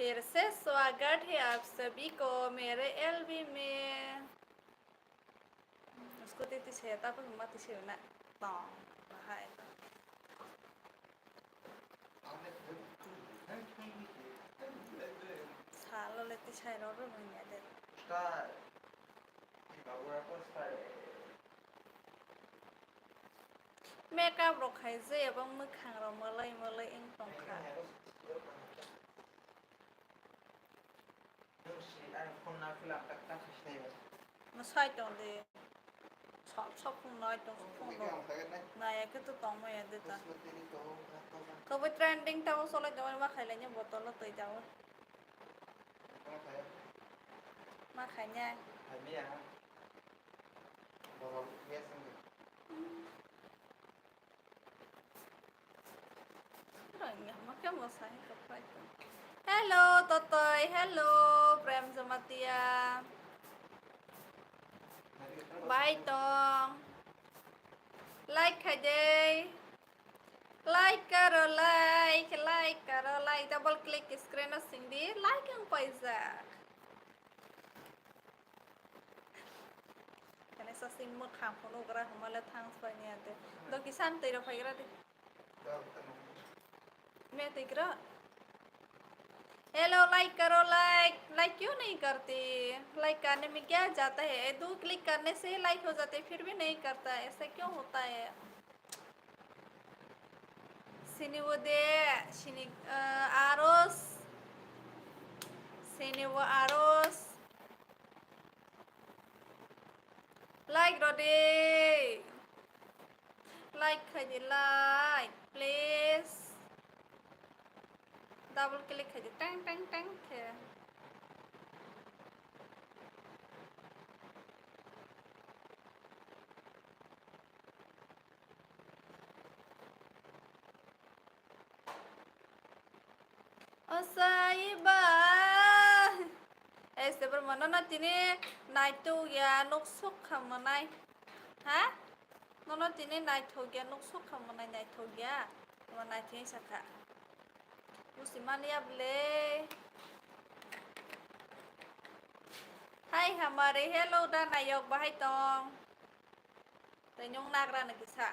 फिर से स्वागत है आप सभी को मेरे एलबी में. उसको देती है tapi mati sih nak tong bahaya. Salo leti saya rodo menyadar. Makeup rok hai je abang mokhang ro molai eng tongkha. Nó sai tông đi sắp không nói tông không nói này cái tụi tông mày đi ta có với trending tao số lại cho mà khai lại những botol nó tới cháu mà khai nha rồi nhầm mất cái một sai cặp phải hello Totoy hello Prem Zamatia bye tong like aja like karo like double click screen nó xin đi like yang paisa karena saya sin mau kham pun ukra hamalah thanks banyak deh do kisan tera faira deh मैं देख रहा hello like करो like क्यों नहीं करती like करने में क्या जाता है 2 क्लिक करने से लाइक हो जाते फिर भी नहीं करता ऐसा क्यों होता है sini wode sini arus sini wo arus like rode like aja like please double click aja tang tang tang kayak Osaiba este pero mana na tini night to ya nuksuk kamanai ha nono tini night to ya nuksuk kamanai night to ya mana night ini saka musiman ya ble hai हमारे hello dan ayok bahai tong tenyong nagra na kisa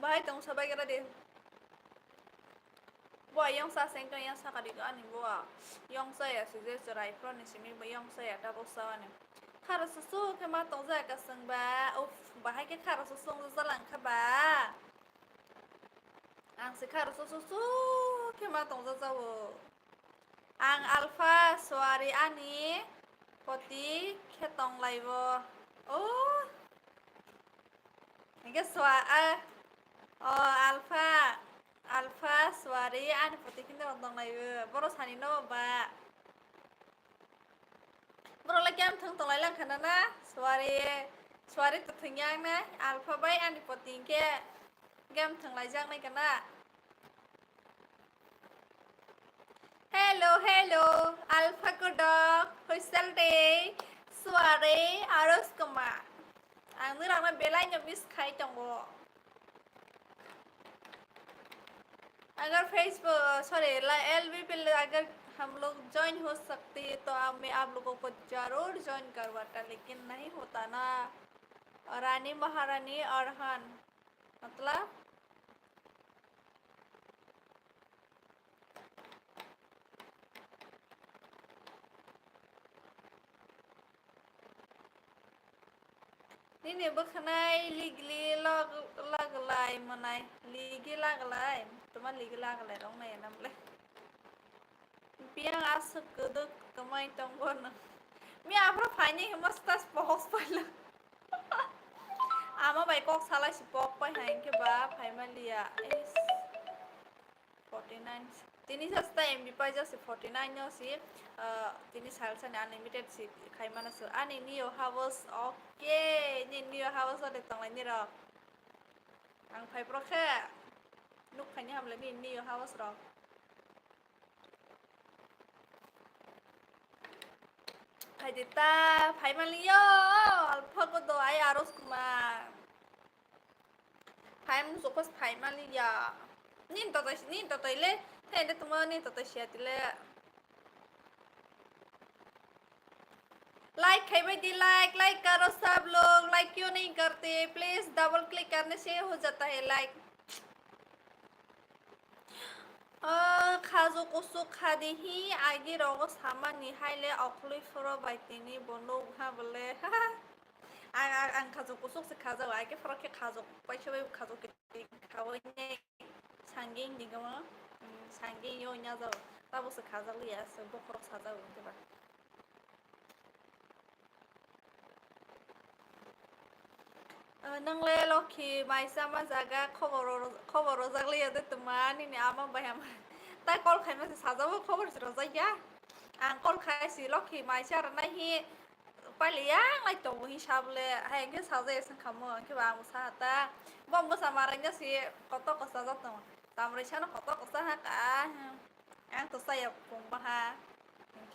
bahai tong sabai kira deh Wah, yang sa sengkang yang sa kadiga ani buah. Yang saya sudah cerai pro ni sini, yang saya double sawan ni. Kara susu kema tong za ka seng ba. Bahai ke kara susu zalang ka ba. Ang si kara susu kema tong za wo. Ang alpha suari ani poti ke tong lai wo. Oh. Ini sua alpha suari ani poti kita tong lai wo. Boros hani no ba. Bro lagi am thang tong lai lang khana na suari tu thingyang na alpha bai ani poti ke gam thang lai jang nai kana hello alpha ko dog hoisal day suari arus kema ang nirang na belai nya miss khai tong bo अगर Facebook sorry LB पे अगर हम लोग join हो सकते हैं तो मैं आप लोगों को जरूर ज्वाइन करवाता लेकिन नहीं होता ना रानी महारानी अरहान मतलब ini berkenai ligli laglai menai ligi laglai teman ligi laglai dong này nằm lên piang asuk keduk kemai tonggon mi apa phai ni mastas pohos pala ama bai kok salah si pok pai hain ke ba phai malia is 49 tini sasta MB pai ja si 49 no si tini salsa ni unlimited si khai mana so ani new house okay ni new house ode tong lai ni ro ang phai pro kha nuk khai ni ham lai ni new house ro Paidita Paimalio Alpagodo ay aros kuma Paim sopos Paimalia Nin toile Tende tumo nin totoshiatile like है भाई दी like करो सब लोग like क्यों नहीं करते please double click करने से हो जाता है लाइक खाजो कुसु खादी ही आगे रोगो सामानी हाइले अखलि फरो बाइतिनी बनो हा बोले आं खाजो कुसु से खाजो आगे फरो के खाजो बाइसो बाइ खाजो के खावने सांगे निगम सांगे यो nya जाओ तब उसे खाजो लिया से बखरो साजा उनके नंले लखी माइसा मा जागा खबर जागलिया दे तुमा निने आमा बायाम ताइ कल खाइ मासे साजाबो खबर सिरो जाया आं कल खाइसि लखी माइसा र नाहि पालिया लाइ तो हिसाबले हायगे साजा एसन खामो के बा साता बम बसा मारंगे सि कत कसा जातो तामरे छानो कत कसा हा का आं तो साया पंबा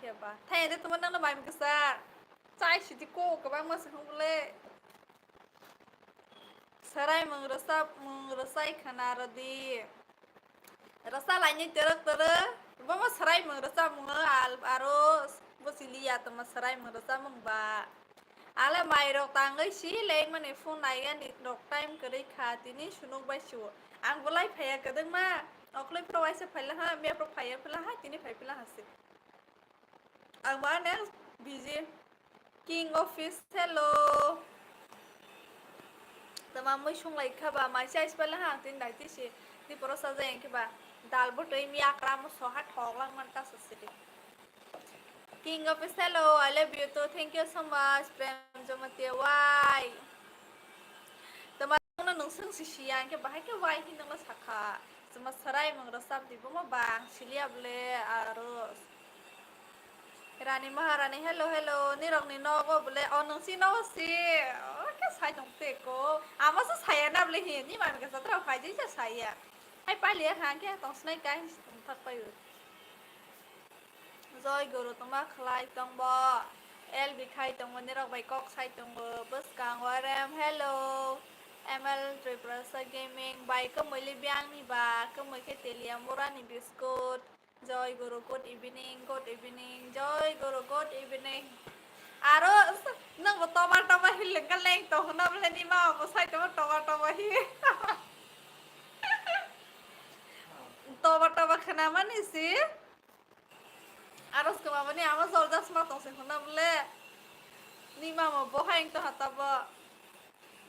के बा थाय दे तुमा नंले माइम कसा चाइ सिदि को गोबां मासे होंबले Sarai mengrasai kana rodi rasa lainnya teruk bama sarai mengrasa munga al aros bosilia tama sarai mengrasa mungba ala mairo tangai si leng mane phone naigan di dok time kari khatini sunuk baisu ang bolai phaya kadang ma oklai provai se phailah ha me pro phaya phailah ha tini phai phailah hase ang ma ne busy king office hello तमा मै संलाय खाबा माइसा इस्पाला हां तिन दाइति से दि परसा जाय केबा दाल बटै मि आक्रा म सहा ठगलां मानता ससिदि king of hello I love you तो थैंक यू सो मच प्रेम जमते वाई तमा न नोंसों सिसिया के बाहाय के वाई हि नंग साखा जमा सराय मंग रसाब दिबो म बां सिलियाबले आरो रानी महारानी हेलो हेलो निरंनि नगो बोले अ नोंसि नोसि के साइ दंते को आमा से साया ना बोले हि नि माम के सत्र फाइजि से साया हाय पालिया हां के तंसनाय गाय थक पायु जय गुरु तमा खलाय तंबो एल बिखाय तंबो निरग बाय कक साइ तंबो बस कांगवारेम hello ML triples gaming bye को मले ब्यांग नि बा को मके तेलिया मोरानि बिस्कुट जय गुरु गुड इवनिंग जय गुरु गुड इवनिंग आरो नंग टमा हिलंग का लेंग तो होना बोले नि मा बसाय टमा हि टमा खाना माने सि आरो स्कमा माने आमा जलदास मा तो से होना बोले नि मा बहाय तो हताब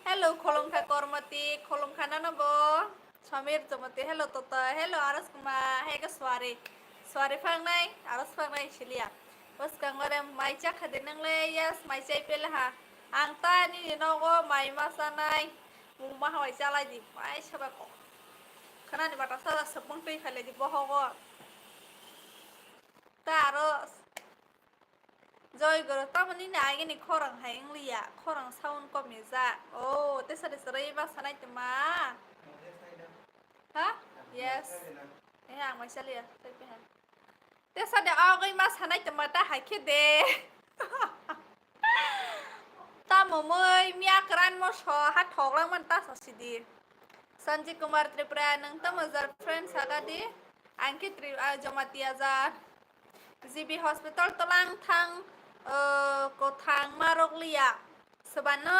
हेलो खोलंखा करमती खोलंखा ना बो समीर जमते हेलो तोता हेलो आरो स्कमा हेगा स्वारे फांनाय आरो फांनाय सिलिया बस कांगरे माइ चाखा दे नंले यस माइ चाइ पेलहा आं तानि नगो माइ मासानाय मुमा हवाय जालाय दि माइ सबा को खानानि बाटा साजा सबं दै खाले दि बहगो तारो जय गुरु तामनि नागे नि खरं हायं लिया खरं साउन कमि जा ओ तेसरे सरै मासानाय तमा हा यस ए आं माइ सालिया तै हा तेसा दे आगै मा सानाय तमा ता हायखे दे ता ममै मिया क्रान म स हा ठगलां मान ता ससिदि संजय कुमार त्रिपुरा नों ता मजार फ्रेंड सागादि आंके जमातिया जा जीबी हॉस्पिटल तलां थां को थां मारगलिया सबानो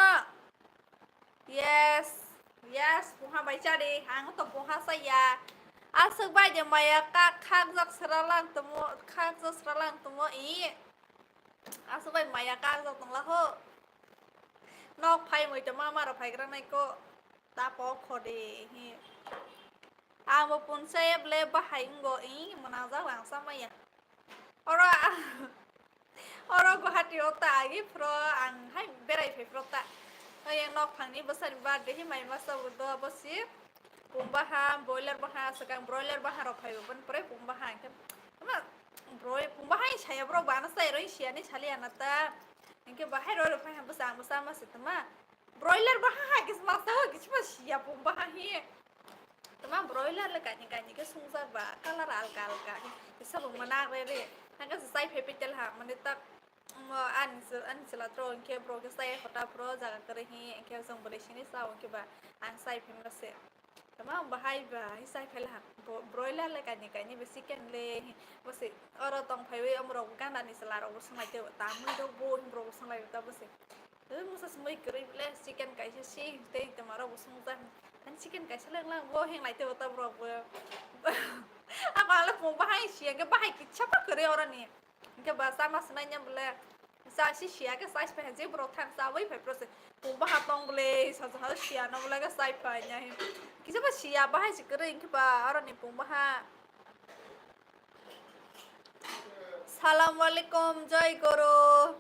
यस बहा बायचा दे आं तो बहा साया आसो बायदे माया का खाग जक सरालां तमो इ आसो बाय माया का जक तंला हो नक फाइ मै त मारो फाइग्रा नायको ता प खदे हि आमो पुनसे ब्ले बाहायंगो इ मना जा वांसा माया अरो गुवाहाटी ओता आगि फ्रो आं हाय बेराय फेफ्रता ओय नक फांनि बसारि बारदे हि माइ मासा उदो बसि पुंबाहा बॉयलर बाहा सकां ब्रॉयलर बाहा रो फाइबो बन परे पुंबाहा के ब्रॉय पुंबाहा साया ब्रो बाना साय रो सियानि सालिया नाता इनके बाहाय रो फाइ हम बसा मासे तमा ब्रॉयलर बाहा के मासा हो किछ सिया पुंबाहा हि तमा ब्रॉयलर ले कानि के सुंजा बा कलर अलका के सब मना रे हां के साइ फेपिटल हा माने तक An sila tro ke bro ke sai hota pro jaga kare hi ke jong bore sini sa ke ba an sai phim la se tama bahai ba hi sai phela broiler le kani be chicken le bose oro tong phai we amro kan ani sala ro samai te ta mu do bo bro samai ta bose musa samai kare le chicken kai si te tamara bo sung ta an chicken kai sala lang bo heng lai te ta bro bo apa la pung bahai sia ke bahai ki chapa kare ora ni ke ba sama senanya bele sa si sia ke sai pe je bro tham sa wei pe pro se pung ba tong bele sa sa sia no bele ke sai pa nya hi ki sa ba sia bahai si kare ke ba ora ni pung ba Assalamualaikum jai guru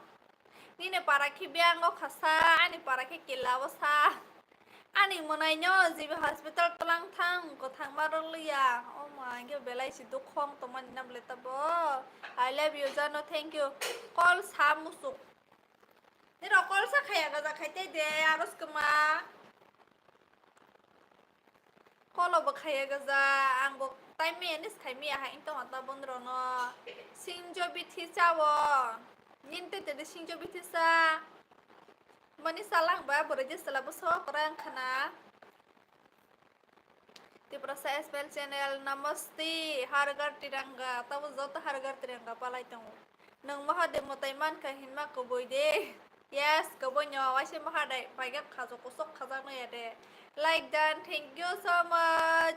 ni ne para ki biang o khasa ani para ki kilawa sa ani monai nyo jibi hospital tulang thang ko thang marulia oh my ke belai si dukhong to man nam le tabo I love you jano thank you call samusuk ni ro call sa khaya ga za khaite de aros kama call ba khaya ga za angbo tai me nis khai me ha into ta bon ro no singjo bithi chawo ninte te singjo bithi sa mani salang ba bore je sala bo so krang khana Tiprasa SPL channel namaste hargar tiranga tabu jota hargar tiranga palai tong nang maha de motaiman ka hinma ko boide yes ko bonyo wase maha dai paigap khajo kosok khaja no yade like done thank you so much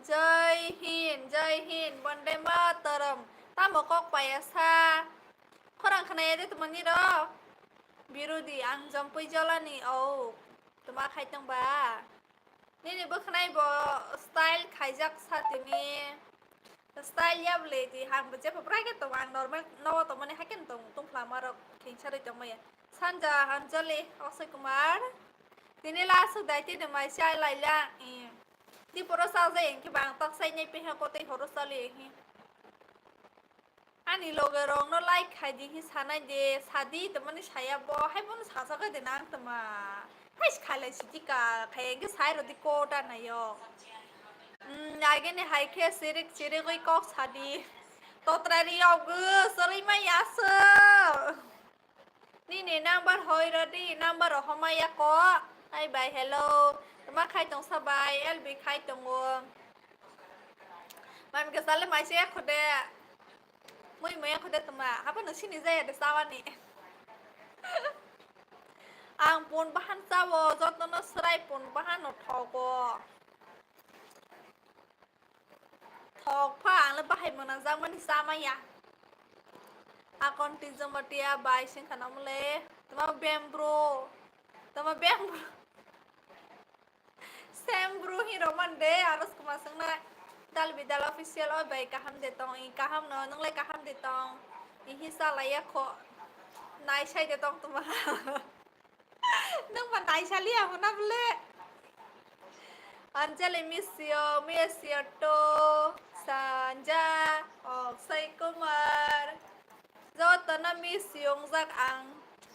jai hind bande mataram tamokok payasa khorang khana yade tumani ro birudi ang jampui jalani oh tuma khaitang ba Nini bukhnai bo style khaijak satini style yab ledi hang bje prai ke to ang normal no to mane haken to tum flamar khingchari to maya sanja anjali akshay kumar tini la su daiti de mai sai laila di poro sa je ki bang tak sai nei pe ha ko te horo sali hi ani loge rong no like khaidi hi sanai de sadi to mane saya bo hai bon sa sa ga de nang to ma hai khala sitika khayenge sai ro di ko ta na yo nage ne hai khe sirik chire goi kok sadi to trari yo gu sori ma yas ni ne number hoi ro di number ho ma ya ko hai bye hello ma khai tong sabai lb khai tong man ke sale mai se khode moi moi khode tama apa no sini zai de sawani ang pun bahan sawo jotono serai pun bahan no thogo thog pha ang le bahai mona jang mani sama ya akon tijong matia bai sing khanam le tama bembro sem bro hi roman de aros kuma sangna dal bidal official oi bai kaham de tong I kaham no nang le kaham de tong I hisa la ya kho nai sai de tong tuma nang mà nai sa lia mo na ble Anjali miss you to Sanja Akshay Kumar Jota na miss yung zak ang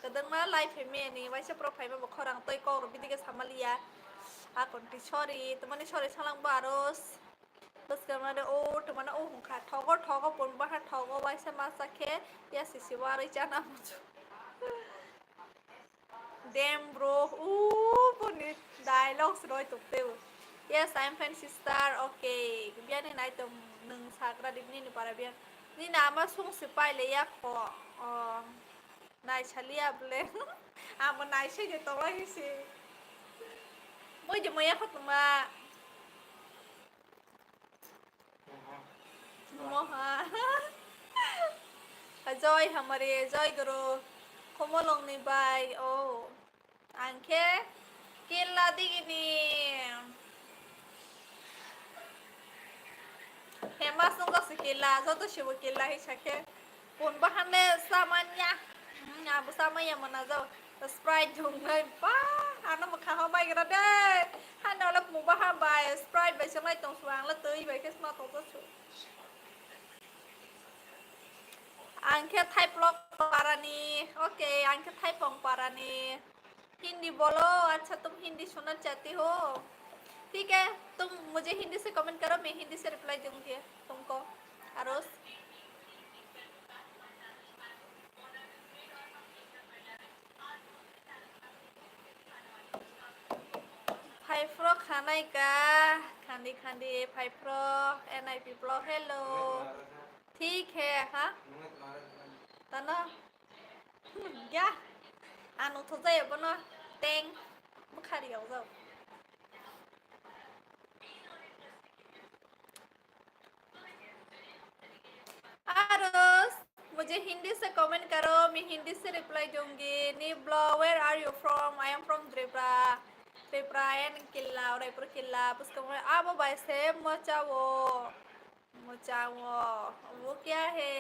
kadang na live me ni wai sa profile mo khorang toy ko ro bidige samalia akon ti sorry tumani sorry salang baros bas kamane o tumana o hung kha thogo pon ba ha thogo wai sa ma sakhe ya sisi wari chana mo Damn bro puni dialogues roi tuk teu Yes I'm fancy star okay bian ni nai tum nung sakra dip ni para bian ni nama sung sipai le ya ko nai chalia ble amo nai se je to lai si moi je moi ya khotuma moha joy hamare joy guru komolong ni bai oh angke killa digini hema sungga sikila joto shibu killa hi shake pun bahane samanya abu samanya mana jau sprite jung nai pa ana ma kha bai gra de hana la mu ba ha bai sprite bai samai tong swang la tui bai ke sma to chu angke type blog parani okay Ankit थाई पंग पारानी हिंदी बोलो अच्छा तुम हिंदी सुनना चाहती हो ठीक है तुम मुझे हिंदी से कमेंट करो मैं हिंदी से रिप्लाई दूंगी तुमको अरोस भाई फ्रो खानाय का खांदी खांदी भाई फ्रो NIP प्लो हेलो ठीक है हाँ तनो क्या आनु तो जायो बनो टेंग बुखारियाव जाओ आरस मुझे हिंदी से कमेंट करो मैं हिंदी से रिप्लाई दूंगी निब्लो where are you from I am from Tripura Tripura and किला उदयपुर किला उसको अब वैसे मचाओ मचाओ वो क्या है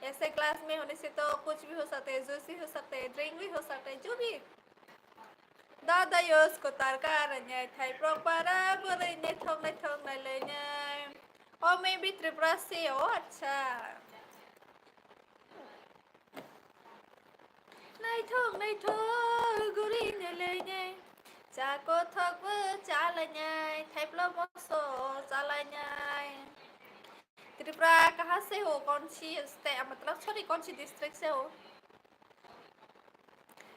ऐसे क्लास में होने से तो कुछ भी हो सकता है जूस भी हो सकता है ड्रिंक भी हो सकता है जो भी दादा यस को तारका रंगे थाई प्रोक पारा बोले ने थोक नहीं लेने ओ मैं भी त्रिपुरा से हो अच्छा नहीं थोक गुरी ने लेने जाको थोक चालने थाई प्लो मसो चालने त्रिपुरा कहाँ से हो कौन सी स्टेट मतलब सॉरी कौन सी डिस्ट्रिक्ट से हो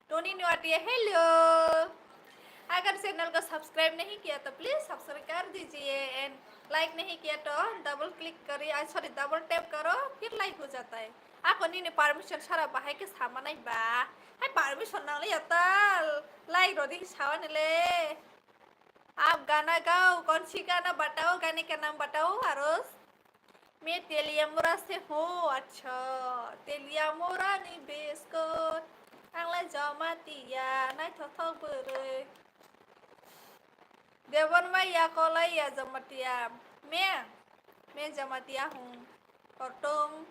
टोनी न्यूआटिया हेलो अगर चैनल को सब्सक्राइब नहीं किया तो प्लीज सब्सक्राइब कर दीजिए एंड लाइक नहीं किया तो डबल क्लिक करिए सॉरी डबल टैप करो फिर लाइक हो जाता है आपको नहीं परमिशन सारा बाहर के सामान नहीं बा है परमिशन ना ले आता लाइक रोडी सावन ले आप गाना गाओ कौन सी गाना बताओ गाने का नाम बताओ आरोस मैं तेलियामुरा से हूँ अच्छा तेलियामुरा नी बेसको आंलाय जमातिया नाय थथक बोरै देवन मैया कोलैया जमातिया मैं जमातिया हूँ और तुम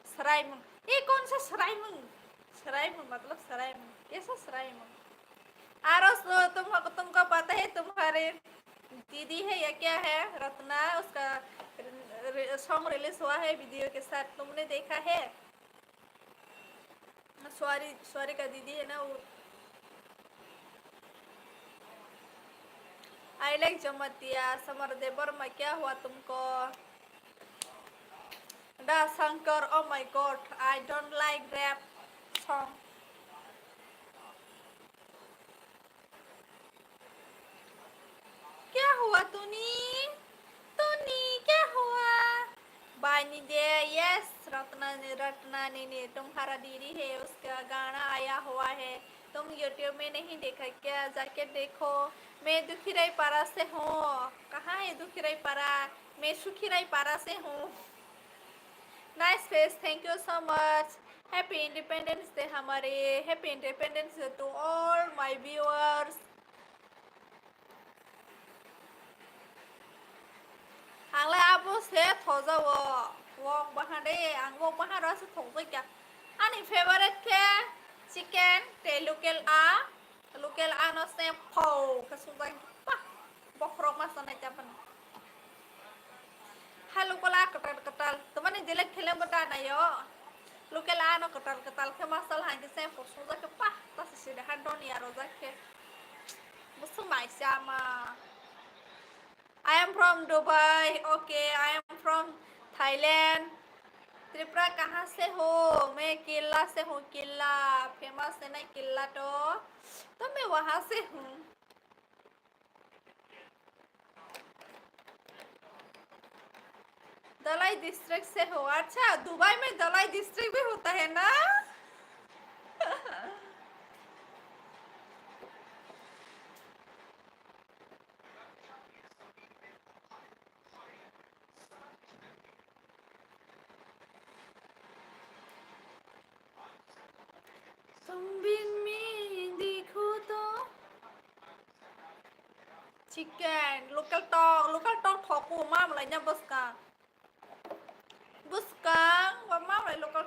सरायमुंग ये कौन सा सरायमुंग सरायमुंग मतलब सरायमुंग कैसा सरायमुंग आरोस तुमको पता है तुम्हारे दीदी है या क्या है रत्ना उसका सॉन्ग रिलीज हुआ है वीडियो के साथ तुमने देखा है स्वारी का दीदी है ना वो आई लाइक जमतिया समर देवर में क्या हुआ तुमको दा Shankar oh my god I don't like rap song क्या हुआ तुनी क्या हुआ बानी दे यस रत्ना ने तुम्हारा दीदी है उसका गाना आया हुआ है तुम यूट्यूब में नहीं देखा क्या जाके देखो मैं दुखीराई पारा से हूँ कहाँ है दुखीराई पारा मैं सुखीराई पारा से हूँ nice face thank you so much happy independence day हमारे happy independence day to all my viewers आंलाय आबो से थजावो वक बाहादे आं वक बाहादा से थंजै क्या आंनि फेवरेट के चिकेन ते लोकेल आ no से फौ कसुंजाय पा बखरक मासनाय जाबन हालु कोला कटाल तो माने दिलेक खेले बता नायो लोकेल आ no कटाल के मासल हांगे से फसुंजाय के पा तासे सिदे हादोनि आरो जाके बुसु माइसामा I am from Dubai. Okay, I am from Thailand. Tripura कहाँ से हो मैं किला से हूँ किला फेमस है ना किला तो मैं वहाँ से हूँ दलाई डिस्ट्रिक्ट से हो अच्छा दुबई में दलाई डिस्ट्रिक्ट भी होता है ना तुम बिन में देखो तो चिकन लोकल टॉक थोको माम lại nha बुस्का माम lại लोकल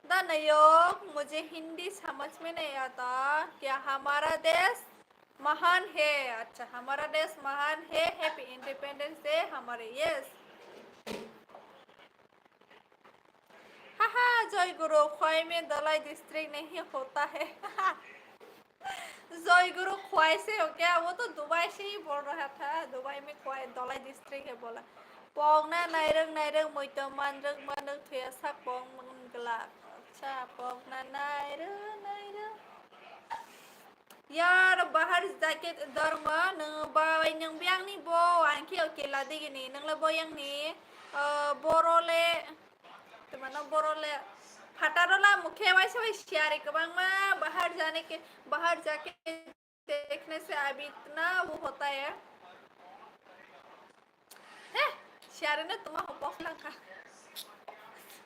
दानयोग मुझे हिंदी समझ में नहीं आता क्या हमारा देश महान है अच्छा हमारा देश महान है हैप्पी इंडिपेंडेंस डे हमारे यस हाहा जय गुरु ख्वाई में दलाई डिस्ट्रिक्ट नहीं होता है जय गुरु ख्वाई से हो क्या वो तो दुबई से ही बोल रहा था दुबई में ख्वाई दलाई डिस्ट्रिक्ट है बोला पोंगना नायरंग मोइतो मानरंग मानरंग थुया सा पोंग मंगला अच्छा पोंगना नायरंग यार बाहर जाके दरमा नों बाय नों बियांगनि बो आंखि अकेला दिगिनि नोंला बोयांनि बरले तुम्हारा बरले फटारोला मुखे वैसे वही शियारे कबांग में बाहर जाके देखने से अभी इतना वो होता है शियारे ने तुम्हारा पॉपला का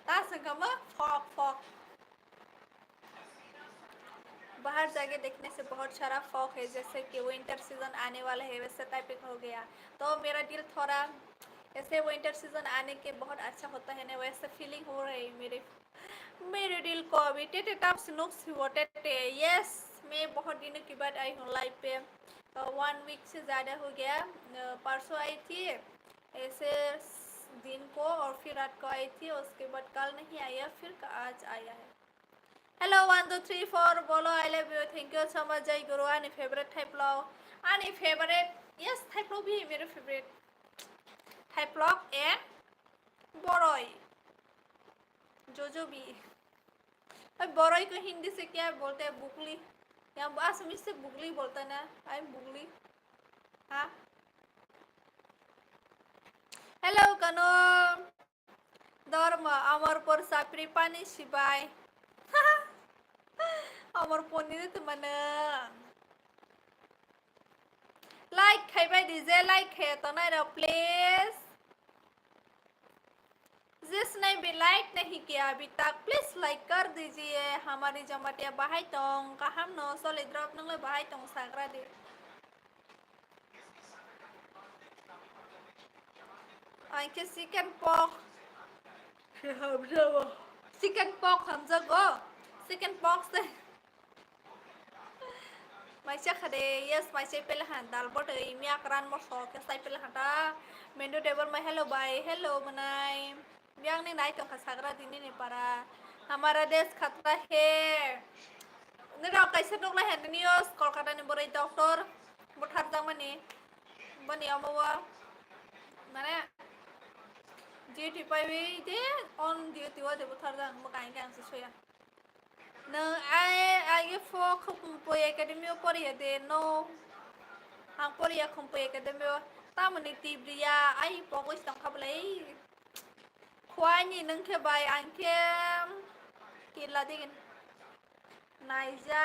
तासंगमा फॉक फॉक बाहर जाके देखने से बहुत सारा फॉग है जैसे कि विंटर सीजन आने वाला है वैसे टाइपिक हो गया तो मेरा दिल थोड़ा ऐसे विंटर सीजन आने के बहुत अच्छा होता है ना वैसे फीलिंग हो रही है मेरे दिल को अभी टेटे टाप स्नुक्स टेटे यस मैं बहुत दिनों के बाद आई हूँ लाइफ पे 1 वीक से ज़्यादा हो गया परसों आई थी ऐसे दिन को और फिर रात को आई थी उसके बाद कल नहीं आया फिर आज आया है हेलो 1 2 3 4 बोलो आई love you thank you so much जय गुरु आनी फेवरेट टाइप आनी फेवरेट यस टाइप भी है मेरे फेवरेट टाइप एंड बरई जो भी बरई को हिंदी से क्या बोलते हैं बुगली यहाँ आसामीज से बुगली बोलता है ना आई बुगली हाँ हेलो कनो धर्म अमर पर साप्री पानी सिबाय अमर पनी तो मने लाइक खाइबाय दीजिए लाइक है तो ना रो प्लीज जिसने भी लाइक नहीं किया अभी तक प्लीज लाइक कर दीजिए हमारी जमातिया बाहाय तंग कहम न सलिद्रब नंगले बाहाय तंग साग्रा दे आंखे चिकन पॉक चिकन पॉक हम जगो चिकन पॉक से माइसे खदे यस माइसे पेलहान दालबोट मियाकरान मसो के साइ पेलहाटा मेनू टेबल में हेलो बाय हेलो मनाई बियांग ने नाइ तो खसागरा दिने ने पारा हमारा देश खतरा है ने राव कैसे डोगला है न्यूज़ कोलकाता ने बोरे डॉक्टर बुठार जामनी बनी अमवा माने ड्यूटी पाइबे दे ऑन ड्यूटी वा दे बुठार जाम मकाई के आंसो सोया नों आइ फो खुंपो एकेडमी पढ़िए दे नो हां पढ़िए खुंपो एकेडमी तामनि तिब्रिया आई पगोस तंखाबले खुआनी नोंखे बाय आंखे किला दिगन नाइजा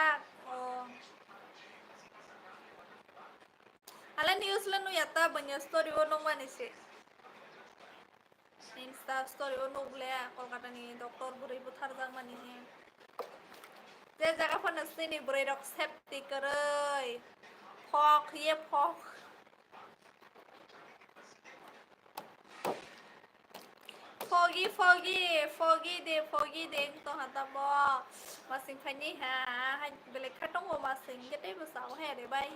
ala news la no yata banya story ono manise insta story ono ble kolkata ni doktor burai buthar jang mani he je jaga panasti ni burai rok safety karai phok ye phok foggy de to hata bo masing phani ha hai bele khatong ho masing ke te bu sao he de bai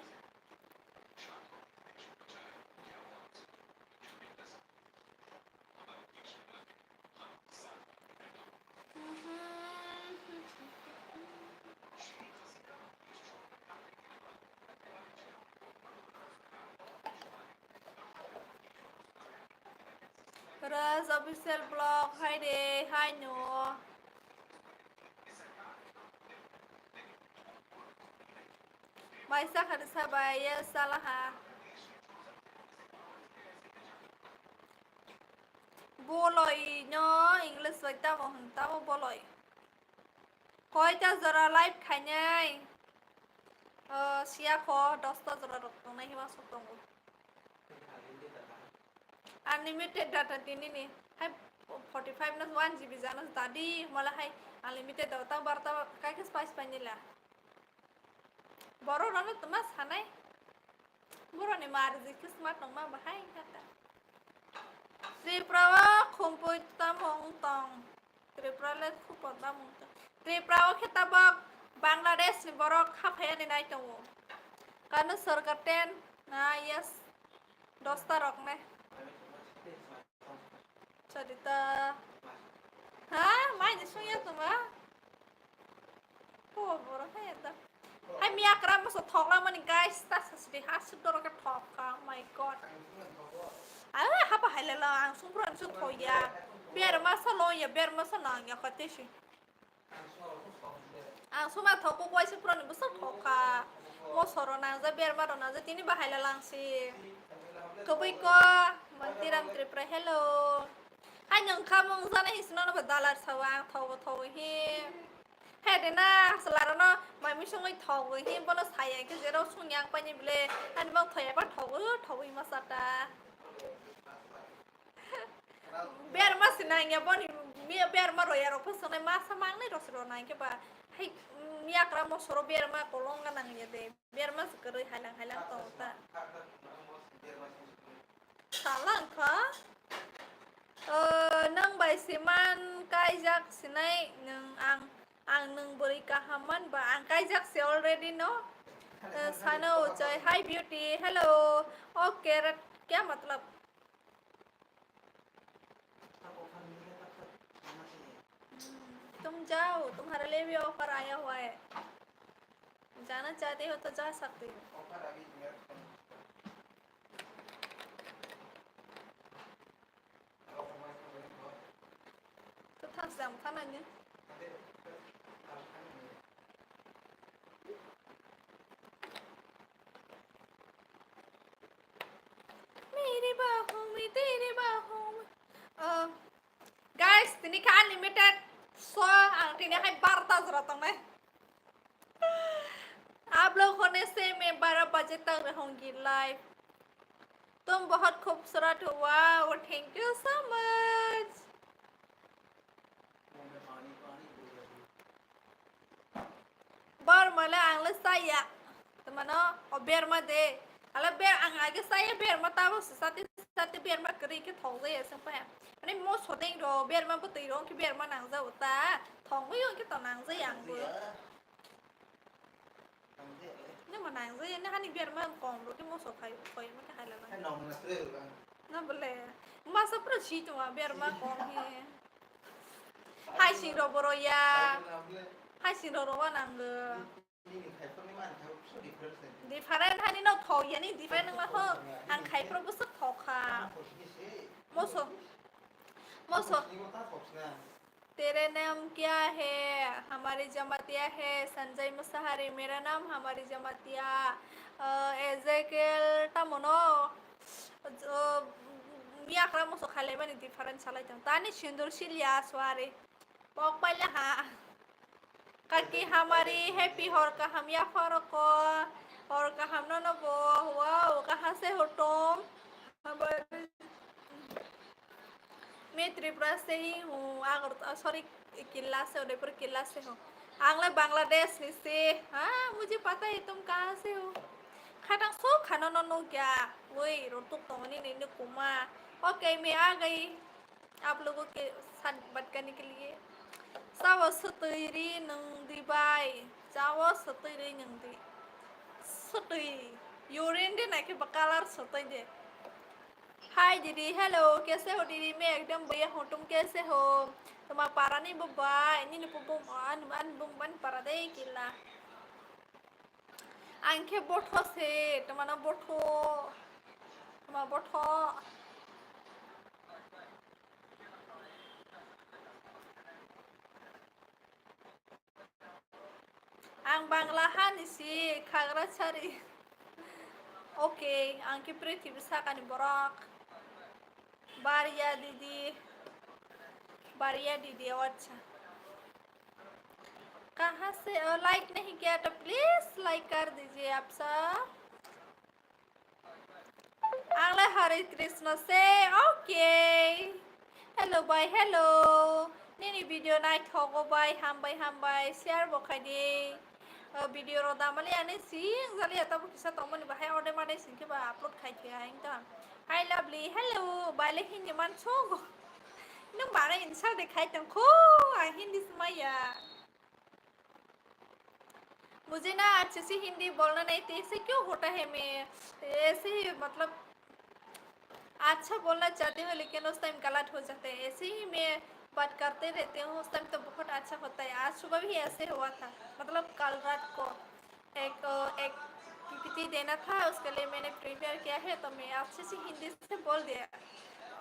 Raz official blog hai de hai no mai sa khad sa bai ya salaha boloi no english vai ta mo boloi koita jora live khainai sia kho 10 ta jora rok tongnai hima sotongo unlimited data dini ni hai 45 na 1 GB jana tadi mala hai unlimited data barta kai ke spice panila boro rano tama sanai boro ni marzi ke smart nong ma bahai kata Triprawa khumpui tamong tong Triprale khupon tamong tong Triprawa khitabak Bangladesh ni borok khapaya ni nai tongo kanu sarkar ten na yes 10 ta rok ne cerita hah mai ni suya tuma oh borok hai ta hai miak ram masuk thok la mani guys ta sasdi hasud dorok ka thok ka my god hapa hai la ang sungpran su thoya biar masa lo ya biar masa na ya kate shi Ang sumathok ko quay si Proni besok thoka. Mo soro nang za biar maro nang za tini bahai la lang si. Kebui ko mantiram tripre hello. Hai nhung kamong za na hisno na badalar sawang thau thau hi. He de na salara no mai mi songoi thau hi bono saya ke zero sungyang pa ni ble an bang thoya pa thau hi masata. Biar mas sinanya boni mi biar ma roya ro pasane ma samang ni ro sro nang ke ba hai mi akra mo soro biar ma kolong ka nang de biar ma sekeri halang halang to ta salang ka nang bai siman kai jak sinai nang ang nang beri kahaman ba ang kai jak se already no sana uchai hi beauty hello okay क्या मतलब तुम जाओ तुम्हारे लिए भी offer आया हुआ है जाना चाहते हो तो जा सकते हो तो थक जाम खाना नहीं मेरी बाहों में तेरी बाहों में guys ini kan limited so artinya hai barta जरूरत है आप लोग होने से मैं 12 बजे तक रहूंगी लाइव तुम बहुत खूबसूरत हो wow thank you so much bar मला आंगले saya teman-teman biar made ala biar ang age saya biar mata bos sati sati biar ma keri ke thong deh sampai ini mau sodeng do biar ma betul dong ki biar ma nang za uta thong với ki to nang za yang bu nhưng mà nàng dây nó hani biar ma còn rồi cái mua sổ khai khai mà cái hai là nó bele ma sa pro chi to biar ma còn he hai xin rồi bro ya hai xin rồi wa nang ge different hani no thong ya ni different ma ho ang khai pro bu sắc thok kha mua sổ तेरे नाम क्या है हमारी जमातिया है संजय मुसाहारी मेरा नाम हमारी Jamatia Ezekiel तामोनो मियाक्रा मुसो खाले बनी डिफरेंस सालाय तंग तानी सिंदूर सिलिया स्वारे पॉक पहले हाँ काकी हमारी हैप्पी हॉर का हम या फरो को और का हम नो वो वाओ कहाँ से हो तुम मैं त्रिपुरा से ही हूँ अगर सॉरी किला से उदयपुर किला से हूँ आंगले बांग्लादेश से हाँ मुझे पता है तुम कहाँ से हो खाना सो खाना नो क्या वही रोटुक तो नहीं नहीं कुमा ओके मैं आ गई आप लोगों के साथ बात करने के लिए साव सतरी नंदी बाई जाव सतरी नंदी सतरी यूरिन दे ना के बकालार सतरी दे हाय दीदी हेलो कैसे हो दीदी मैं एकदम बढ़िया हूँ तुम कैसे हो तुम्हारा पारा नहीं बुबा ini pupung an bumban para deh gila angke botho se temana botho tuma botho ang banglahan isi kagra cari oke angke priti bisa kan borak बारिया दीदी अच्छा कहाँ से लाइक नहीं किया तो प्लीज लाइक कर दीजिए आप सब अगला हरे कृष्ण से ओके हेलो बाय हेलो नहीं वीडियो नाइट होगो बाय हम बाय शेयर बखाई दे वीडियो रो दामले आने सिंग जली आता वो किसा तो मन बाहर ऑर्डर मारे सिंग के बाद अपलोड खाई थे आएंगे हाय लवली हेलो बाले हिंदी मान छोगो नंग बारे इंसान दिखाई तुमको हिंदी समझा मुझे ना अच्छे से हिंदी बोलना नहीं थी ऐसे क्यों होता है मैं ऐसे ही मतलब अच्छा बोलना चाहती हूँ लेकिन उस टाइम गलत हो जाते हैं ऐसे ही मैं बात करते रहती हूँ उस टाइम तो बहुत अच्छा होता है आज सुबह भी ऐसे हुआ था मतलब कल रात को एक पीपीटी देना था उसके लिए मैंने प्रिपेयर किया है तो मैं अच्छे से हिंदी से बोल दिया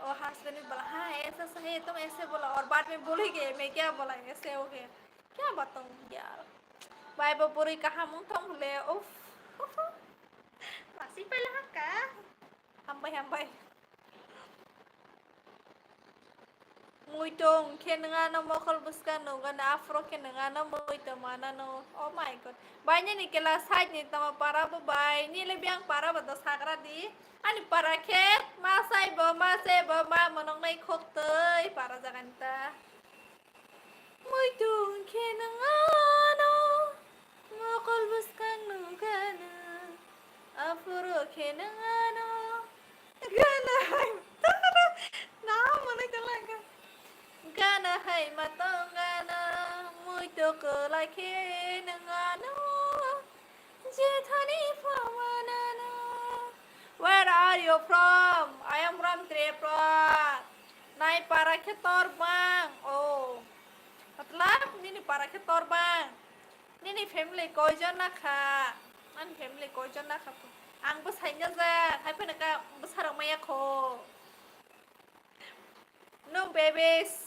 और हस्बैंड ने बोला हाँ ऐसा सही तुम ऐसे बोला और बाद में भूल ही गए मैं क्या बोला ऐसे हो गया क्या बताऊँ यार Bài bà bùi cả hàm mong thông lệ uf. Bà xí bay lá cả. Hàm bay. Muitong kenanga mo kolbuskan no gana afro kenanga no muito mana no. Oh my god. Banyak nih kelas side nih tama para bay ni lebih yang para betul sakra di. Ani para ke masai ba ma monong nai kok tei para jakanta. Muitong kenanga no mo kolbuskan no gana afro kenanga no gana. Nah, mana jalan Gana hay matongana muito kolake nangano Jethani pamanana. Where are you from? I am from Tripura. Nai para ke torbang. Oh. मतलब निनी para ke torbang. Nini family koijon na kha. An family koijon na kha. Ang besainya za. Hai penaka besarang maya ko. No babies.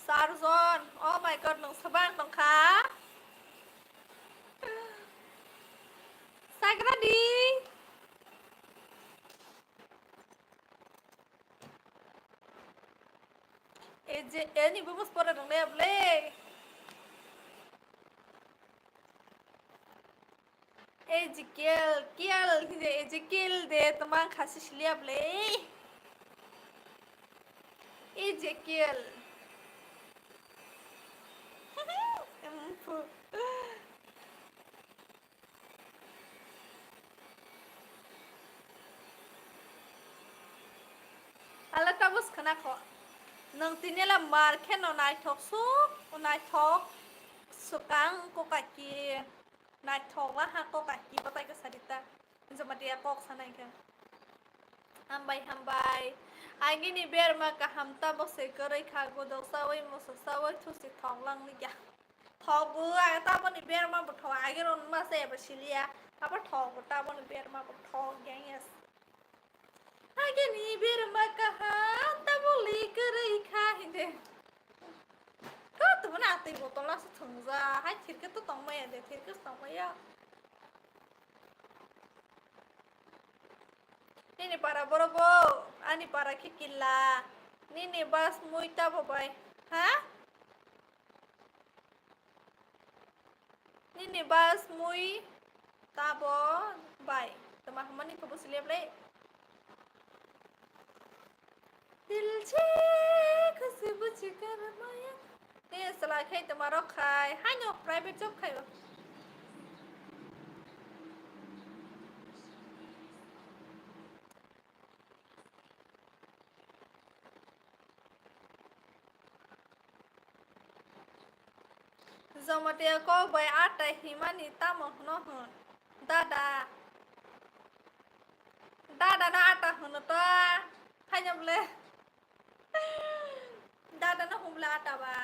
Sarzon. Oh my god, nung sabang tong ka. Sagradi. Ini vamos por el leble. Ezekiel de teman kasih leble. Ezekiel. Ala tabus kena kok. Nang tinila marke no nai tok su, nai tok sukang ko kaki. Nai tok lah ha ko kaki patai ke sarita. Sama dia kok sana ikan. Hambai. Agi ni biar maka hamta bo se kerai khago do sawai mo sawai tu si thong lang ni ya. Thong bu ai ta bo ni biar ma bo thong agi ron ma se ba silia. Apa thong bo ta bo ni biar ma bo thong yang yes. Agi ni biar maka hamta bo li kerai kha hinde. Ko tu na ti bo to la sa thong za. Hai thir ke tu tong mai de thir ke tong mai ya. Nini para borobo, ani para kikila. Nini bas muita babai. Ha? Nini bas mui tabo bai. Tama hamani ko bus liab le. Dil che khasi buchi karamaya. Ni salai khai tamaro khai. Hanyo private job khai ba. Zomatia ko bai ata himani tamo no hun. Dada. Dada na ata hun to. Hanyam le. Dada na humla ata ba.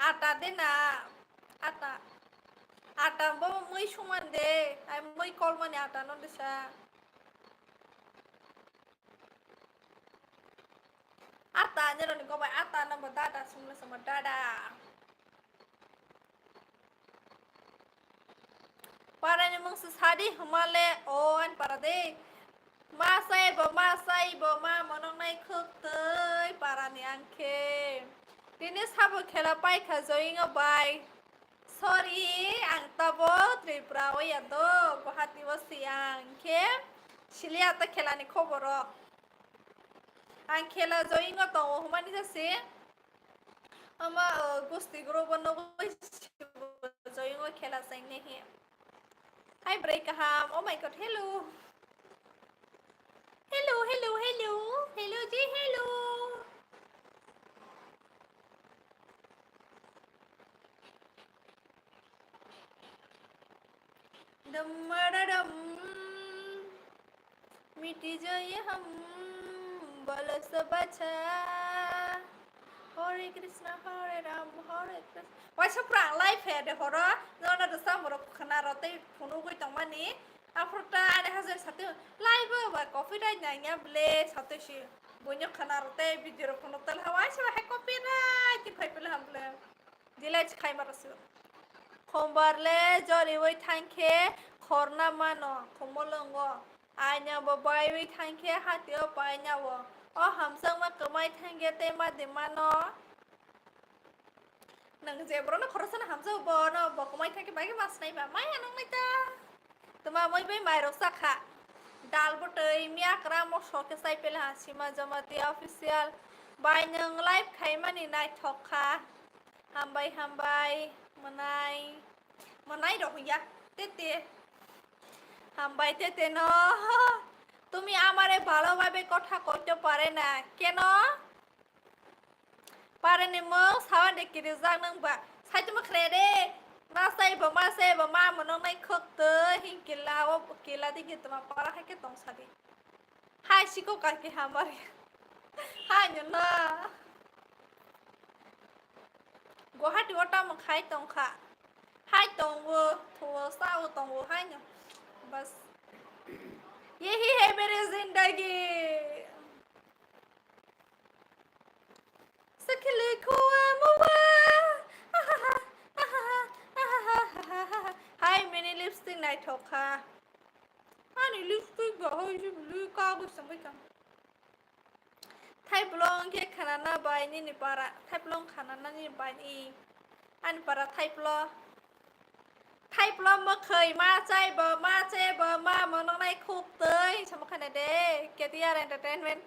Ata dena. Ata bo muy suman de. Ay muy kolman ata no desa. Ata nya ni ko bai ata na ba dada sumla sama dada. Para ni mong sasadi humale on para de. Masai bo ma monong nai khuk tei para ni angke. Dini sabo khela pai kha joinga bai. Sorry, ang tabo Tripura o ya do Guwahati o siang ke Silia ta khela ni khoboro. Ang khela joinga to humani jase. Ama gusti group no joinga khela saing nehi. Hi Breakaham. Oh my god, hello. Hello. Hello ji, hello. Dum मिटी जाइए हम बोलो सब अच्छा Hare Krishna Hare Ram Hare Krishna Why so prang life here de hora no na de sam ro khana ro te phunu goi tong mani Afrota ada hasil satu live ba coffee dah nyanyi beli satu sih banyak kena rote video kono tel hawa sih bah coffee dah kita pilih hamle dilaj khai marasu khombarle jori wai thanke khorna mano khomolongo anya babai wai thanke hatio paanya wo o hamsang ma kamai thanke te ma de mano nang jebro na khorosana hamsang bo no bo kamai thanke bai mas nai ba mai anong nai ta tuma moi bai mai rok sakha dal botei miak ramo shoke sai pela sima jamati official bai nang live khaimani nai thokha hambai hambai manai manai rok ya tete hambai tete no তুমি আমারে ভালোভাবে কথা কইতে পারে না কেন পারে নি মো সাওয়া দেখি রিজাং নং বা সাইতে মা খরে না সাই ba ma mo nong nai khok te hin kila o kila di gitu ma para ha ke tong sadi hai si ko ka ke hamar hai nyo na Guwahati wata mo khai tong kha hai tong wo tho sa wo tong wo hai nyo बस यही है मेरी जिंदगी सखले खोआ मुआ हाय मैंने lipstick नहीं ठोका ani lipstick bahai ji beli kagus sampai kam thai blong ke khanana bai ni para thai blong khanana ni bai ni an para thai blong thay plom mà khơi ma chay bờ ma chê bờ ma mà nó này khúc tới sao mà khăn này đấy kia tia entertainment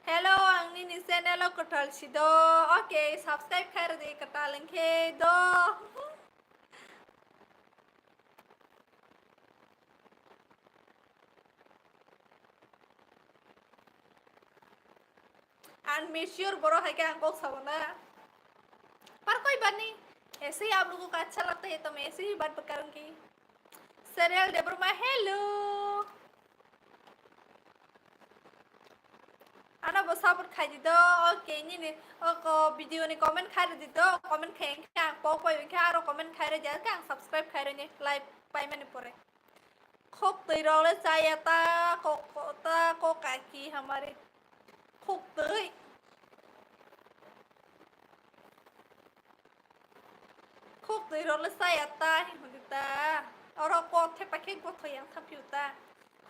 hello ang ni channel ko tal si do okay subscribe kar de kata link he do and make sure boro है क्या अंकों सब ना पर कोई बात नहीं ऐसे ही आप लोगों को अच्छा लगता है तो मैं ऐसे ही बात करूंगी serial de broma hello ana bo sabur khai di do okay ni ni ko video ni comment khai di do comment kheng kang po po kha ro comment khai re ja kang subscribe khai re ni like pai mane pore khok tui ro le chai ta ko ka ki hamare khok tui khúc tùy rồi là sai ta thì mình ta ở đó có thể phải khiến có thời gian tham phiu ta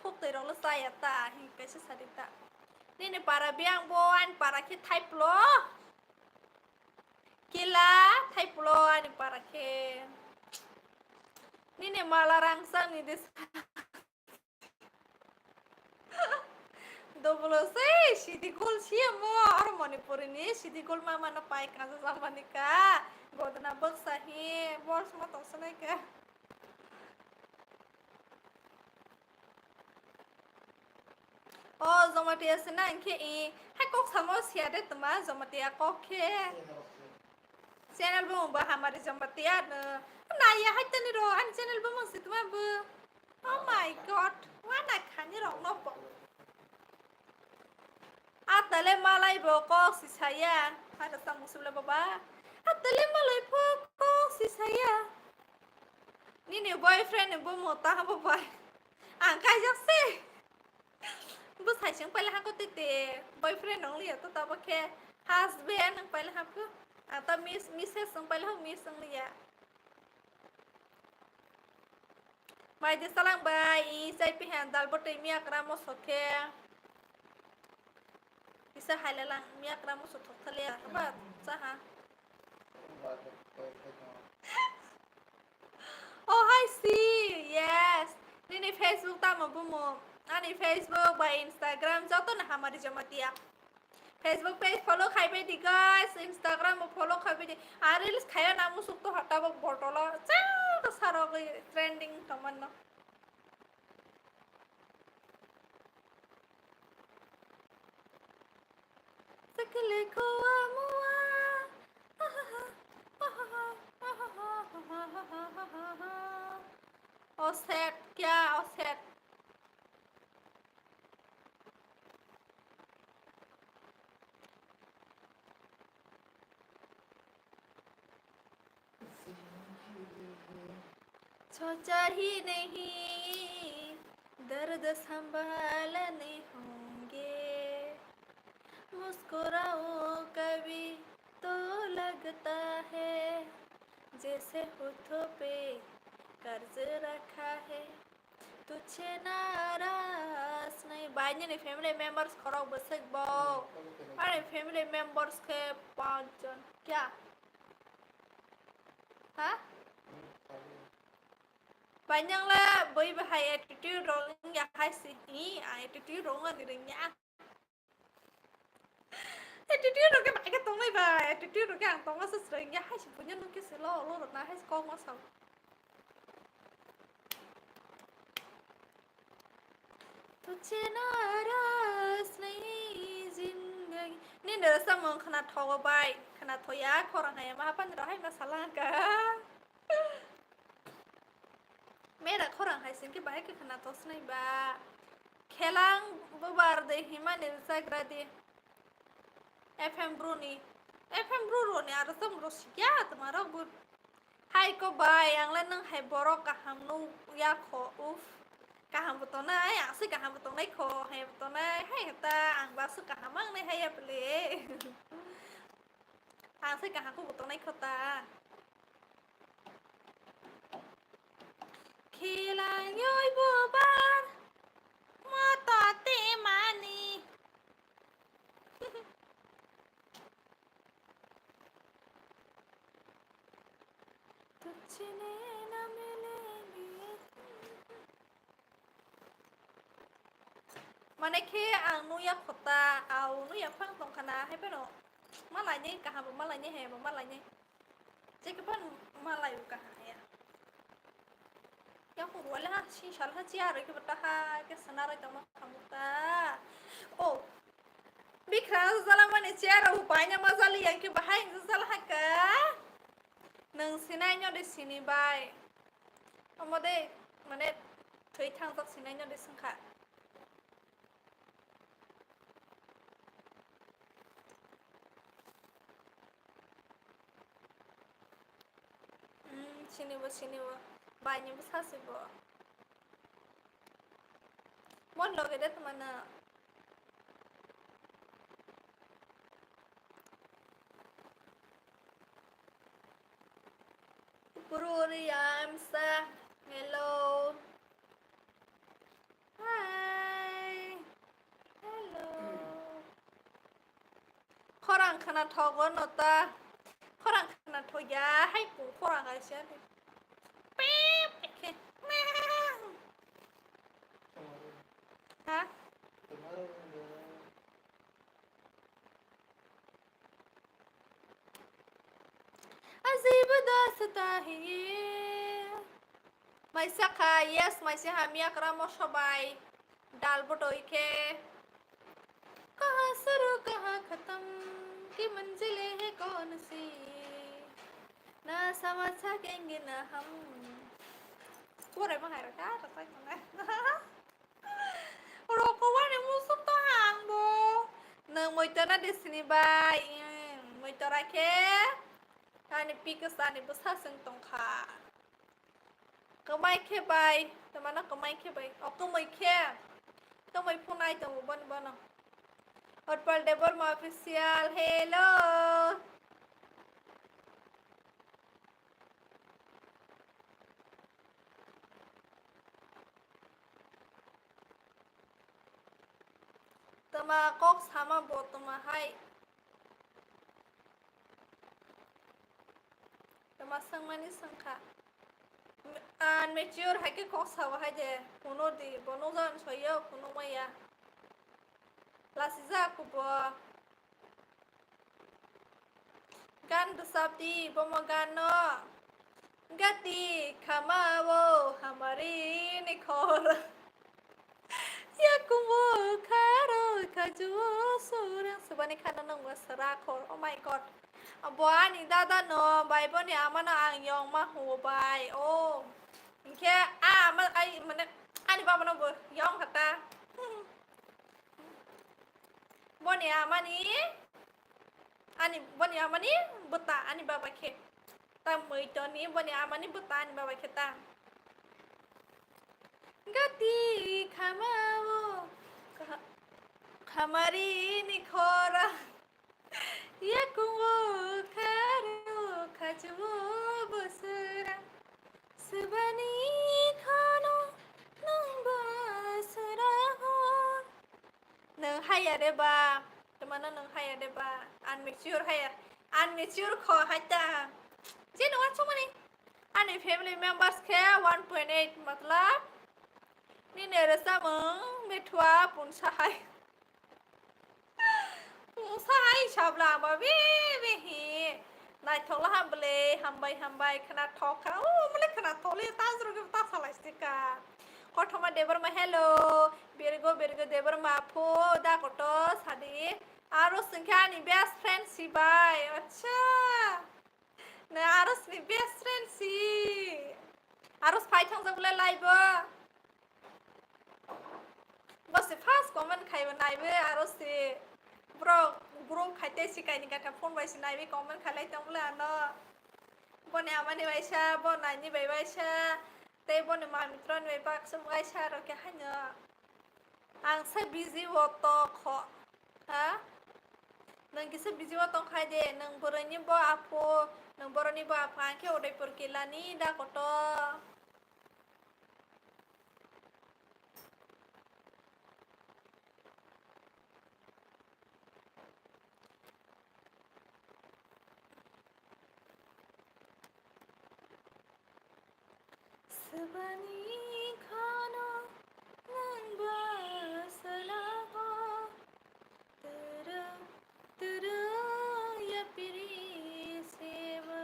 khúc tùy rồi là sai ta thì cái sẽ sai ta nên là para biang boan para khi thay plo kila thay plo anh para khi nên là malarang sang ni des double say sidikul siamo or manipuri ni sidikul mama na pai kaza sama nika godna bak sahi bors ma to sanai ka oh zomatia sena anke I hai kok samo sia de tuma zomatia kok ke channel bu ba hamari zomatia na ya hai tani ro an channel bu mang sitma bu oh my god wa na khani ro no po atale malai bo ko si saya ada sang musulah baba atale malai bo ko si saya ni boyfriend bo mo ta ha baba ang kai jak se bu sai chang pai la ha ko te boyfriend nong lia to ta ba ke husband nang pai la ha ko ta misses nang pai la ha miss nang lia bai de salang bai I sai pi han dal bo te mi akra mo sokhe isa halalang miyak ramo sa totalia ba saha oh I see yes ni Facebook ta mabumo ani Facebook by Instagram joto na hamari jamatia Facebook page follow khai pe di guys Instagram follow khai pe di reels khaya namu suk to hatabo botolo cha to saro trending tamanna सकले खोआ मुआ offset क्या offset सोचा ही नहीं दर्द संभाल नहीं होंगे मुस्कुराओ कभी तो लगता है जैसे होठों पे कर्ज रखा है तुझे नाराज नहीं banyak nih family members kalau besek bau ada family members ke pancon क्या hah banyak lah boy bahaya attitude rolling ya hai sih ini attitude rolling dirinya attitude rồi cái bạn cái tông này bà attitude rồi cái hàng tông nó sẽ sering ya hai sih punya nó cái selo lo rồi na hai con nó sao तुझे नाराज नहीं जिंदगीนี่เดี๋ยวสมองขนาดทอใบขนาดทอยาคอรังไงมาปั้นเราให้มาสลากะแม่แต่คอรังไห้สิ่งที่บ้าคือขนาดทอสไนบ้าแค่ลังบบาร์เดหิมันเนี่ยสักระดี FM Bruni FM Bruni ada semua siapa teman aku hai ko bay yang lain nang hai borok kaham nu ya ko uf kaham betul na yang sih kaham betul na ko hai betul na hai kita ang basu kaham ang na hai ya beli ang sih kaham ku betul na ko ta kila yoi bubar mata te mani तुझे न मिलेंगे mana ke ang nuya kota au nuya phang tong khana hai pe no malai ni ka ha malai ni he malai ni je ke pan malai ka ha ya ya ko wala shin shal ha chia re ke bata ha ke sanara tama kamuta oh bikra zala mane chia ra upanya mazali yang ke bahai zala ha ka nang sinai nyo de sini bai amade mane thoi thang tak sinai nyo de sangkha sini bo banyak besar sih bo mon lo gede temana Pururi Amsa hello hi hello korang kena togon nota korang kena toya hai pu korang aja nih pip oke hah अजीब दास्ता है ये मैसा खा yes मैसे हमिया करमो सबाई डाल बटोई के कहाँ शुरू कहाँ खत्म की मंजिलें हैं कौन सी ना समझ सकेंगे ना हम पूरे में है क्या तो सही है Roko wane musuh to hangbo nang moitona desini bai moitora ke ani pikas ani besar sing tongkha kemai ke bai temana kemai ke bai kemai punai temu bon bono Hotpal Debor ma official hello tama kok sama botoma hai tama sang mani sangkha an mature hai ke kok sawa hai je kuno di bono jan soyo kuno maya lasiza ku bo gan dusabdi bomogano gati kamawo hamari nikor ya kumo karo kajuo surang sebani kana nang wasara kor oh my god abuan ni dada no bai bo ni amana ang yong ma hu bai oh inke ma ai mana ani ba mana bo yong kata bo ni amani ani bo ni amani buta ani baba ke ta mui to ni bo ni amani buta ani baba ke ta Gati khamawo khamari ni khora yakuwo kharu khajwo busura subani khano nang basura ho nang haya de ba temana nang haya de ba unmature haya unmature kho hata je no acho mani ani family members ke 1.8 matlab ni nere samung metwa pun sahai sahai shabla ba be hi nai thola hambale hambai khana thoka o male khana thole tazru ke ta salastika kothoma debar ma hello bergo debar ma pho da koto sadi aro singkha ni best friend si bai acha na aro ni best friend si aro phai thang jang bole live bose fast comment khaiba naibe aro si bro khaite sikai ni kata phone bai si naibe comment khalai tang bole ano bone amani baisa bon nani bai baisa te bone ma mitron bai bak sam baisa ro ke hanya ang sa busy woto kho ha nang kisa busy woto khai de nang boroni bo apo nang boroni bo apa ke odai por kelani da koto subani khano nang basala ho tera ya piri seva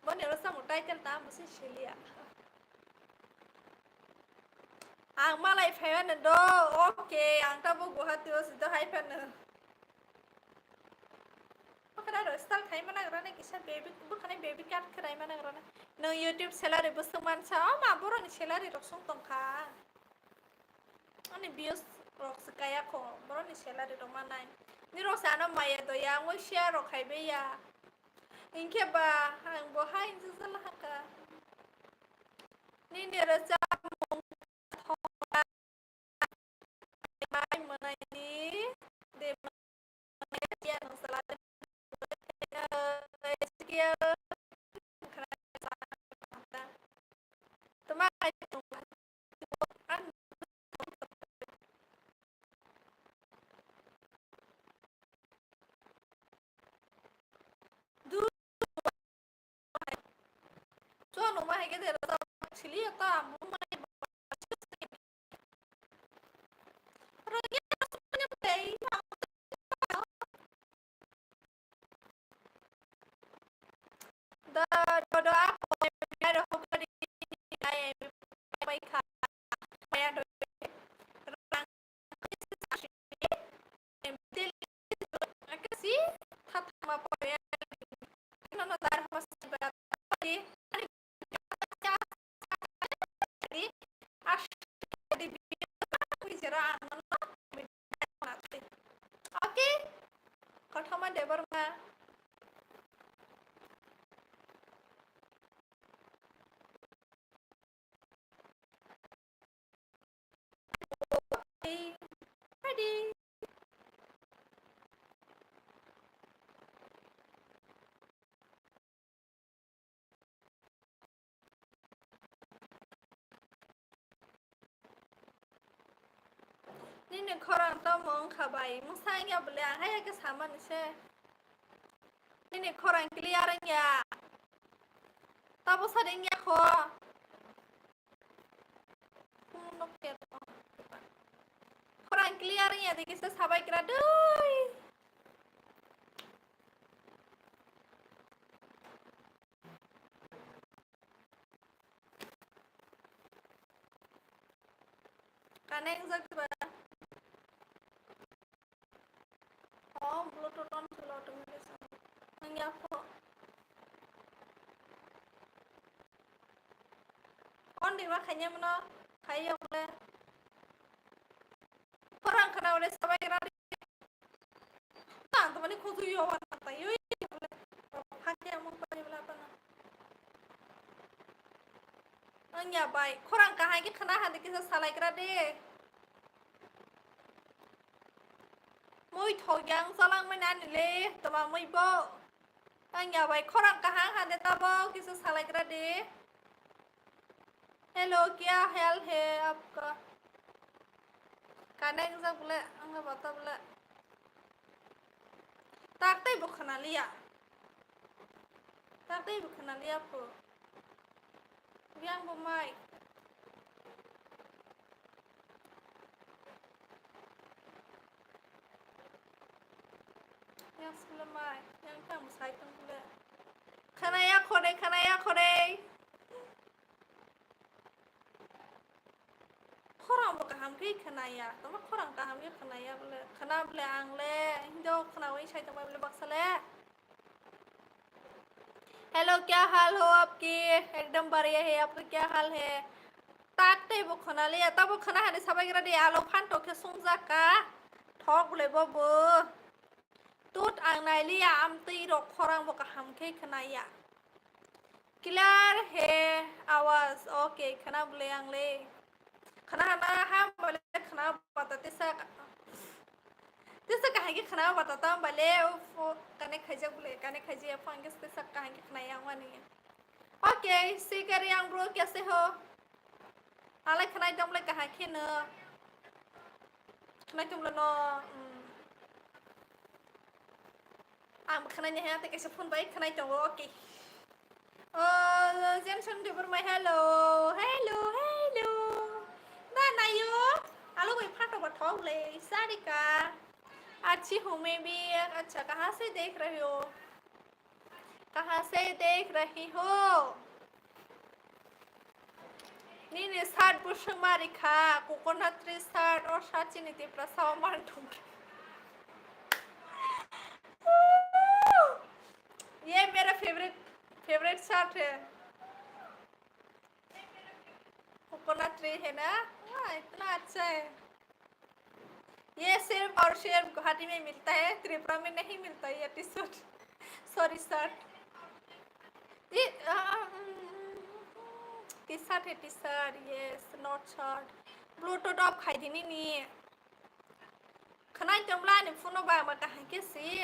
bone rasa mutai tel ta musi shelia ang malai phayan do okay ang ta bo guhati os do hai phan bakara ro style khai mana grana kisa baby bakane baby cat khai mana grana no youtube salary busman sa ma boro ni salary rok sung tong kha ani views rok sakaya ko boro ni salary ro manai ni ro sa no maya do ya ngo share ro khai be ya inke ba ang bo hai zu sala haka ni ne ra sa mong thong mai mana ni de ya no sala skill tuma an du so no ma hai ke de ra actually ta mo mai ro ya so nya bei da do apo ya do ko di ai mai kha ya do rang del akasi khatma po ya no no dar mas ba di di ash di bijara anon okay kothoma debar ma ready ni ne khorang ta mong khabai mong sang ya bole hai ke saman se ni ne khorang clear ya ta bo sa ding ya kho no ke khorang clear ya de ke sabai kra doi kaneng jak ba oh bluetooth on chalo automatic nang ya kho on di ma khanya mano khai ole khorang khana ole sabai kra ta to mani khoju yo wa ta yo phake among pani bla pana Ang ya bay khorang kahai ki khana hande kisa salai kra de mui thogyang salang mai nan le tama mui bo ang ya bay khorang kahang hande tabo kisa salai kra de hello क्या हाल है आपका काने के बोले अंगा बता बोले ताकते बुखना लिया आपको yang bumai yang sebelah yang kan musai tong boले kanaya kore khorang bo kaham ki khanaya tama khorang kaham ki khanaya boले khana boले angle hindo khana wai sai tong boले baksale hello क्या हाल हो आपकी एकदम बढ़िया है आपका क्या हाल है ताकते वो खाना लिया तब वो खाना है सब एक रडी आलो फान तो के सुंजा का ठोक ले बबो तूत आंगनाय लिया आमती रो खरंग वो का हम के खानाया क्लियर है आवाज ओके खाना बोले आंगले खाना ना हम बोले खाना बताते सा कहाँ के खाना बताता हूँ भले वो कने खजे बोले कने खजे अपन के सब कहाँ के खाना यहाँ नहीं है ओके सीकर yang bro कैसे हो आले खाना तुम ले कहाँ के न खाना तुम ले न आम खाना नहीं है तो कैसे फोन बाइक खाना तुम ओके जेनसन टेबर में हेलो ना यो आलू भाई फाटो बठाओ ले सारी का अच्छी हूँ मैं भी अच्छा कहाँ से देख रही हो Nini saat busung marika coconut tree start और साची नीति प्रसाव मारूंगी ये मेरा फेवरेट साट है कोकोनट ट्री है ना इतना अच्छा है ये सिर्फ और सिर्फ गुवाहाटी में मिलता है त्रिपुरा में नहीं मिलता ये T shirt sorry shirt T shirt yes not shirt Bluetooth of खाई थी नहीं खनाई जमला ने फोन बा मा कहां के सी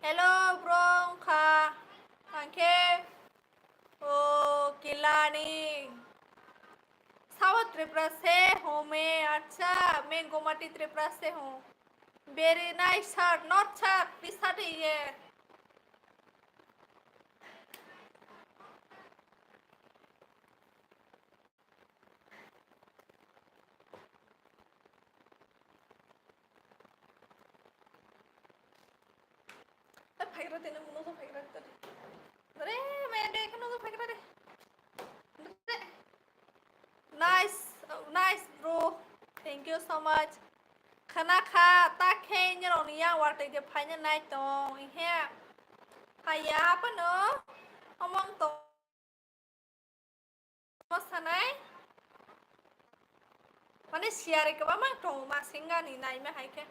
हेलो ब्रो खा आंखे ओ किलानी साउथ त्रिपुरा से हूँ मैं अच्छा मैं गोमती त्रिपुरा से हूँ very nice shirt not shirt T shirt है ये Nice bro thank you so much khana kha ta khen như rồi nha hoặc từ cái phải như này tông he hay apa no omong to masa này मैंने share के बाद मैं तो मासिंगा नहीं नाई में है क्या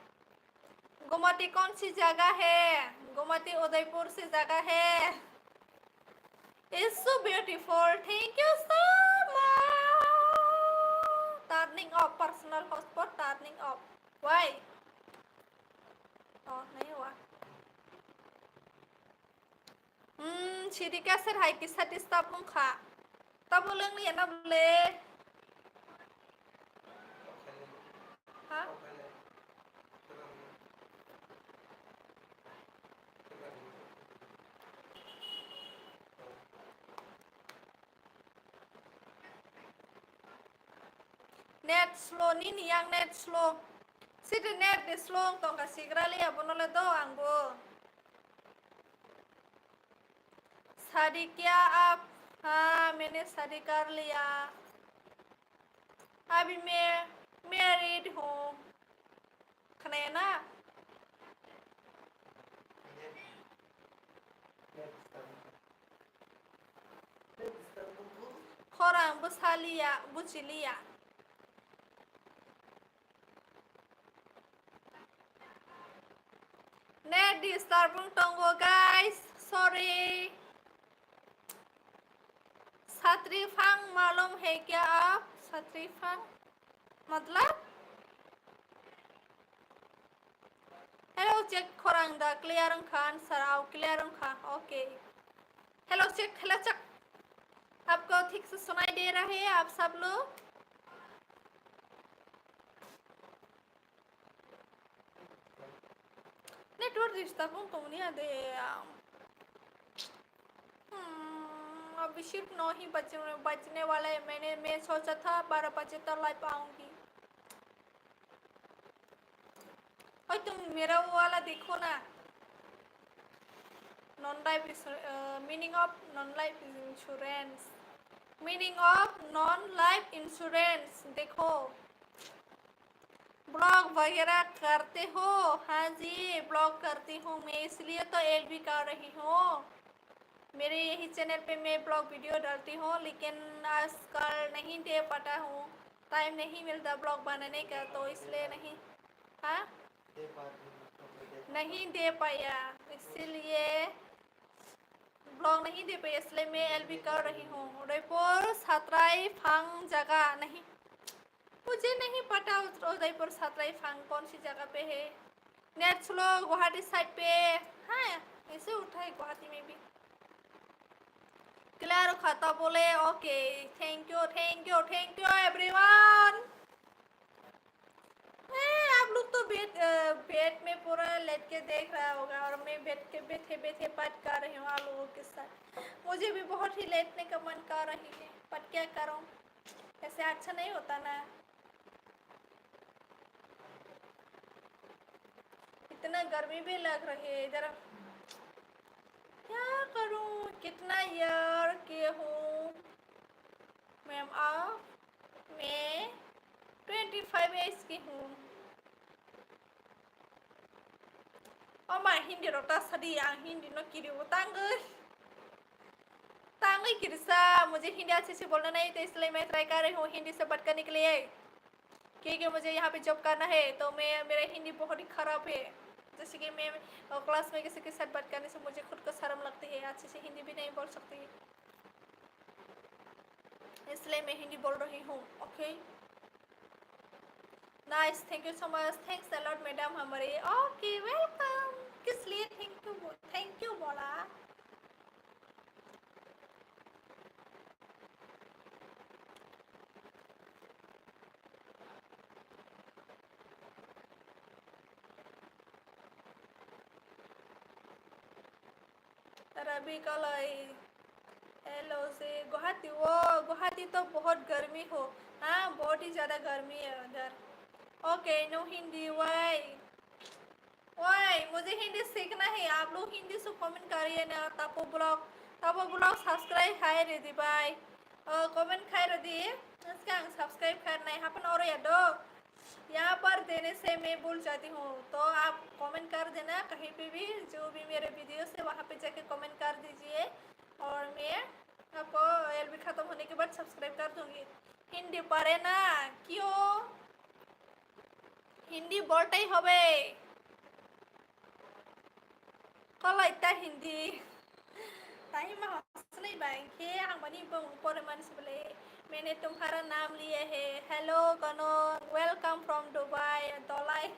गोमती कौन सी जगह है गोमती उदयपुर से जगह है It's so beautiful thank you so much turning off personal hotspot turning off why नहीं हुआ छिरी कैसे हाई की सटिस्ता पुंखा तब बोलेंगे ये ना बोले हाँ net slow ni yang net slow si the net di slow tong kasih kerali ya bono le doang bu शादी किया आप हाँ मैंने शादी कर लिया अभी मैं मैरिड हूँ खनैना खोरांग बुसालिया बुचिलिया net disturbing tonggo guys sorry सत्रीफांग मालूम है क्या आप? सत्रीफांग मतलब हेलो चेक खोरंगदा क्लियर खान सराव क्लियर खा ओके हेलो चेक आपको ठीक से सुनाई दे रहा है आप सब लोग? नेटवर्क डिस्टर्ब नहीं आते अभी सिर्फ 9 ही बजने वाला है। मैं सोचा था 12 बजे तक लाइव आऊंगी। और तुम मेरा वो वाला देखो ना, non life meaning of non life insurance, meaning of non life insurance देखो। ब्लॉग वगैरह करते हो? हाँ जी ब्लॉग करती हूँ मैं, इसलिए तो एल भी कर रही हूँ। मेरे यही चैनल पे मैं ब्लॉग वीडियो डालती हूँ, लेकिन आजकल नहीं दे पाता हूँ, टाइम नहीं मिलता ब्लॉग बनाने का, तो इसलिए नहीं। हाँ नहीं दे पाया, इसीलिए ब्लॉग नहीं दे पाया, इसलिए मैं एलबी कर रही हूँ। उदयपुर सतराई फांग जगह नहीं, मुझे नहीं पता उदयपुर सतराई फांग कौन सी जगह पे है। नेट स्लो गुवाहाटी साइड पे। हाँ ऐसे उठा है गुवाहाटी में भी। क्लियर खाता बोले ओके थैंक यू एवरीवन। आप लोग तो बेड में पूरा लेट के देख रहा होगा, और मैं बेड के बैठे बात कर रही हूँ आप लोगों के साथ। मुझे भी बहुत ही लेटने का मन कर रही है, पर क्या करूँ, ऐसे अच्छा नहीं होता ना। इतना गर्मी भी लग रही है इधर, क्या करूँ, कितना ईयर के हूँ मैम आप? मैं 25 एज की हूँ। और मैं हिंदी रोता सदी हिंदी न किरी तांगई किरसा, मुझे हिंदी अच्छे से बोलना नहीं, तो इसलिए मैं ट्राई कर रही हूँ हिंदी से बात करने के लिए, क्योंकि मुझे यहाँ पे जॉब करना है। तो मेरा हिंदी बहुत ही ख़राब है, जैसे कि मैं क्लास में किसी के साथ बात करने से मुझे खुद को शर्म लगती है, अच्छे से हिंदी भी नहीं बोल सकती, इसलिए मैं हिंदी बोल रही हूँ। Okay nice, thank you so much, thanks a lot madam हमारे। ओके वेलकम, किस लिए थैंक यू बोला? रवि कलाई हेलो से गुवाहाटी, वो गुवाहाटी तो बहुत गर्मी हो। हाँ बहुत ही ज़्यादा गर्मी है उधर। Okay no Hindi why why, मुझे हिंदी सीखना है। आप लोग हिंदी से कमेंट करिए ना। तपो ब्लॉग सब्सक्राइब खाए रेडी बाय कमेंट खाए रेडी इसका सब्सक्राइब करना है अपन और याद यहाँ पर देने से मैं भूल जाती हूँ, तो आप कमेंट कर देना कहीं पे भी, जो भी मेरे वीडियो से वहाँ पे जाके कमेंट कर दीजिए, और मैं आपको एलबी ख़त्म होने के बाद सब्सक्राइब कर दूँगी। हिंदी पढ़े ना, क्यों हिंदी बोलते ही होबे कल इतना हिंदी ताही में हंसने बैंके आंगनी पर मन से बोले मैंने तुम्हारा नाम लिया है। हेलो कनो वेलकम फ्रॉम दुबई दोलाई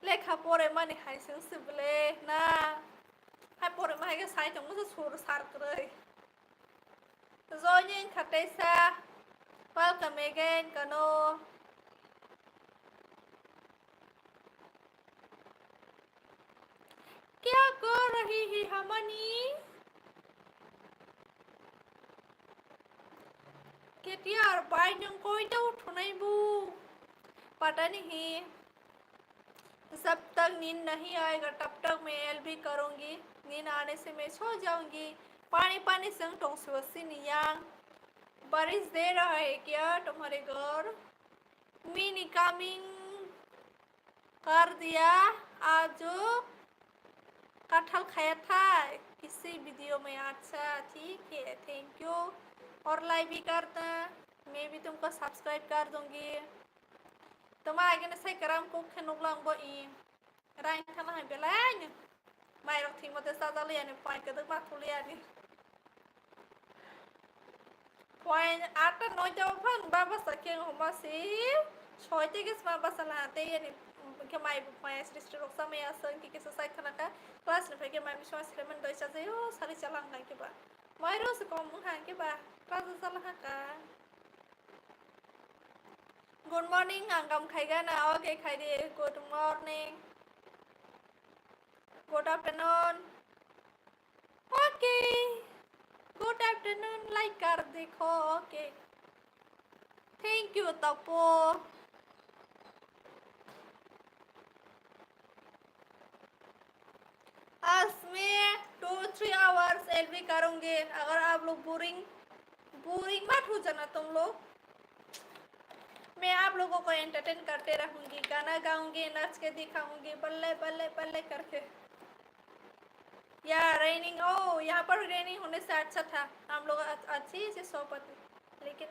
लेखा परे माने हाइसेंसो बोले ना हाय परे माने के साइड मुझे सुर सार करे joining Katesa welcome again कनो। क्या कर रही है हमनी केटियार बाई नों कोई तो उठने बू पता नहीं, जब तक नींद नहीं आएगा तब तक मैं एलबी करूँगी, नींद आने से मैं सो जाऊँगी। पानी पानी संग टोंसवसी नियांग बारिश दे रहा है क्या तुम्हारे घर? मिनी कमिंग कर दिया आज कटहल खाया था किसी वीडियो में। अच्छा ठीक है थैंक यू, और लाइक भी करता, मैं भी तुमको सब्सक्राइब कर दूँगी। तुम आगे से करम को खेनुक lung Rai thằng hai bé lá nhỉ. Mày đọc thì một tên sao tao liền này, phải cái tức mặt thu liền đi. Phải ata nói cho phân ba bác sakeng hôm mà xíu. Choi tê cái mà bác là tê này. Cái mày phải sister lúc sao mày sơn cái sai thằng cái class này phải cái mày mismo sila man doi sa zayo sali chalang ngay cái ba. Mày rồi sẽ có mong hàng cái ba. Class sa lang ka. Good morning ang kam khai ga na okay khai đi. Good morning. Good afternoon. Okay. Good afternoon like कर देखो okay. Thank you Tapo. आज मैं 2-3 hours LB करूँगी अगर आप लोग boring मत हो जाना तुम लोग मैं आप लोगों को एंटरटेन करते रहूँगी गाना गाऊंगी नाच के दिखाऊंगी बल्ले बल्ले बल्ले करके या रेनिंग ओ यहाँ पर रेनिंग होने से अच्छा था हम लोग अच्छी से सो पाते लेकिन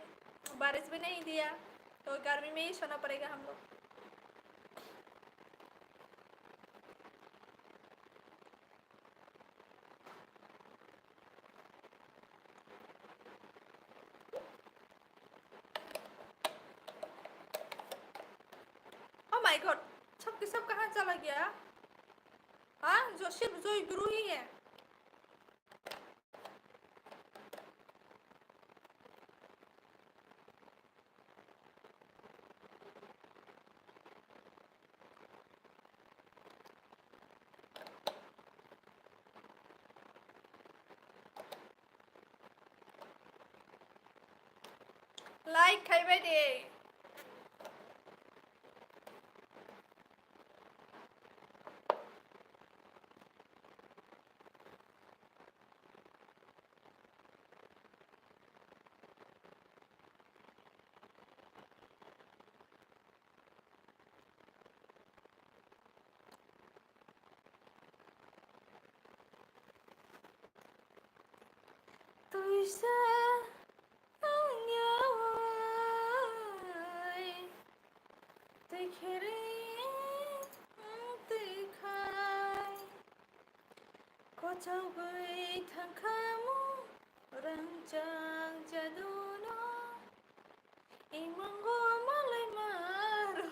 बारिश भी नहीं दिया तो गर्मी में ही सोना पड़ेगा हम लोग ओह माय गॉड सब के सब कहाँ चला गया हाँ जो सिर्फ जो गुरु ही है लाइक खाइबाय दे tôi sẽ nhớ ai tôi khi tôi khai có cháu với thằng kamu rancang jaduno imang go malay maru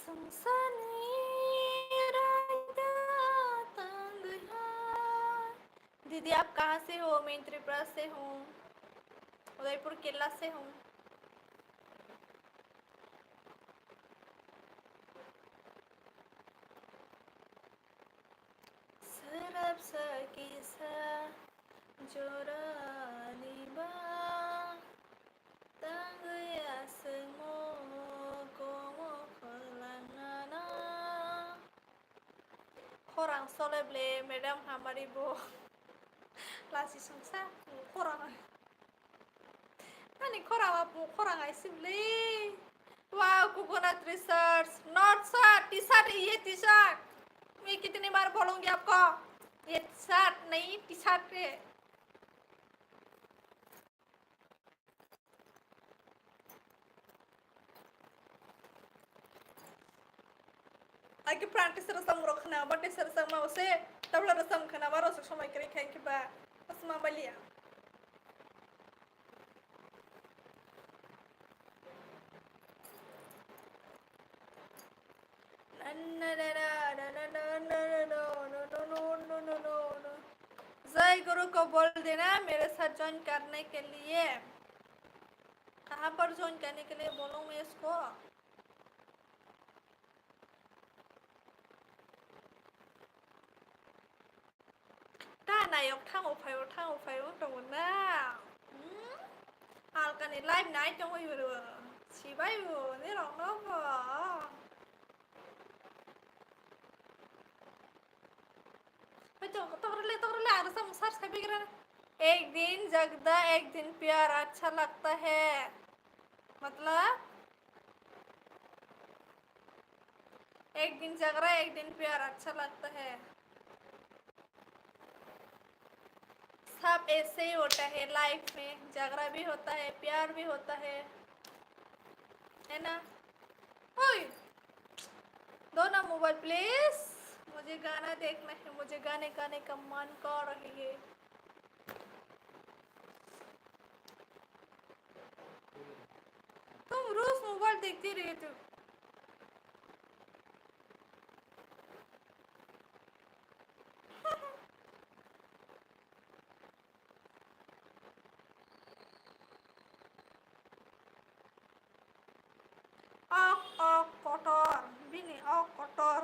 संसार दीदी आप कहाँ से हो मैं त्रिपुरा से हूँ उदयपुर केरला से हूँ सरब सकी सा जोरानी बा tang ya semo como खोलना खौरां सोलेब्ले मैडम हमारी वो लासि संसा खौरां आंनि खौराङा खौरां आइसिब्ले wow coconut research not shirt T shirt ये टी शर्ट मैं कितनी बार बोलूंगी आपको ये शर्ट नहीं टी शर्ट है Lagi practice rasam rokna, but this rasam mau se, tabla rasam khana baru se samai kiri khain ki ba, asma balia. जय गुरु को बोल देना मेरे साथ ज्वाइन करने के लिए कहाँ पर ज्वाइन करने के लिए बोलूँ मैं इसको नायक थांगो फायो दंमोन ना आलकानि लाइभ नाइट दंहैयो सिबायो नेरावनो तोरले आरो संसार साबिगरा एक दिन जगदा एक दिन प्यार अच्छा लगता है मतलब एक दिन झगड़ा एक दिन प्यार अच्छा लगता है। सब ऐसे ही होता है लाइफ में, झगड़ा भी होता है प्यार भी होता है ना। ओए दो ना मोबाइल प्लीज, मुझे गाना देखना है, मुझे गाने गाने का मन कर रही है। तुम रोज मोबाइल देखती रहती हो। kotor bini kotor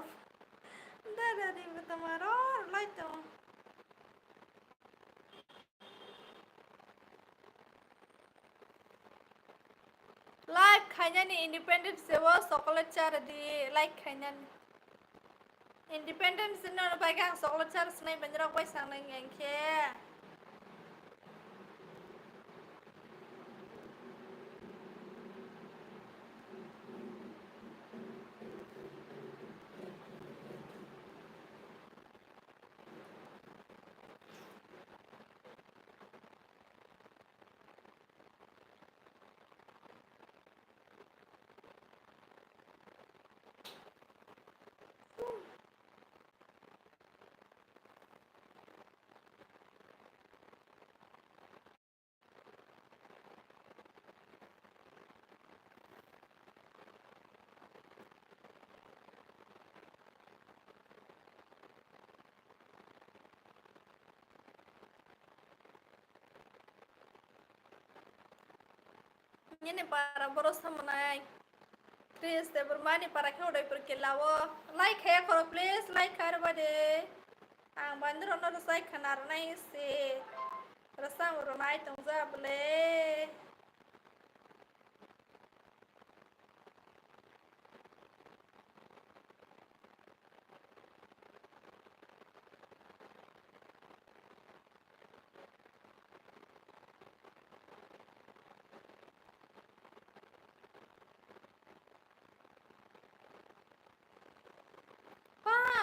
dari bertemaror lah itu like kayaknya nih independent sewa coklat cara di like kayaknya independent sini orang pegang coklat cara senai banyak apa sang neng yang ke ini para boros sama naik please deh bermani para kau udah pergi lawo like ya kalau please like karba deh bandir ono rusai kanar naik sih rasam runai tunggu boleh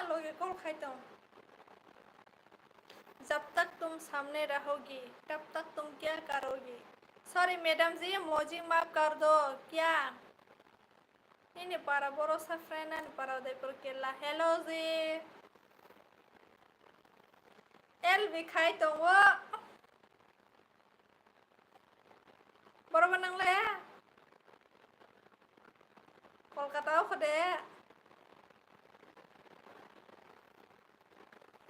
लोगे कौन खाते हो जब तक तुम सामने रहोगी तब तक तुम क्या करोगी सॉरी मैडम जी मोजी माफ कर दो क्या ini para borosa frenan para de porque la hello जी el भी खाई तो वो बरोबर नंग ले कोलकाता को दे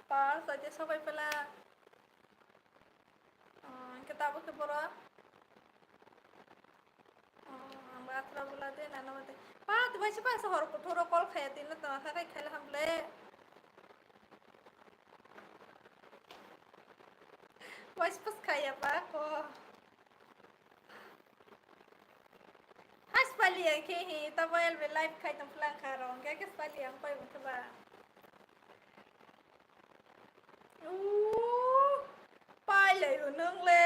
पार सजे सबाई पेला किताबों के बरो बाथरा बोला दे ना नमते बात वैसे पास हर को थोड़ा कॉल खाया तीन तो खाई खाई हम ले वैसे पास खाया पा को has paliang ke hi tabo el be live khai tam flang kharong ke kes paliang pai mun ba pai le ru nung le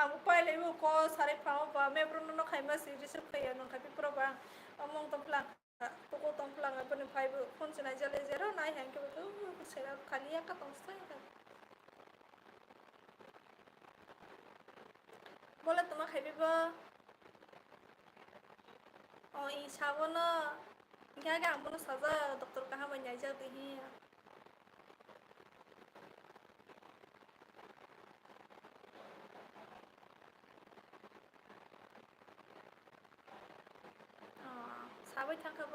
am pai le ru ko sare phang ba me bro no khai ma si ri se khai no khai pi pro ba among tam flang to ko tam flang ba ni phai bu phone chana jale zero nai hang ke bu se ra khali ya ka tong sai ka bola tuma khai bi ba 이 사고는 이야기 안 보는 사자 dokter 한번 야자 되히 사고이 탕카봐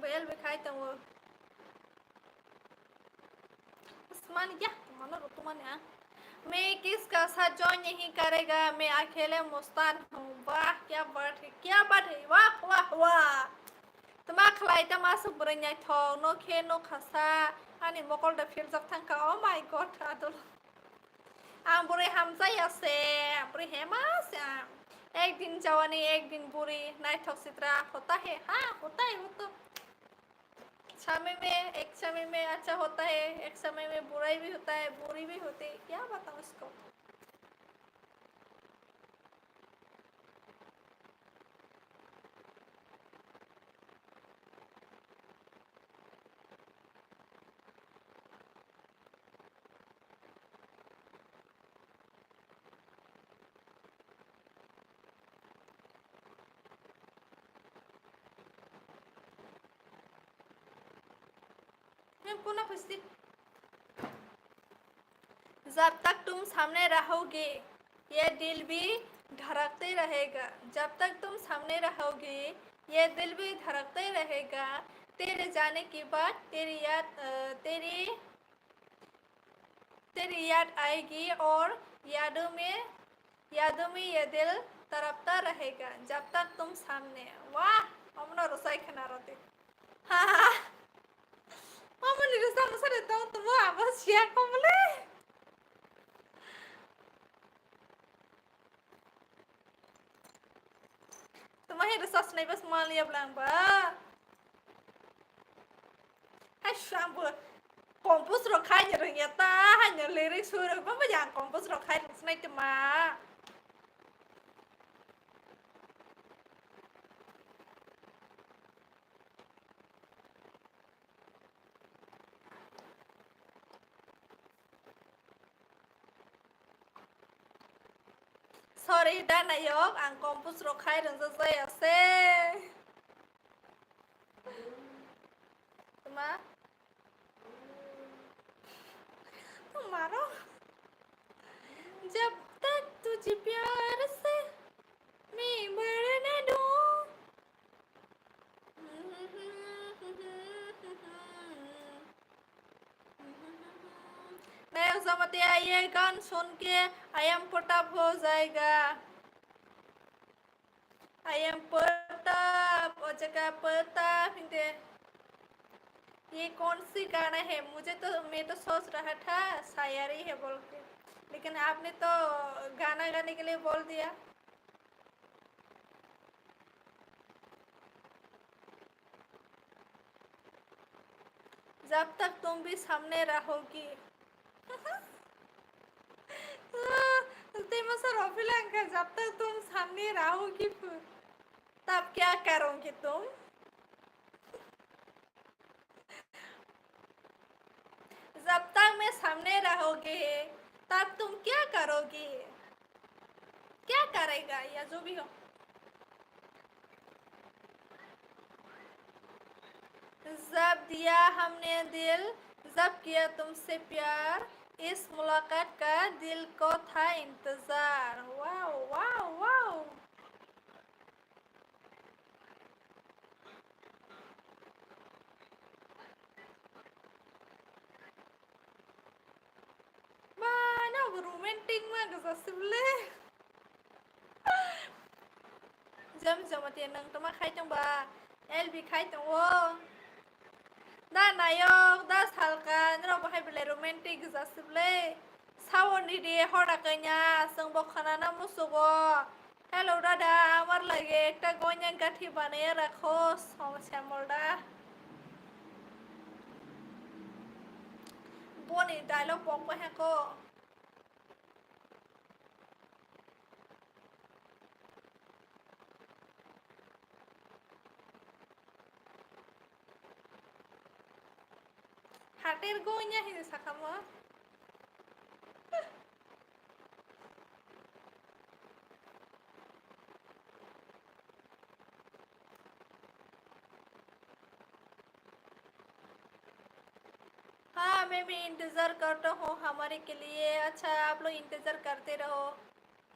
Bel bị khai tầng मान या मानो तुम ने मैं किसका साथ join नहीं करेगा, मैं अकेले मुस्तान हूँ। वाह क्या बात है, वाह वाह वाह। तमा खलाय तमा सुब्रnya थों नो खे नो खसा आनी मकल द फिल जब थंका ओ माय गॉड आदुल आं बुरे हमजाया से बुरे हेमास एक दिन जवानी एक दिन बुरी नाइथक सित्रा होता है। हाँ होता है, वो तो समय में एक समय में अच्छा होता है, एक समय में बुराई भी होता है, बुरी भी होती है, क्या बताऊँ इसको। मैं पुनः पूछती, जब तक तुम सामने रहोगे ये दिल भी धड़कते रहेगा। जब तक तुम सामने रहोगे ये दिल भी धड़कते रहेगा। तेरे जाने के बाद तेरी याद आएगी और यादों में ये दिल तड़पता रहेगा जब तक तुम सामने। वाह हमने रसोई खाना रोते। हाँ हाँ मम्मी ने रसोई मसाले तो तुम आवाज़ शेयर कर ले। तुम्हारे रसोई नहीं बस मान लिया बिlang ba. Hai shampoo kompos ro khai ternyata hanya lirik suruh apa yang kompos ro khai snack cuma. Sorry dan ayok ang kompos ro khai dan selesai ya se. Cuma तुम्हारा जब तक तुझे प्यार से मैं बढ़ने दूँ। मैं समझते ये गान सुन के आई एम पुटअप हो जाएगा। आई एम पुटअप और जगह पुटअप हिंदे। ये कौन सी गाना है? मैं तो सोच रहा था शायरी है बोल के, लेकिन आपने तो गाना गाने के लिए बोल दिया। जब तक तुम भी सामने रहोगी जब तक तुम सामने रहोगी तब क्या करोगे तुम? जब तक मैं सामने रहोगे तब तुम क्या करोगे? क्या करेगा या जो भी हो। जब दिया हमने दिल, जब किया तुमसे प्यार, इस मुलाकात का दिल को था इंतजार। Wow wow wow. Mana romantic mah sebelah. Jam tiyan nang tama khai tong ba. LB khai tong wo. Da nayok da salkan ro ba hai bele romantic sebelah. Sawon di dia hora kanya seng bokhana na musugo. Hello dada আমার লাগে একটা গয়নার কাঠি বানিয়ে রাখো শ্যামলদা। বনি dialogue বকবো হ্যাঁ কো। हाटेर गयना हिंदी साखामो। हाँ मैं भी इंतज़ार करता हूँ हमारे के लिए। अच्छा आप लोग इंतज़ार करते रहो,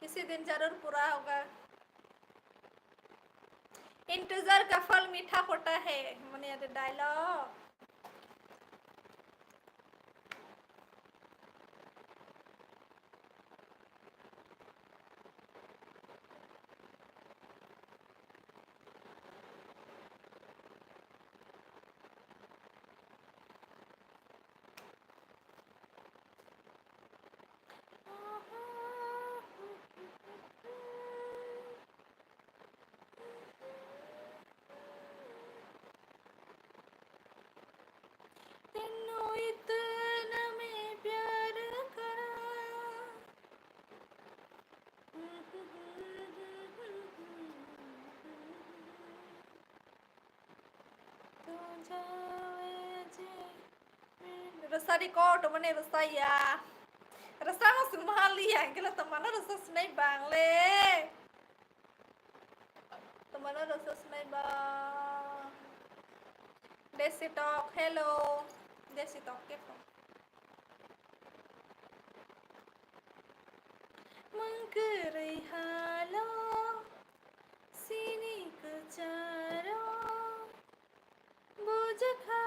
किसी दिन ज़रूर पूरा होगा। इंतज़ार का फल मीठा होता है। मैंने dialogue Rasa di ko temen rasa ya. Rasa masuk mahal ya, kira teman rasa senai bang le. Teman rasa senai bang. Desi talk, hello. Desi talk ke phone. Menggerai halo, sini ke cara, bujaka.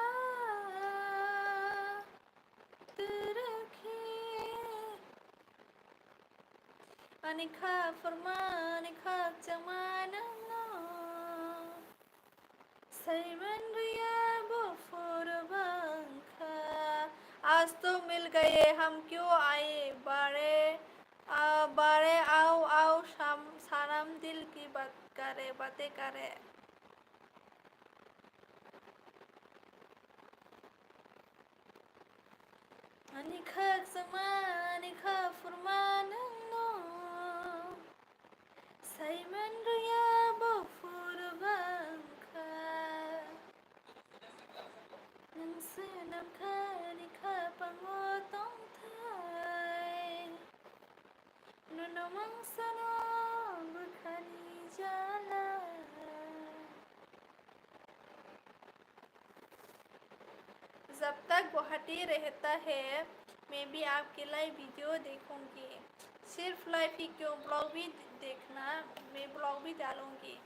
Anika Anika Jamana Simon Riya Bofur Banka आज तो मिल गए हम क्यों आए बारे आओ आओ शाम सानम दिल की बातें करे Anika Zama Anika Furmana Simon Riya Bofur Banka Nang senam Anika Pangotong Thai Nunamang Sano Bukhani Jala जब तक गुवाहाटी रहता है मैं भी आपके लाइव वीडियो देखूंगी सिर्फ लाइव ही क्यों ब्लॉग भी देखना मैं ब्लॉग भी डालूंगी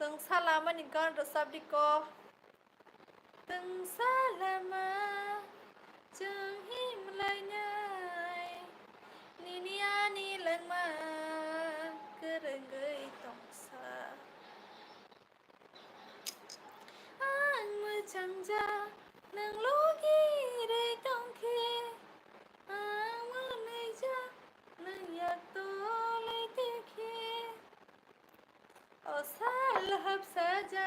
तुम सालामा निकाल रसाबी को तुम सालामा जंहिम लाइनाय निनिया नीलंमा केरेंगै तंसा आं मोजांजा नों लगिरै दंखे आं मोनैजा नों यातलै देखे असाल हाबसाजा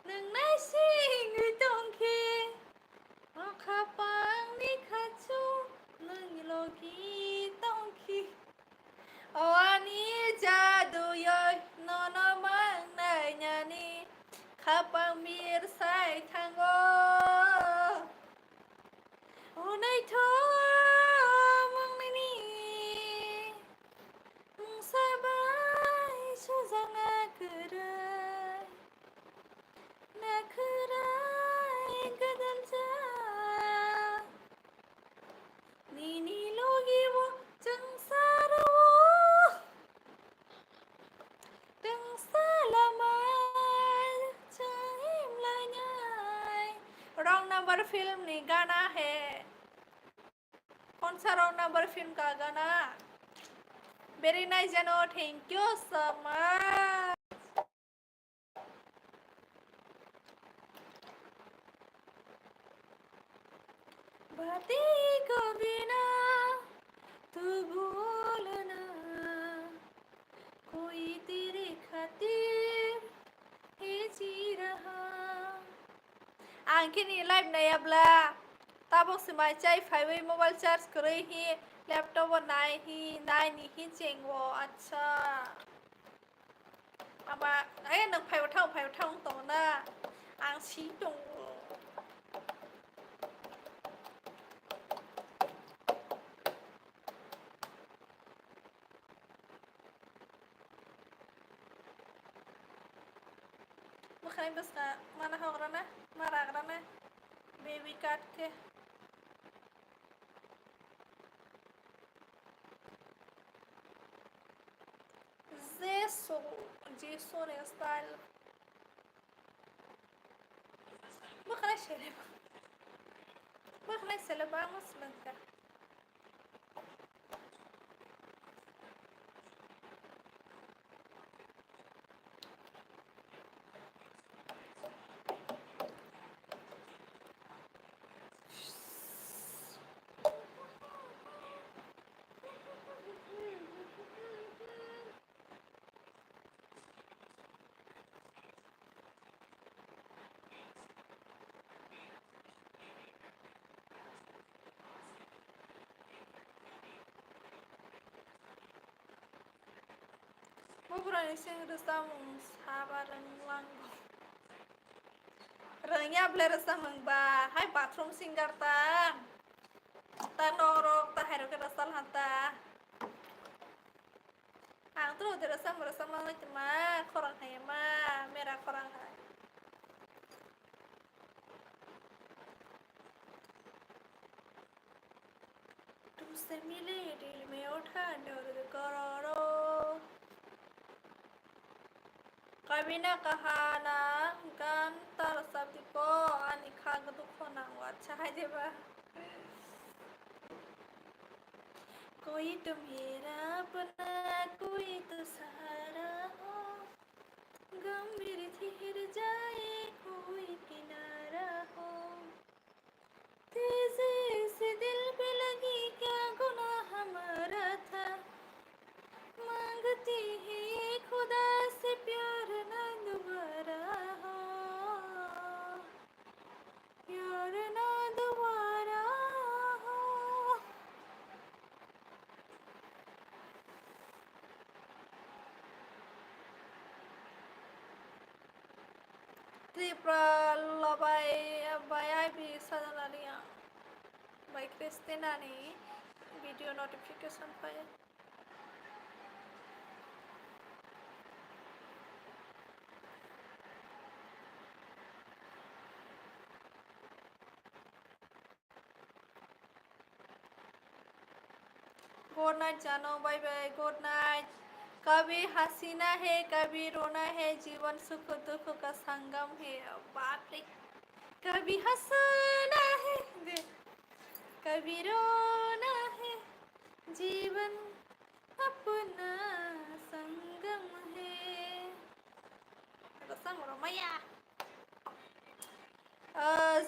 नों नायसिङै दंखे अखापांनि खाथियाव नों लगि दंखे अवानि जादुयै नन'मां नायनानै Kapang mir sai tango Unai to mangni Sabai suzanga kurai Nakurai kadanja Nini logi wo jeng sarawo Deng salaman wrong number film नहीं गाना है कौन सा रॉन्ग नंबर फिल्म का गाना वेरी नाइस जनो थैंक यू सो मच बातें को बिना तू भूलना कोई तेरे खातिर ही जी रहा आंखिनी लाइव नायाब्ला ताबो समाचाय फाइवे मोबाइल चार्ज करै ही लैपटॉप नायनि ही जेंगो अच्छा आबा नों फाइव थां दंना आं सि दं Makanya bes mana horana maragrana baby cat ke Jeso ne style bakla seleba muslimka Bukan sing resam sabaran langgo Rengnya beli rasa mengba, hai bathroom singer ta norok ta hai roke rasa hanta. Ang tu udah rasa malah cuma korang hai ma, merah korang hai. तुमसे मिले दिल में उठा दर्द करोड़ों कभी न कहा ना गान तरसती को आणि खाग दुखो ना अच्छा है जेबा कोई तो मेरा अपना कोई तो सहारा हो गम मेरे ठिर जाए कोई किनारा हो तेजी से दिल पे लगी क्या गुनाह हमारा था मांगती है खुदा से प्यार ना दोबारा हो प्यार ना दोबारा हो Triple by IB Sadalaria by Christina ni video notification file. Good night जानो bye bye good night कभी हंसीना है कभी रोना है जीवन सुख दुख का संगम है बाप रे कभी हंसना है कभी रोना है जीवन अपना संगम है रसम रमैया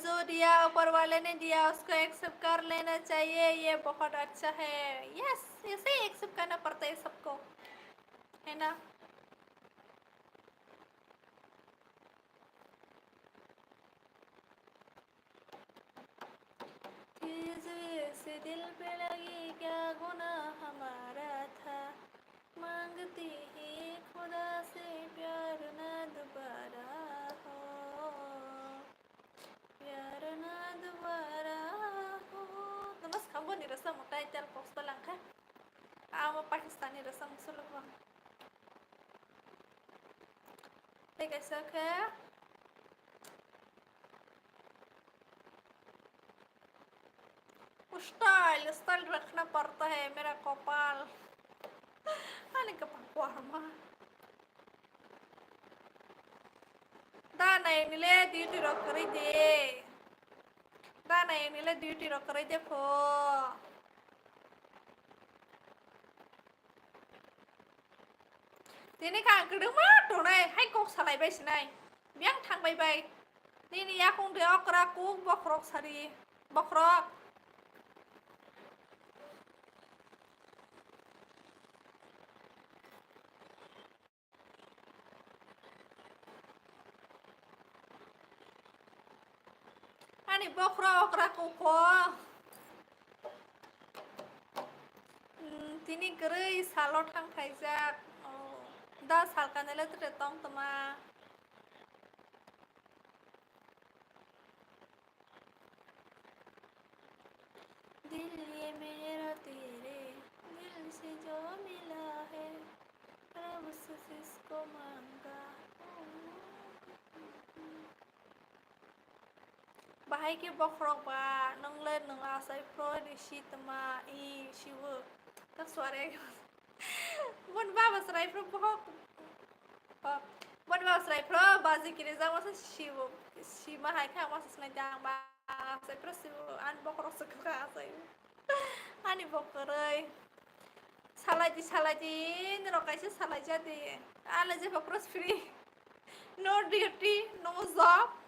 जो दिया ऊपर वाले ने दिया उसको एक्सेप्ट कर लेना चाहिए ये बहुत अच्छा है यस ऐसे ही एक्सेप्ट करना पड़ता है सबको है ना से दिल पे लगी क्या गुनाह हमारा था मांगती ही खुदा से प्यार ना दोबारा हो प्यार ना दोबारा हो नमस्कार वो निरसा मोटा इतर पोस्ट लंका आम पाकिस्तानी रसम सुलभ ले कैसा है स्टाइल रखना पड़ता है मेरा कपाल आने कपाल दाना निले ड्यूटी रखरी दे दाना निले ड्यूटी रखरी दे फो दिनै खांकडों मा दनाय हाय कक सालाय बायसिनाय बियां थांबाय बाय दिनै याखंदो अकरा कुक बखरक सारि बखरक ani bokra okra kuko tini gerai salo थांखायजाक दा सालकानेले तुरे तंग तमा दिल ये मेरा तेरे दिल से जो मिला है रब से इसको मांगा बाहाय के बखरक बा नंगले नंगा साइ फ्रो दिसि तमा इ शिवो तक सवारे वन बाबा सराय फ्रो बहक वन बाबा सराय फ्रो बाजी किने जा मस शिवो शिमा हाय खा मस स्नाय दां बा साइ फ्रो शिवो आन बखरक सखा साइ आनि बखरै सालायदि नरकायसो सालाय जादे आले जे बखरस free no duty no job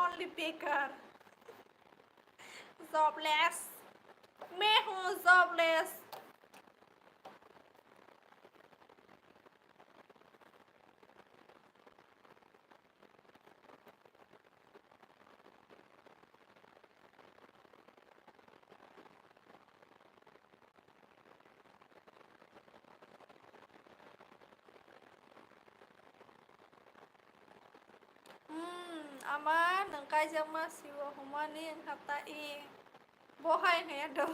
only baker jobless मैं हूँ jobless ama nang kaijang ma siwa humani ang hatai bohai ngaya do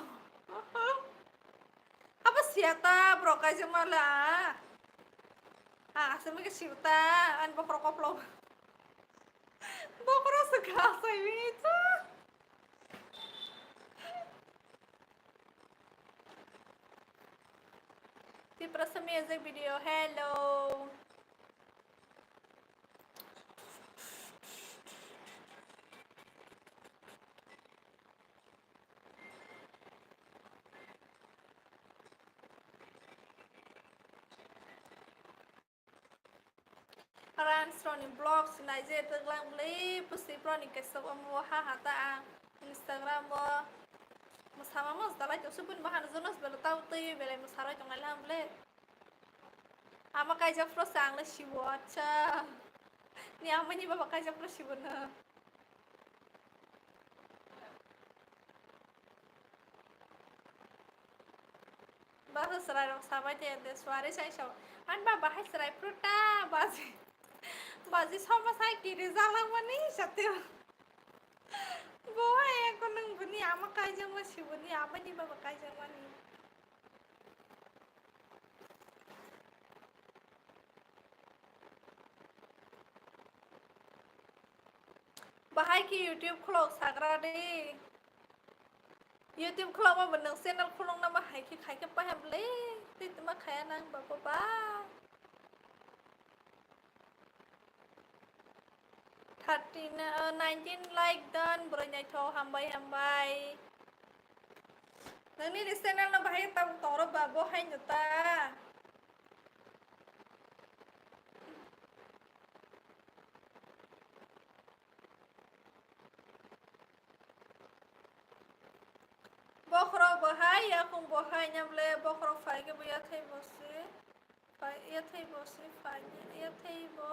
apa siata bro kaijang ma la asam ke siwta an bokro koplo bokro segasa itu di prasamia video hello Aran stroni blogs naije teglang beli pasti proni kesok amu hata Instagram bo masama mas dalai tu supun bahan zonas bela tau ti bela masara jong alam beli ama kaija pro sang le shiwacha ni ama ni baba kaija pro shiwana bahasa serai rong sama je suara saya show an baba hai serai pro ta bazi sama saya kiri zalang mani satyo boy aku nang buni ama kaija masih buni ama ni baba kaija mani bahai ki YouTube khulok sagra de YouTube khulok ma benang channel khulong na bahai ki khai ke paham le tit ma khaya nang baba ba 19 like done bernyai tho hambai nang ni channel na bahai tam toro babo hai nyata bokro bahai akong bahai nyamle bokro fai ke buya thai bosi fai ya thai bosi fai ya thai bo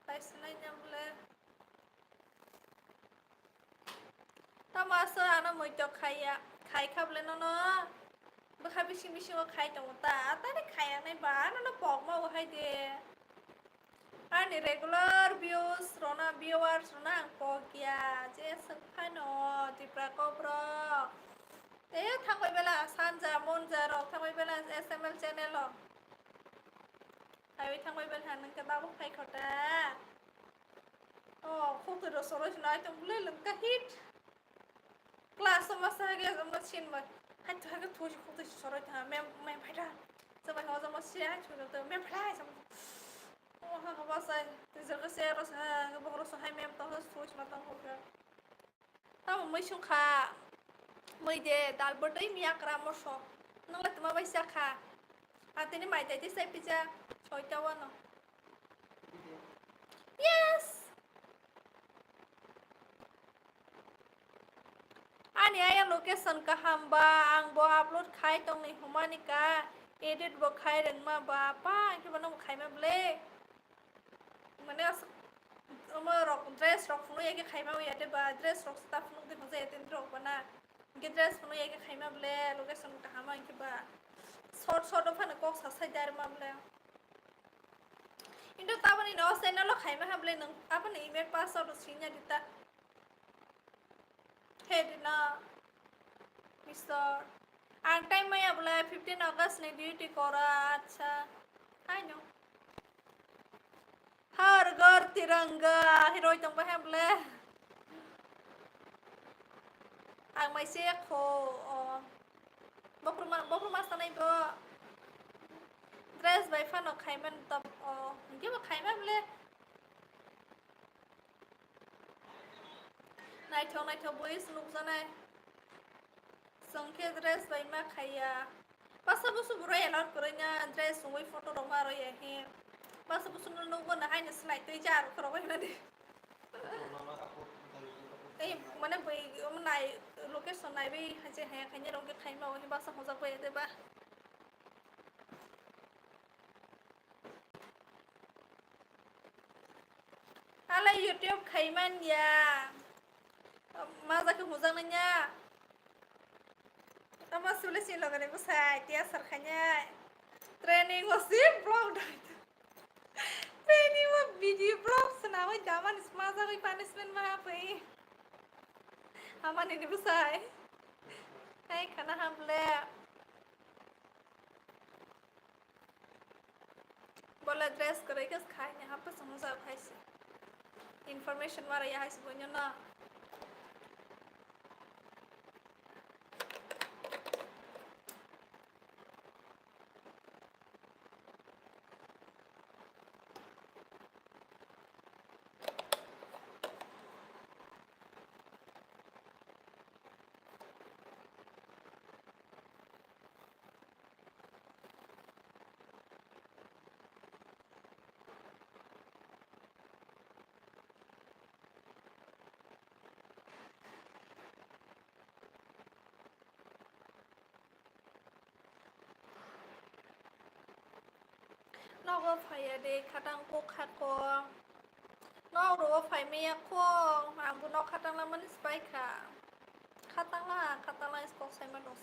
fai slai nyamle tamasa ana moi to khaya khai khable no bakha bisi o khai tong ta ni khai nai ba no pok ma o hai de ani regular viewers rona pokya je sakha no tipra ko bro thangoi bela sanja monja rok thangoi bela sml channel lo ai thangoi bela nang ka ba khai khota khuk to soro nai tong le lang ka hit class sama sage sama chin ma hai to ha to khuk to soro ta mem phaida sama ho sama sia chu to mem phai sama ha ba sai zar ka se ro sa ba ro sa hai mem to so ma tong ho ka ta mo shung kha moi de dal botoi mi akra mo so nang la tuma bai sa kha atini mai tai ti sai pija choi ta wa no yes ani aya location ka hamba ang bo upload khai tong ni humanika edit bo khai reng ma ba pa ki bana mo khai ma ble mane ama rok dress rok no ye khai ma ya de ba dress rok stuff no de mo je ten rok bana ke dress no ye khai ma ble location ka hama ki ba short phana kok sa sai dar ma ble into tabani no channel lo khai ma ha ble nang apani email password sinya dita hedina Mr. ang time maya bula 15 August ni duty kora acha I know har gar tiranga hiroi tong ba bule ang mai se kho bokru mas tanai bo dress by fan ok khaiman tab ngi ba khaima bule nai tho boys nuk janai songke dress by ma khaya pasa busu buro elot koranya dress sungoi photo rok ma ro ye he pasa busu no go na haina slide tei jar kro bai na de ei mane bai nai location nai bai haje he khanya rong ke khaima o he basa hoja bai de ba ala YouTube khaiman ya maza ke hujang nanya ama sule sin logane ko sai tia sarkhanya training was blog training wa Biji blok senawi daman semasa kau punishment mahapai. Aman ini besar. Hai karena hamle. बोला dress करेगा खाए यहाँ पर समोसा भाई से information वाला यहाँ से बोलियो ना nóc có phải để khát ăn cô khát cô nóc rồi phải mấy cô mà bữa nóc khát ăn là mình spike cả khát ăn là sport sai mà đâu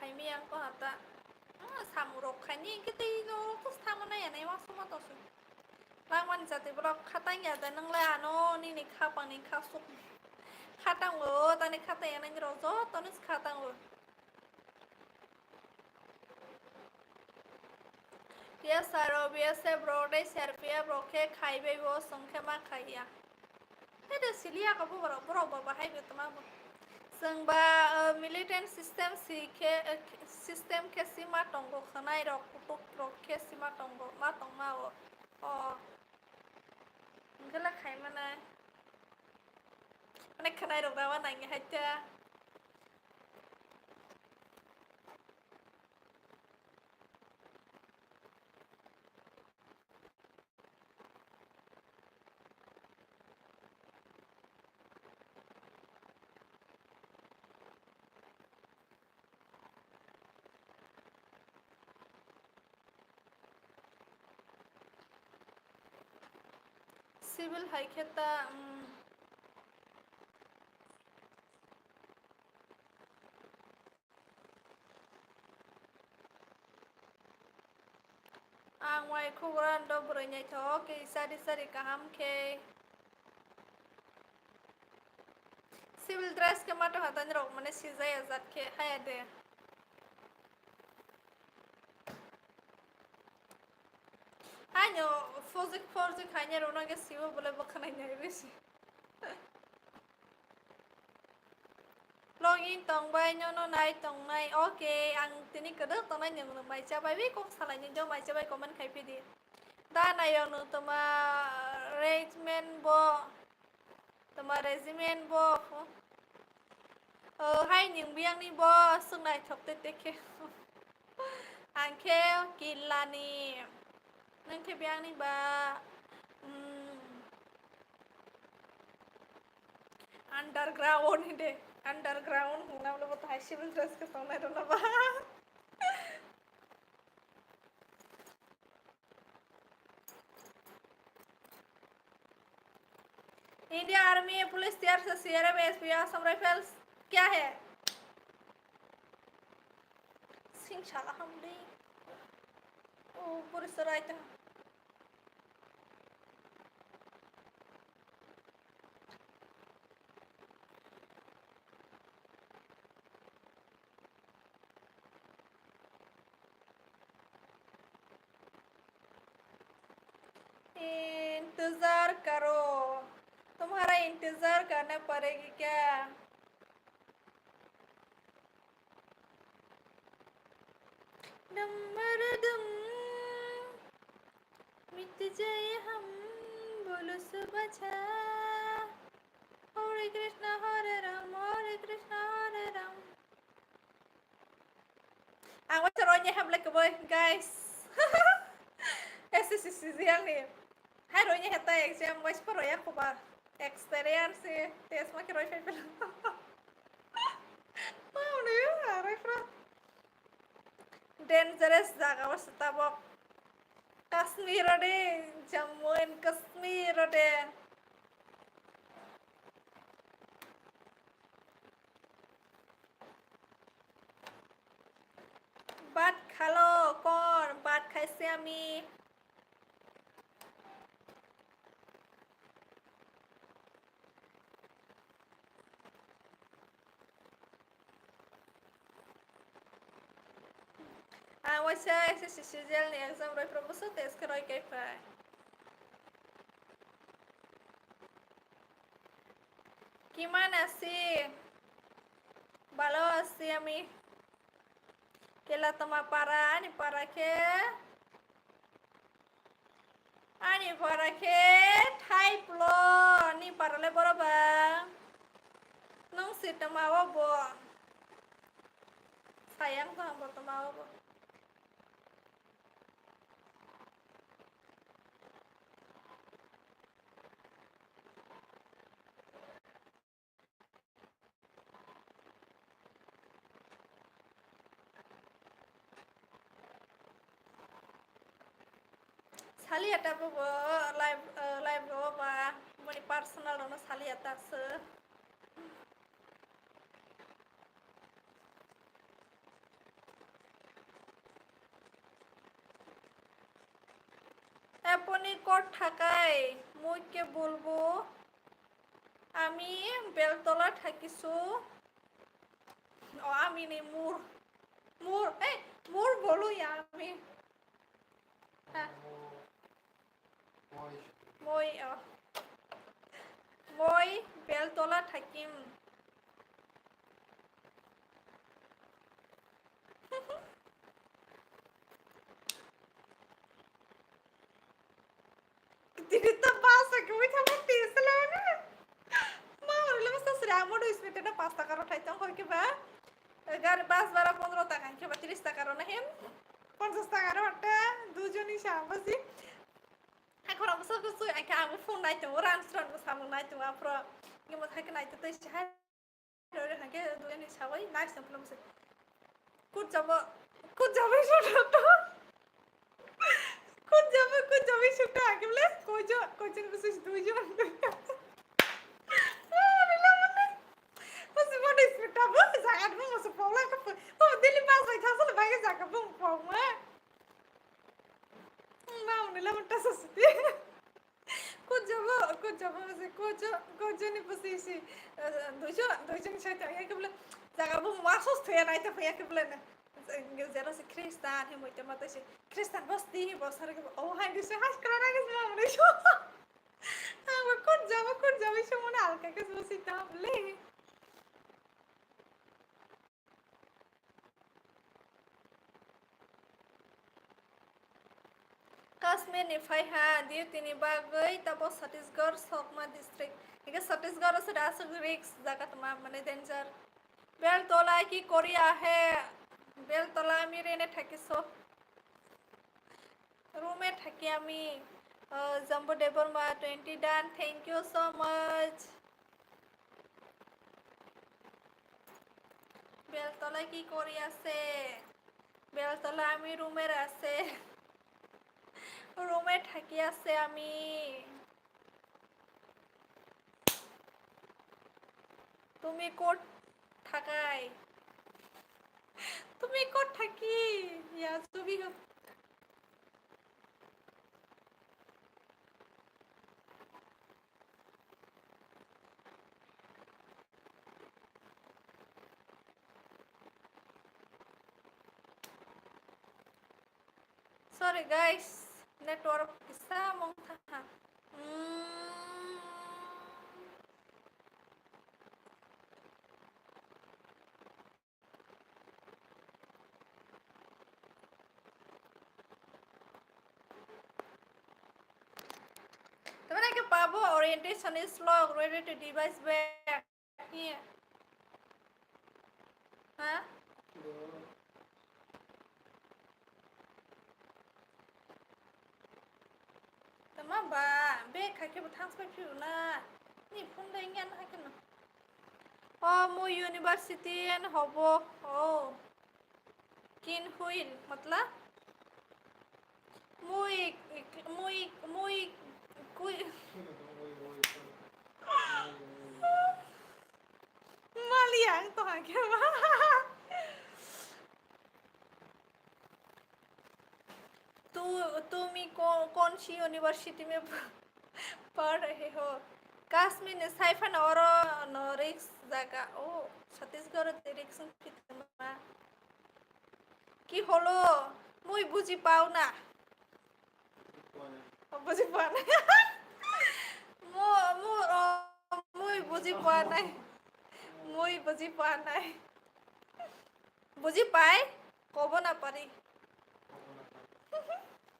phải mấy cô hả ta samurok khai ni cái tí nó tốt tham này này mà số mà đâu rang man jati blok khát ăn ya ta nang la no ni khát bằng ni khát sup khát ăn rồi ta ni khát ăn này rồi ta ni khát ăn rồi Yes, sir. Yes, bro. They serve bro. Ke khai be wo song ke ma khai ya. Hey, the silia ka bro ba hai be tama. Sang ba militant system ke sima tongo khanai rok pro ke sima tongo ma tong ma wo. Oh. Ngala khai mana. Mana khanai rok da wa nai nge hacha. Civil hai kheta ngoài khu ran do bro nhai tho ke sari kaham ke civil dress ke mata hatan rok mane sizai azat ke hai de hanyo forzik hanya rona ke siwo bole bakhanai nyai besi login tong bay nyo no nai tong nai okay ang tini kedek tong nai nyung mai cha bay bi kok salah nyung jo mai cha bay komen khai pi di da na yo no toma regiment bo hai nyung biang ni bo sung nai thok te te ke ang ke kilani nang ke biang ni ba underground ni de underground huna lo bata hai civil dress ke tong nai rona ba India army police तैयार से CRF SP Assam rifles क्या है सिंह शाला हमले ओ police right इंतजार करो तुम्हारा इंतजार करना पड़ेगी क्या नंबर दम मिट जाए हम बोलो सुबह छा हरे कृष्णा हरे Ram aku caranya have like a boy guys esse sisian nih haronya heta exam mas paro ya ko ba exterior se tes ma kiro fe pel wow ne are fra dangerous jaga was tabok Kashmir de Jammu and Kashmir de बात खालो कौन बात खाइसे আমি Kamusta? Esse sizel ni exam roi para você tes que roi kay pa. Kiman asi? Balo asi ami. Kela toma para ani para ke? Ani para ke? Type lo ni para le boroba. Nung si tamawa bo. Sayang ko ang tamawa bo. Sali ata bo live bo ba. Moni personal no sali ata se. আপনি কত থাকায় মই কে বলবো আমি বেলতলা থাকিছো আমি নেই মোর মোর এই মোর বলো আমি মই মই বেলতলা থাকিম Tirita pasa que voy a meter la una. Mama, le vas a hacer amor y se mete pasta caro taitang hoy que va. Gar bas bara 15 টাকা que va 30 টাকা না হেন 50 টাকা ওটা দুজনই সাবাসি এখন অবশ্য কিছু একা আমি ফোন নাইতো রানস্ট্রন সামু নাইতো আপর গেম থাকে নাইতো তো ইচ্ছা ধরে থাকে দুজনই সবাই নাইস সিম্পল বসে কুট যাব শুটো কুট যাবে শুটো আগে বলে কয়জন বসে দুইজন Você pode explicar muito, Zaga? Não, você falou que o dele passa em casa, vai que Zaga, vamos pôr, é? Não, não lembro dessa cidade. Kujabu, você kujo você se dois anos já tem que falar, Zaga, vamos mais sosté, aí tá foi que falar, né? Zero se cristã, é muito mata se cristã basti, bosar que oh, ai, isso é claro que não, né? Ah, mas kujabu, isso é uma alca que você tá falando. Kasmir ni Faiha dia tini bagai tabo Chhattisgarh Sokma district. Ike Chhattisgarh se rasuk risk jagat ma mane danger. Beltola ki Korea hai. Beltola ami rene thakiso. Room e thaki ami. Jumbo Devor ma 20 done. Thank you so much. Beltola ki Korea se. Beltola ami room e ase. রুমে থাকি আছে আমি তুমি coat থাকাই তুমি coat থাকি ইয়া তুমি Sorry guys, network isa mong taha. Teman ke pabo orientation is slow, ready to device back here. Huh? Teman ba, back kaki betang sampai piu na. Ni pun dah ingin akan. Oh, mu university and hobo. Oh. Kin huil, मतलब मुई कोई मालियां तो हाँ क्या तुम कौन सी university में पढ़ रहे हो काश्मीर ने साइफन और नॉरिक्स जगह ओ छत्तीसगढ़ डायरेक्शन की হলো मुई बुझी पाऊ ना बुझी पाऊ ना मुई बुझी पाऊ ना मुई बुझी पाऊ ना বুঝি পাই ক'ব নাপাৰি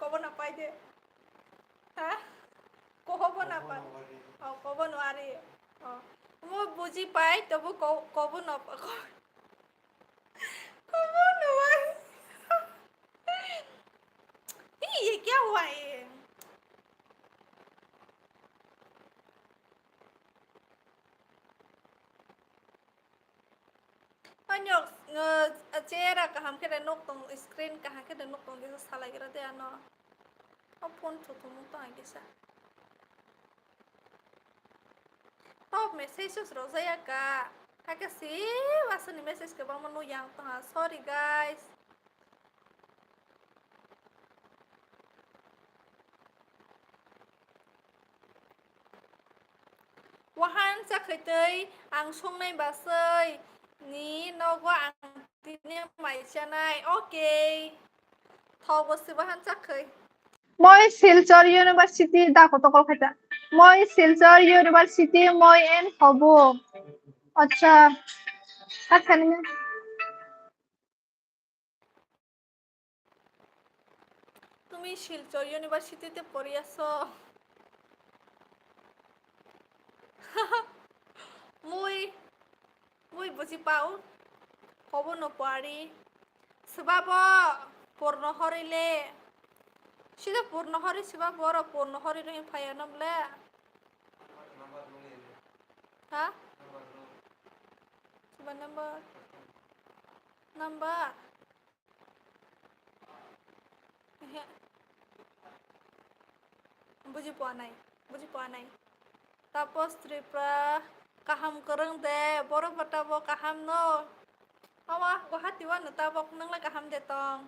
ক'ব নাপাই দে হা ক'ব নাপায় ক'ব নোৱাৰি মই বুজি পাই তবু ক'ব নাপায় ক'ব নোৱাৰি ये क्या हुआ ये banyak cera kaham kena nok tong screen kaham kena nok tong desa salah kira dia no apun tutup muka aja sa top message rosa ya kak kakak sih masa nih message ke bang menu yang tengah sorry guys wahan sa khơi ang sung này bà sơi ní nó qua ang tin mày cha này ok thầu bớt xí wahan sa khơi মই শিলচৰ ইউনিভাৰ্চিটিৰ দাকতকল খাইতা মই Silchar university মই N হব আচ্ছা আখানে তুমি শিলচর ইউনিভার্সিটিতে পড়ি আছো মুই বুজি পাও ক'ব নপাৰি সবাব পূর্ণ হরিলে সেটা পূর্ণ হরি সবা বড় পূর্ণ হরি রহি ফায়া নবলে হ্যাঁ সবা নাম্বার বুঝি পোৱা নাই tapos tripra kaham kereng de boro patabo kaham no awa guwahati wa natabok nang la kaham de tong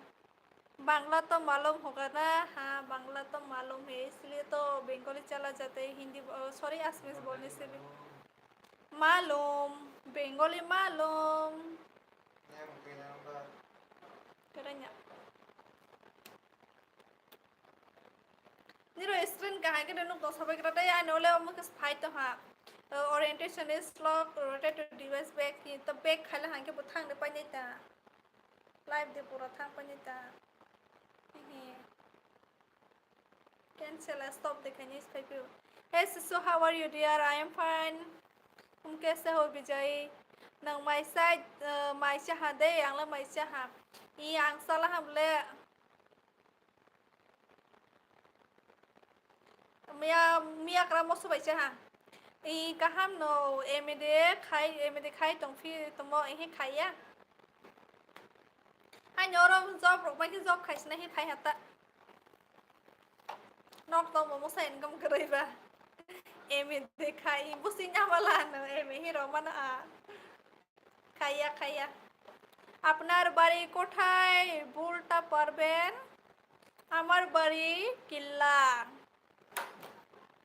Bangla तो मालूम होगा ना हाँ बांग्ला तो मालूम है इसलिए तो बंगाली चला जाते हैं हिंदी सॉरी आसमीज बोलने से भी मालूम बंगाली मालूम करanya Niro screen kahan ke denuk dos sabai kereta ya nole omu kes fight to ha orientation is lock rotate to device back ki to back khala han ke buthang de panita live de pura thang panita cancel stop dekhani is type hey so how are you dear I am fine tum kaise ho bijay nang mai side mai cha ha de yang la mai cha ha I ang sala ham le mia kramo so bai cha ha I kaham no emede khai tong phi tomo he khai ya hai nyorom job rok bai ki job khai sna he khai hata nok tong mo sen gam krai ba emede khai businya wala no eme hero mana খাইয়া আপনার বাড়ি কোথায় বলতে পারবেন আমার বাড়ি কিল্লা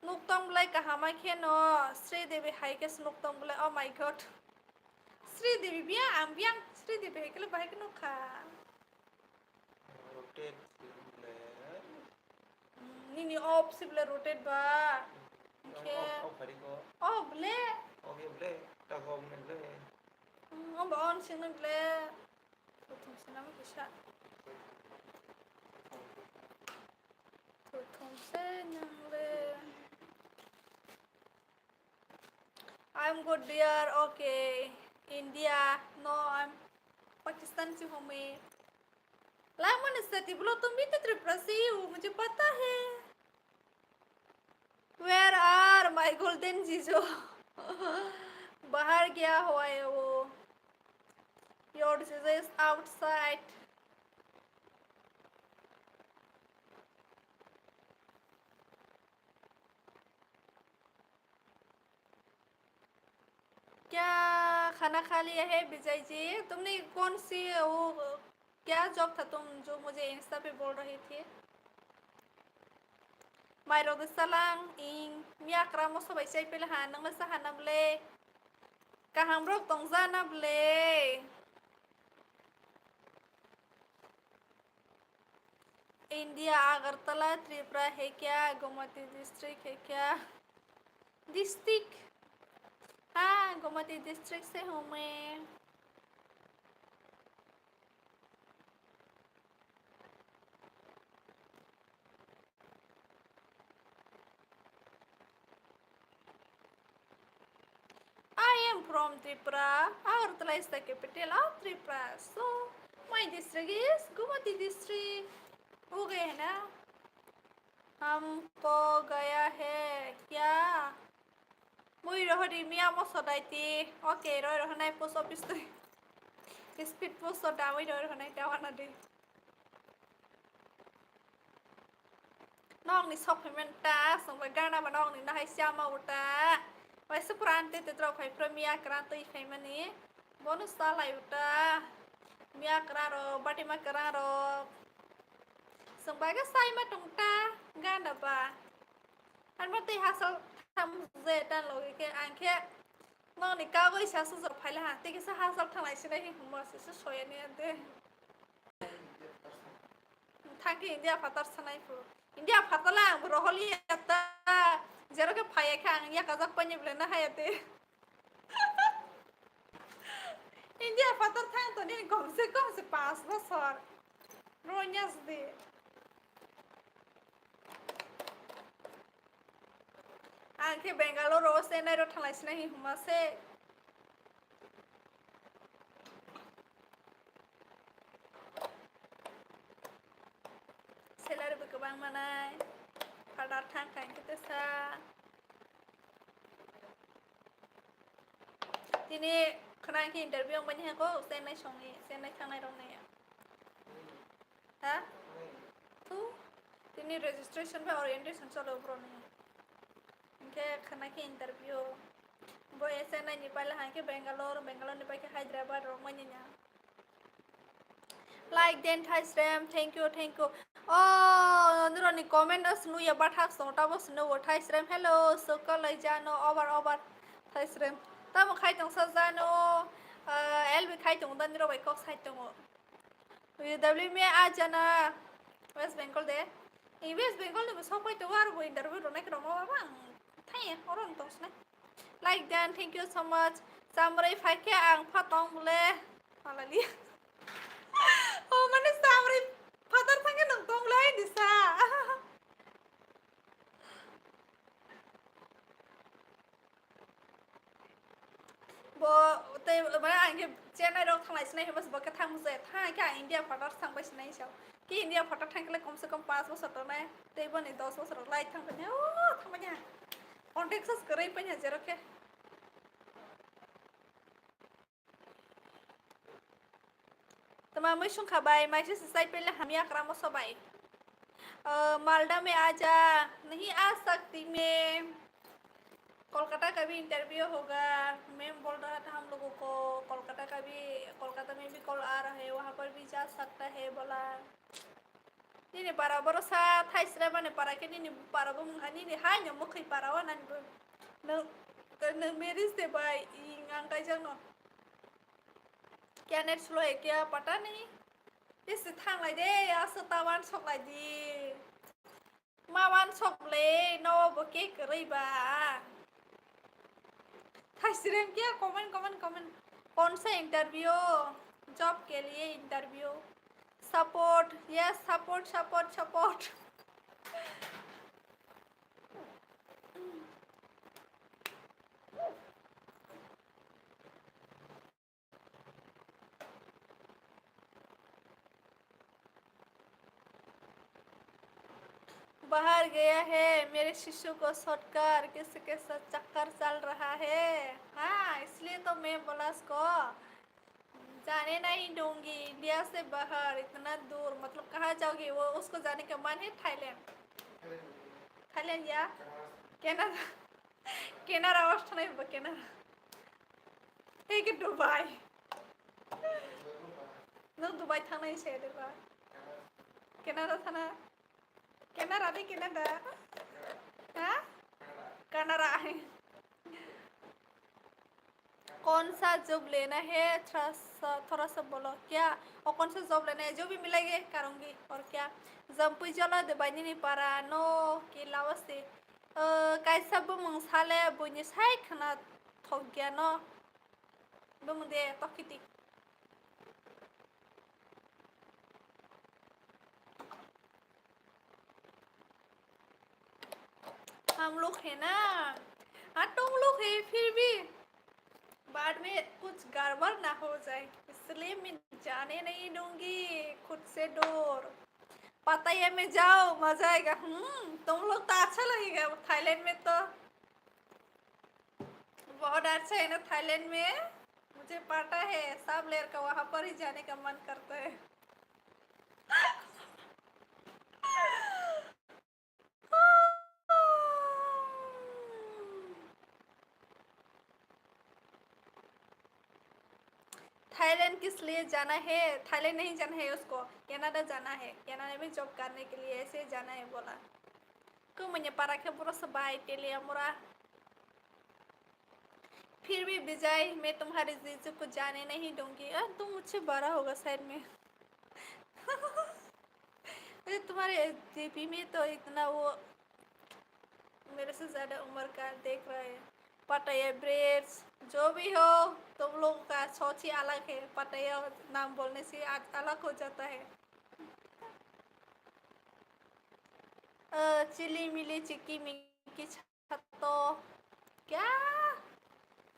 নুকতম বলাই কাহামা খেন শ্রীদেবী হাইকেস নুকতম বলাই ও মাই গড শ্রীদেবী বিয়া আমবিয়াং শ্রীদেবী হাইকেলে বাহাইকে নুখা নিনি অফ সিবলে রোটেট বা ও বলে তা গম নেলে ông bảo ơn xin lên thùng xin lắm cái sao thùng xin lên I'm good dear okay India no I'm Pakistan से हूँ मैं लामन स्थिति बोलो तुम भी तो त्रिपुरा से ही हो मुझे पता है Where are my golden जीजो बाहर गया हुआ है वो Your जीजो is outside क्या खाना खा लिया है विजय जी तुमने कौन सी वो क्या जॉब था तुम जो मुझे इंस्टा पे बोल रही थी Mayro de salang ing miak ramo so bai sai pele hanang la sa hanam le kaham rok tong zanab le India Agartala Tripura है क्या? गोमती डिस्ट्रिक्ट है क्या? डिस्ट्रिक्ट, हाँ गोमती डिस्ट्रिक्ट से हूँ मैं। I am from Tripura. Agartala is the capital of Tripura. So my district is Gumati district. हो गए है ना? हमको गया है क्या? मुई रही मिया मसदाइती। ओके रही रहना पोस्ट ऑफिस तो स्पीड पोस्ट सदा मुई रही रहना दावाना दे।น้องนี่ชอบให้มันตาส่งไปก้านามาน้องนี่นะให้เสียมาอุตาไว้สุปรานเตตเราไข่พระมีอากราตุยไข่มันนี้บนุสตาไหลอุตามีอากราโรบัติมากราโรส่งไปก็ใส่มาตรงตางานดับบ้าอันบัติฮัสทำเจตันโลกิเกอันแค่น้องนี่ก้าวก็อิชาสุดๆภายละหันติกิสฮัสทางไหนสิได้เห็นหัวสิสุดสวยเนี่ยเด้ทางที่อินเดียพัฒนาสนัยฟูIndia patalang broholi ata zero ke phaya khang ya kazak pani blena hayate India patar thang to ni kom se 5 bosor ronyas de anke Bangalore se nai ro thalai sina hi huma se Selar berkembang mana? Pada tangkai kita sa. Ini kena ki interview yang banyak ko senai songi, senai tangkai dong ni ya. Hah? Tu? Ini registration pe orientation solo bro ni. Inke kena ki interview. Boy senai ni pala hang ke Bangalore ni pala ke Hyderabad rong manya. Like then Thai thank you. Oh, nurani comment us nu ya bathak sota bos nu Thai hello sokol lai jano over Thai ta mo khai tong sa jano LB khai tong dan ro bai kok sai tong UW me a jana West Bengal de in West Bengal ni so pai to war bo interview ro nek ro ma bang Thai oron tong sna like then thank you so much samurai phai ke ang phatong bole halali oh mane samurai Father thang nang tong lai di sa. Bo te mana angke chennai rok thang lai sinai bas ba ka thang je thang ka India father thang ba sinai sao. Ki India father thang kale kom se kom 5 bosor to nai te bo ni 10 bosor lai thang ba nya oh thang ba nya. Contexts karai pa nya jero ke. Tama मैं सुन खबाई मैं से side पे हम या करामो सबाई मालदा में आजा नहीं आ सकती मैं कोलकाता का भी इंटरव्यू होगा मैं बोल रहा था हम लोगों को कोलकाता में भी कॉल आ रहा है वहाँ पर भी जा सकता है बोला नहीं बराबर सा था इसलिए मैंने पढ़ा के नहीं बराबर नहीं हाय न मुखी पढ़ावा न मेरी से भाई इंगांगा जंगनो क्या नेट स्लो है क्या पता नहीं इस थang lại đi asa tawan sok lại đi ma wan sok le no bo ke kri ba Thai क्या कमेंट कौन सा इंटरव्यू जॉब के लिए इंटरव्यू सपोर्ट यस सपोर्ट बाहर गया है मेरे शिशु को छोड़कर किसी के साथ चक्कर चल रहा है हाँ इसलिए तो मैं बोला उसको जाने नहीं दूंगी इंडिया से बाहर इतना दूर मतलब कहाँ जाओगी वो उसको जाने का मन है थाईलैंड या केनारा नहीं केनारा ठीक है दुबई नों दुबई थाना ही से देगा केनारा थाना Canada đi Canada hả Canada कौन सा जॉब लेना है, थोड़ा सा बोलो क्या, और कौन सा जॉब लेना है, जो भी मिलेगी करूँगी, और क्या जम्पी जला दे बानी नहीं पारा नो के लावा से कैसा बुमंग साले बुनी साइ खना थोक गया नो बुमंग दे तो किती हम लोग है ना, हाँ तुम लोग है, फिर भी बाद में कुछ गड़बड़ ना हो जाए, इसलिए मैं जाने नहीं दूंगी खुद से दूर। पता है मैं जाओ मजा आएगा। तुम लोग तो अच्छा लगेगा थाईलैंड में, तो बहुत अच्छा है ना थाईलैंड में, मुझे पता है सब लड़का वहां पर ही जाने का मन करता है। थाईलैंड किस लिए जाना है, थाईलैंड नहीं जाना है उसको, कनाडा जाना है, कनाडा में जॉब करने के लिए ऐसे जाना है बोला। क्यों मुझे पता के पूरा सबाई के लिए मुरा। फिर भी विजय मैं तुम्हारे जीजू को जाने नहीं दूंगी। तुम मुझसे बड़ा होगा शायद में। तुम्हारे जेपी में तो इतना वो मेरे से ज़्यादा उम्र का देख रहा है। पटाया ब्रेड्स जो भी हो, तुम लोगों का सोच ही अलग है, पटाया नाम बोलने से अलग हो जाता है। चिली मिली चिक्की मिक्की छत्तो, क्या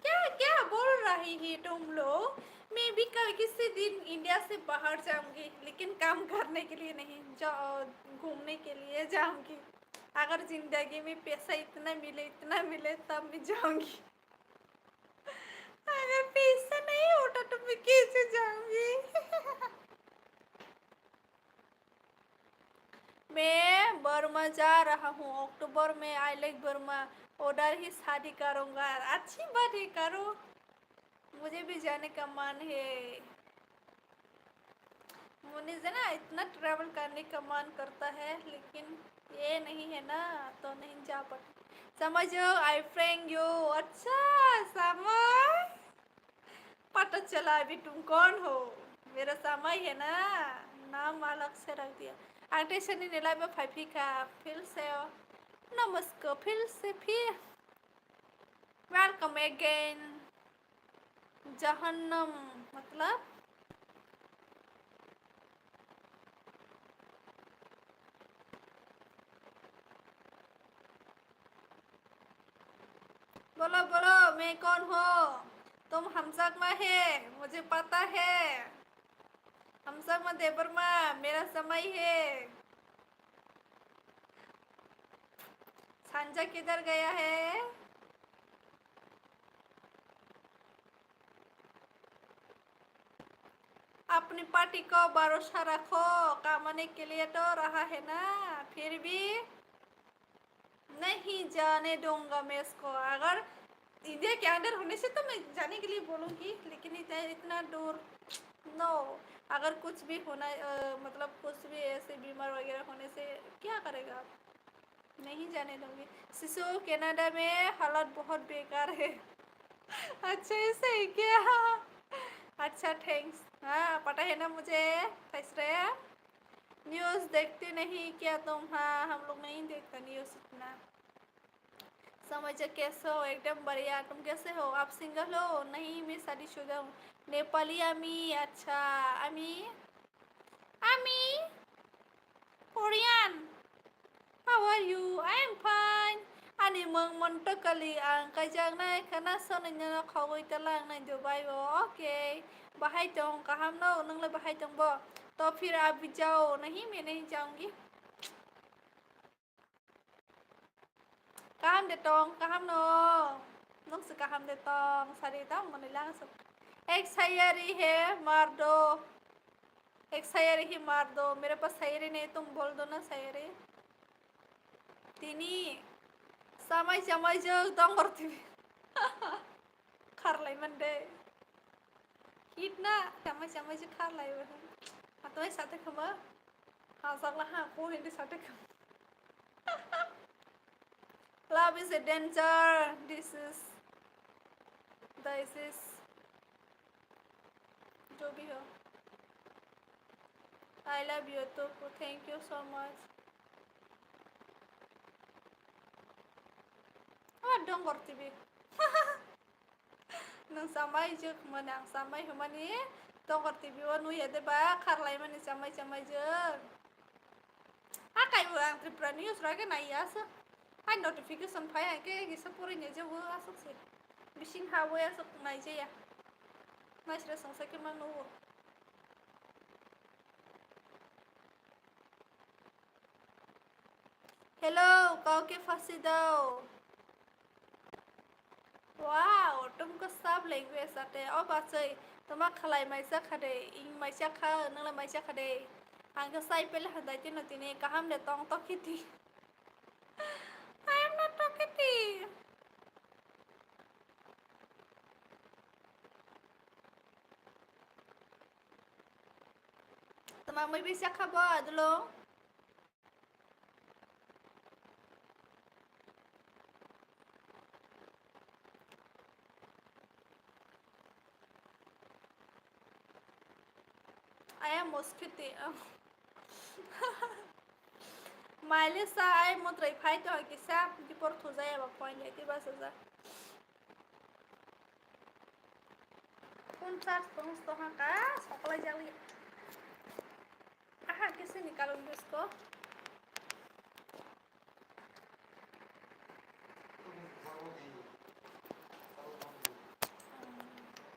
क्या क्या बोल रही है तुम लोग। मैं भी कल किसी दिन इंडिया से बाहर जाऊंगी, लेकिन काम करने के लिए नहीं, घूमने के लिए जाऊंगी। अगर जिंदगी में पैसा इतना मिले तब मैं जाऊंगी। अगर पैसा नहीं होता तो मैं कैसे जाऊंगी। मैं बर्मा जा रहा हूँ अक्टूबर में, आई लाइक बर्मा, उधर ही शादी करूंगा। अच्छी बात है, करो, मुझे भी जाने का मन है। मुझे ना इतना ट्रैवल करने का मन करता है, लेकिन ये नहीं है ना, तो नहीं जा पाती। समझो आई फ्रेंड यू। अच्छा समझ, पता चला अभी तुम कौन हो। मेरा समय है ना, नाम अलग से रख दिया। Aktivitasyon nilai berfika फिर से नमस्कार, फिर से फिर वेलकम अगेन। जहन्नम मतलब बोलो बोलो मैं कौन हो। तुम हमसक में है, मुझे पता है। हमसक में देवरमा मेरा समय है। संजय किधर गया है। अपनी पार्टी को भरोसा रखो, कमाने के लिए तो रहा है ना, फिर भी नहीं जाने दूंगा मैं इसको। अगर इंडिया के अंदर होने से तो मैं जाने के लिए बोलूँगी, लेकिन इतना दूर नो। अगर कुछ भी होना मतलब कुछ भी ऐसे बीमार वगैरह होने से क्या करेगा आप, नहीं जाने दूंगी। शिशु कनाडा में हालत बहुत बेकार है। अच्छा ऐसे ही क्या। अच्छा थैंक्स, हाँ पता है ना मुझे। न्यूज़ देखते नहीं क्या तुम। हाँ हम लोग नहीं देखते न्यूज़ इतना। समझो कैसे हो, एकदम बढ़िया। तुम कैसे हो, आप सिंगल हो। नहीं मैं शादीशुदा हूँ। नेपाली आमी, अच्छा आमी आमी Korean, how are you, I am fine. आंनि मुं मन्टकालि, आं गायजांनाय खोनासंनायनो खावै तलां नायदोबाय ओके बाहाय दं गाहाम नो नोंलाय बाहाय दंबो। तो फिर आप भी जाओ। नहीं मैं नहीं जाऊंगी। Kaham detong, kaham no. Nung से kaham detong, सारी तम मनीला सब। एक शायरी है मार दो, एक शायरी ही मार दो। मेरे पास शायरी नहीं, तुम बोल दो ना शायरी। तिनी समय समय जो दong करती खारलाई मंडे कितना समय समय जो खारलाई बन atau ay sate kama hasak lah aku hindi sate kama. Love is a danger. This is जो भी हो I love you too thank you so much dong ngerti nang samai je menang samai humani dong ngerti nu ya deh ba karlai mani samai je kai buang tripura news raga na iya sa ai notification phai ke gisa puri ne je wo asuk se bising hawo asuk nai je ya nai sra sangsa ke mang no hello कहो के फंसी दो वाव तुमको सब language आते अब बाचै तमा खलाय माइसा खादे इन माइसा खा नंला माइसा खादे आंखो साइपेल हदाय तिनो तिने काहाम ले तंग तकिति I am not तकिति तमा मै बिसा खाबो आदलो I am mosquito Miley sai mo trai phai to ki sap di por thu zai ba point le ti ba sa za kung sar to ha ka sokla jali कैसे निकालूंगी इसको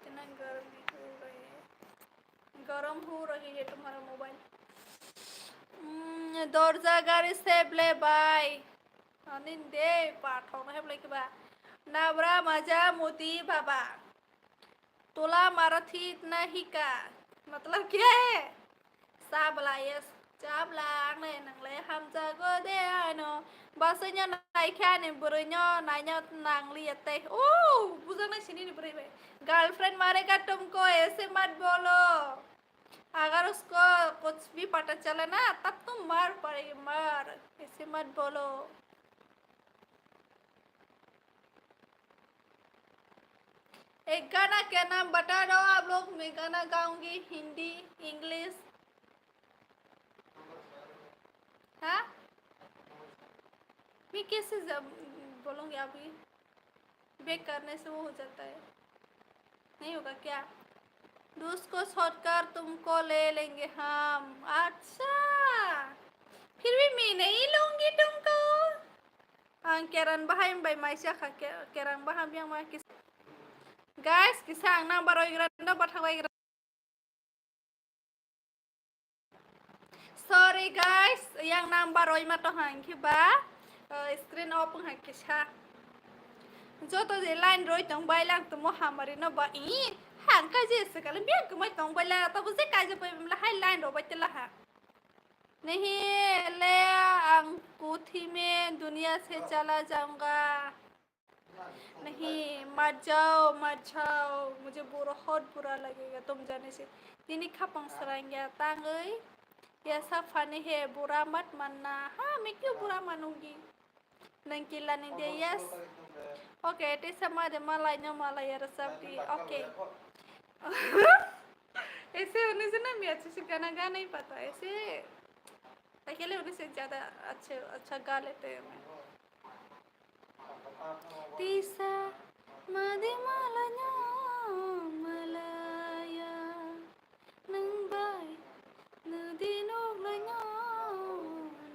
इतना गरम हो रही है तुम्हारा मोबाइल दर्जा गाड़ी से ब्ले बाय निंदे पाठों है ब्ले के बा नाबरा मजा मोती बाबा तोला मारथी इतना ही का मतलब क्या है sabla yes chabla ne nang le ham cha go de ano basanya nai kha ne burunya nanya nang liate बुझा ना सिनी नहीं बुरे गर्लफ्रेंड मारेगा तुमको ऐसे मत बोलो अगर उसको कुछ भी पता चले ना तब तुम मार पड़ेगी मार ऐसे मत बोलो एक गाना क्या नाम बता दो आप लोग मैं गाना गाऊंगी हिंदी इंग्लिश हाँ मैं कैसे बोलूँगी अभी बेक करने से वो हो जाता है नहीं होगा क्या दूस को छोड़कर तुमको ले लेंगे हम अच्छा फिर भी मैं नहीं लूँगी तुमको हाँ केरन बाहाय बाय माइसा खा केरन बाहाय बियांग मा किस गाइस किसा आंग नाम बारो इग्रान बाथा bye sorry guys yang nambah roy mah toh hangki ba screen open hangki sha जो तो जे लाइन रोई तंग बाइलांग तो मोहा मरी न बा ई हां का जे से कल बिया के मैं तंग बाइला तब से का जे पे मला हाई लाइन रो बचला हा नहीं ले अंगूठी में दुनिया से चला जाऊंगा नहीं मत जाओ मुझे बहुत बुरा लगेगा तुम जाने से तिनी खापंग सरांगे तांगई ऐसा फनी है बुरा मत मानना हाँ मैं क्यों बुरा मानूंगी नंकीला नहीं दे यस ओके ते sama de malainya malaya resepti okay ऐसे होने से ना मैं अच्छे से गाना गा नहीं पाता ऐसे अकेले होने से ज़्यादा अच्छा गा लेते हैं मैं तीसा मादे malanya malaya nangbai nudi nuglanya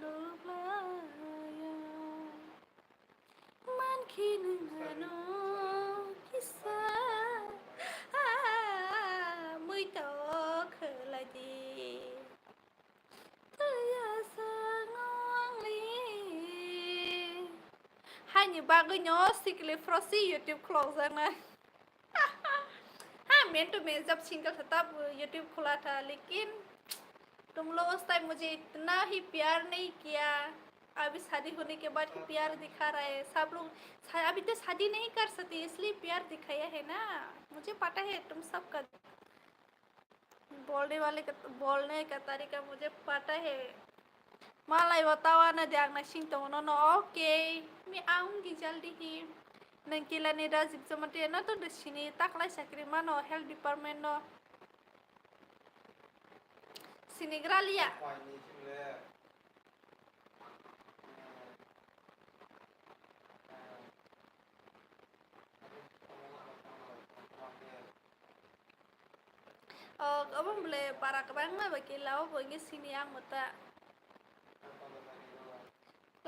nuglaya man kinangano kisa muy to khladi taya sangali hanya baganya sikle frosi YouTube close ना हाँ मैं तो मैं जब सिंगल था तब YouTube खुला था लेकिन तुम लोग उस टाइम मुझे इतना ही प्यार नहीं किया अभी शादी होने के बाद प्यार दिखा रहा है सब लोग अभी तो शादी नहीं कर सकती इसलिए प्यार दिखाया है ना मुझे पता है तुम सबका बोलने का तरीका मुझे पता है मालाई बतावा ना दियांगना सिंतो no ओके मैं आऊंगी जल्दी ही नंकीला ने राजिक जमते ना तो दसिनी तकलाई sakri mano health department no Sinigralia. Abang boleh para kebang mah bagi lau bagi sini yang muta.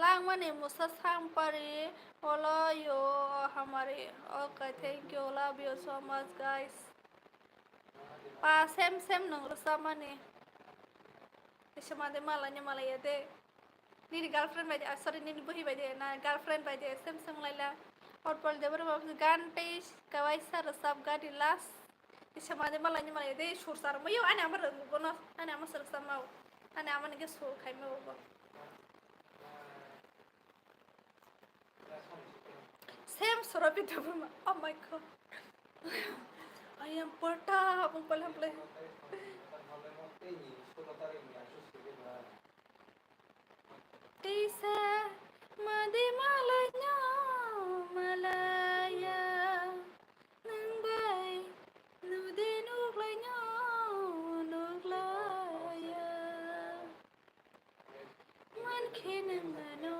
Lang mana musa sang pari, ola yo hamari. Okay, thank you, love you so much guys. Pa sem nong sama nih. Isma de malanya malaya de. Nini girlfriend by the sorry nini buhi by the na girlfriend by the sem laila. और पर जबर वापस गान पेश कवाई sir सब गाड़ी लास इसमें आदमी malanya malaya deh sur sar mayo ane amar gono ane amar sar sama ane amar nige sur kai me ogo same surabi dabuma oh my god I am pata abang palam play Tisa madi malanya malaya nang bay nude nuglanya nuglaya man khenang ano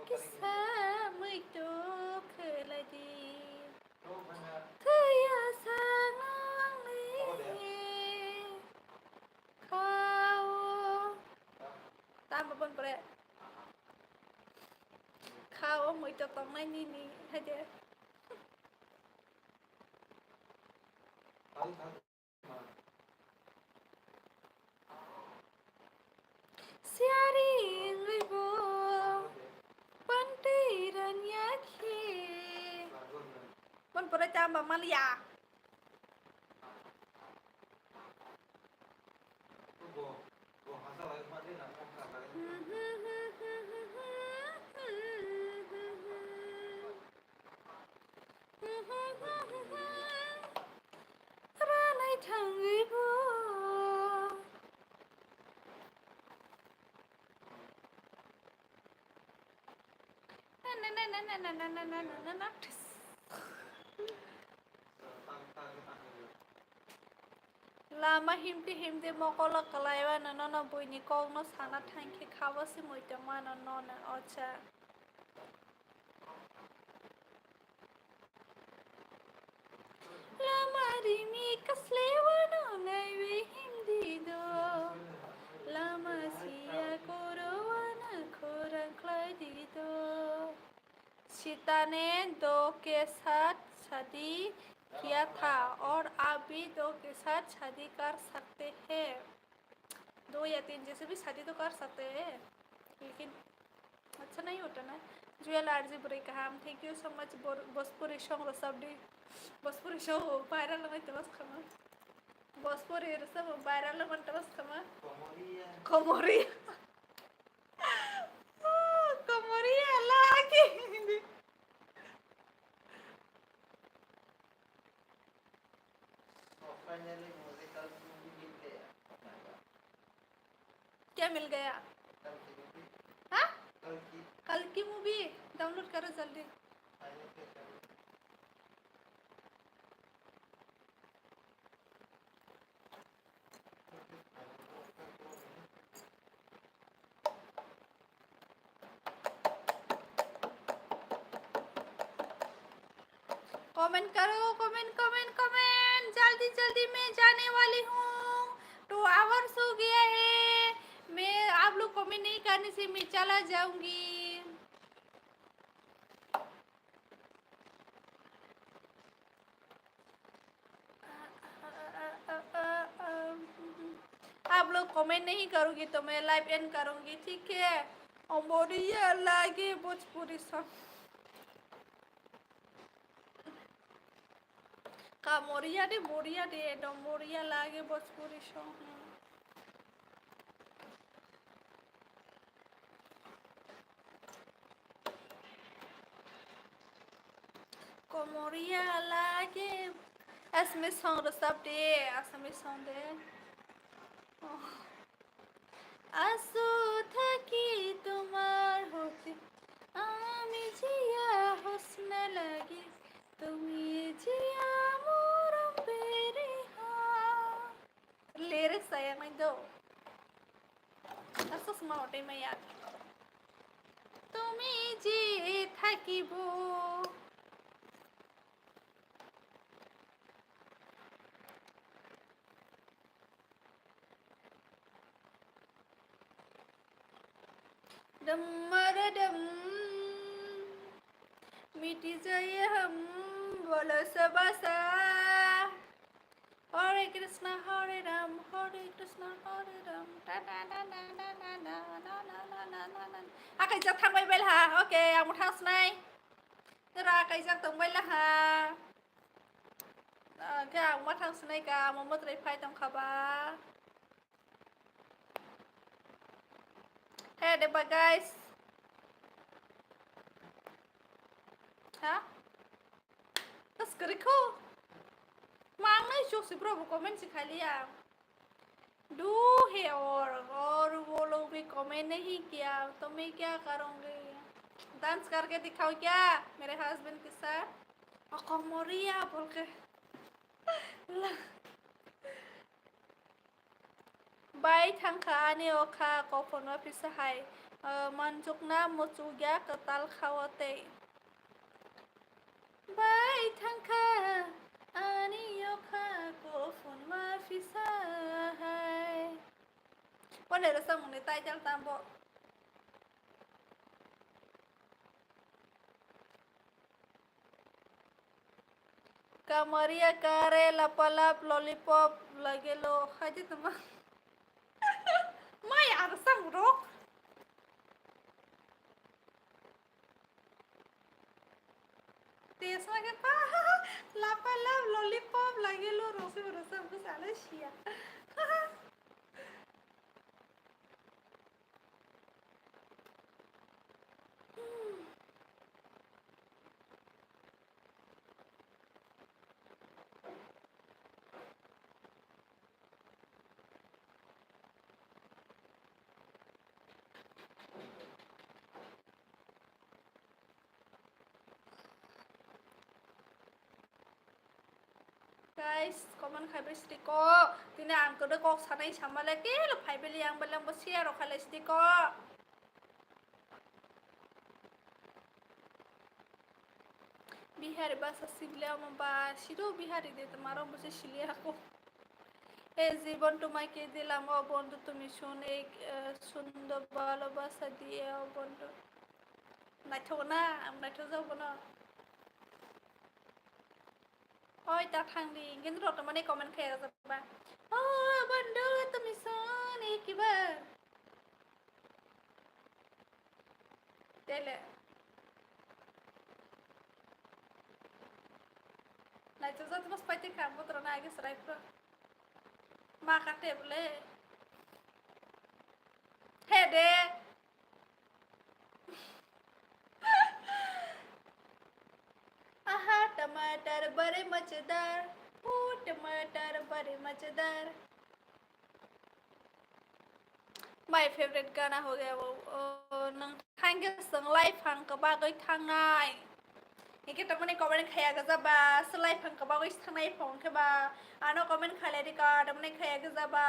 kisa muy to kheladi thaya sang li Kau Tama pun pre Kau muy to tong nai ni aja Siari ribu Pantiran yakhi Pun pre chamba malia Ranai thang ribu na Lama himti mokola kalaiwa na boy ni kong no sana thanki khawa si moi tama na acha Lama rini kaslewa no ngai we hindi do Lama siya korowa na korang klai di do Sita ने दो के साथ शादी किया था और आप भी दो के साथ शादी कर सकते हैं 2 या 3 जैसे भी शादी तो कर सकते हैं लेकिन अच्छा नहीं होता ना जुएल आरजी बुरे का हम thank you so much Bhojpuri song रसबडी भोजपुरी सॉन्ग वायरल में तो बस खमा भोजपुरी सब वायरल में तो बस खमा कोमोरिया कोमोरिया लागी क्या मिल गया हाँ कल की मूवी डाउनलोड करो जल्दी कमेंट करो कमेंट जल्दी मैं जाने वाली हूँ 2 आवर्स हो गया है मैं आप लोग कमेंट नहीं करने से मैं चला जाऊंगी आप लोग कमेंट नहीं करोगे तो मैं लाइव एंड करूंगी ठीक है और मोरिया लागे भोजपुरी सॉन्ग का मोरिया दे मोरिया लागे Bhojpuri song Komoria lagi Asmi song resap deh Asmi song deh Asu thaki tumar hoti Ami jiya husna lagi Tumi jiya muram beri मावते मैं यार তুমি যে থাকিব दम मर दम मिट जाए हम बोलो सबसा हरे कृष्ण हरे राम हरे राम टा टा टा टा टा टा टा टा टा टा टा टा आखाइ जा थांबाय बेलहा ओके आंबो थांसनाय रा आखाइ जा थांबाय लाहा ga आंबो थांसनाय ga आंबो मोद्राय फाय दंखाबा hey deba guys ha tas keriko mamai joksi bro komen si kalian do है और वो लोग भी कमेंट नहीं किया तो मैं क्या करूँगी डांस करके दिखाओ क्या मेरे हस्बैंड के साथ aku मोरिया बोल के बाय थांखानि अखा कफनो फिसाहाय मनजुकना मुचुग्या कताल खावते बाय थांखा आनि अखा कफनो फिसाहाय Vấn đề là sao một người tay trong tam bộ Kamaria kare lapalap lollipop lagi lo haji teman Mai ada sang rok Tes lagi pa lapalap lollipop lagi lo rosi berasa aku salah sia Guys, comment khai sticker. Tina ang ko ko sanay sama lagi lo phai beli yang belang besia ro khai sticker. Bihari bahasa Siblia mamba shido Bihari de তোমারও বসে শিলিয়া রাখো এই জীবন তোমাকে দিলাম ও বন্ধু তুমি শুনে সুন্দর ভালোবাসা দিয়ে ও বন্ধু নাইতো না আমরা নাইতো যাব না Ôi ta thằng đi, cái rồi tụi mình comment khe rồi ba. Oh, bando tụi mình son đi kì ba. Đây là. Này chúng ta tụi mình phải tìm khám một trò này cái sợi pro. Mà cắt đẹp lên. Hey de. Aha टमाटर बड़े मजेदार टमाटर बड़े मजेदार My favorite गाना हो गया वो नंग थांगे संग फांग कबा गई थांगाय इके तमने कमेंट खाया गजाबा सलाय फांग कबा गई थांनाय फोन केबा आनो कमेंट खाले दिका तमने खाया गजाबा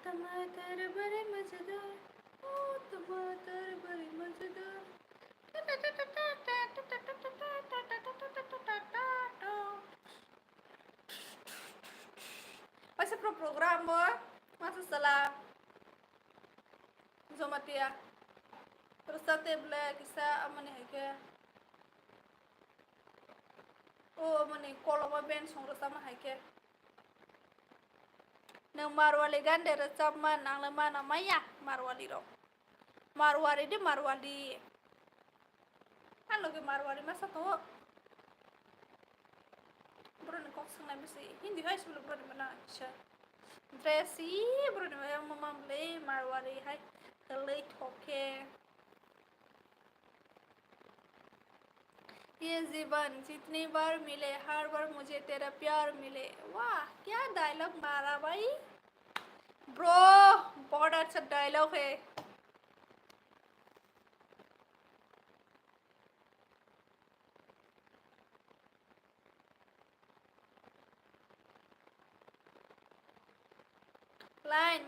टमाटर बड़े मजेदार टमाटर बड़े मजेदार Masih pro program boh masa setelah Zomatia terus table kisah amane hake oh amane koloma ben song sama hake Nang marwali gande recap man nang lemah namanya marwali ro marwali di marwali kan lagi marwali masa tuh bro nih kok senang besi hindi hai sebelum bro di mana aja dressy bro di mana mama beli marwali hai kelih oke ये जीवन जितनी बार मिले हर बार मुझे तेरा प्यार मिले वाह क्या डायलॉग मारा भाई ब्रो बहुत अच्छा डायलॉग है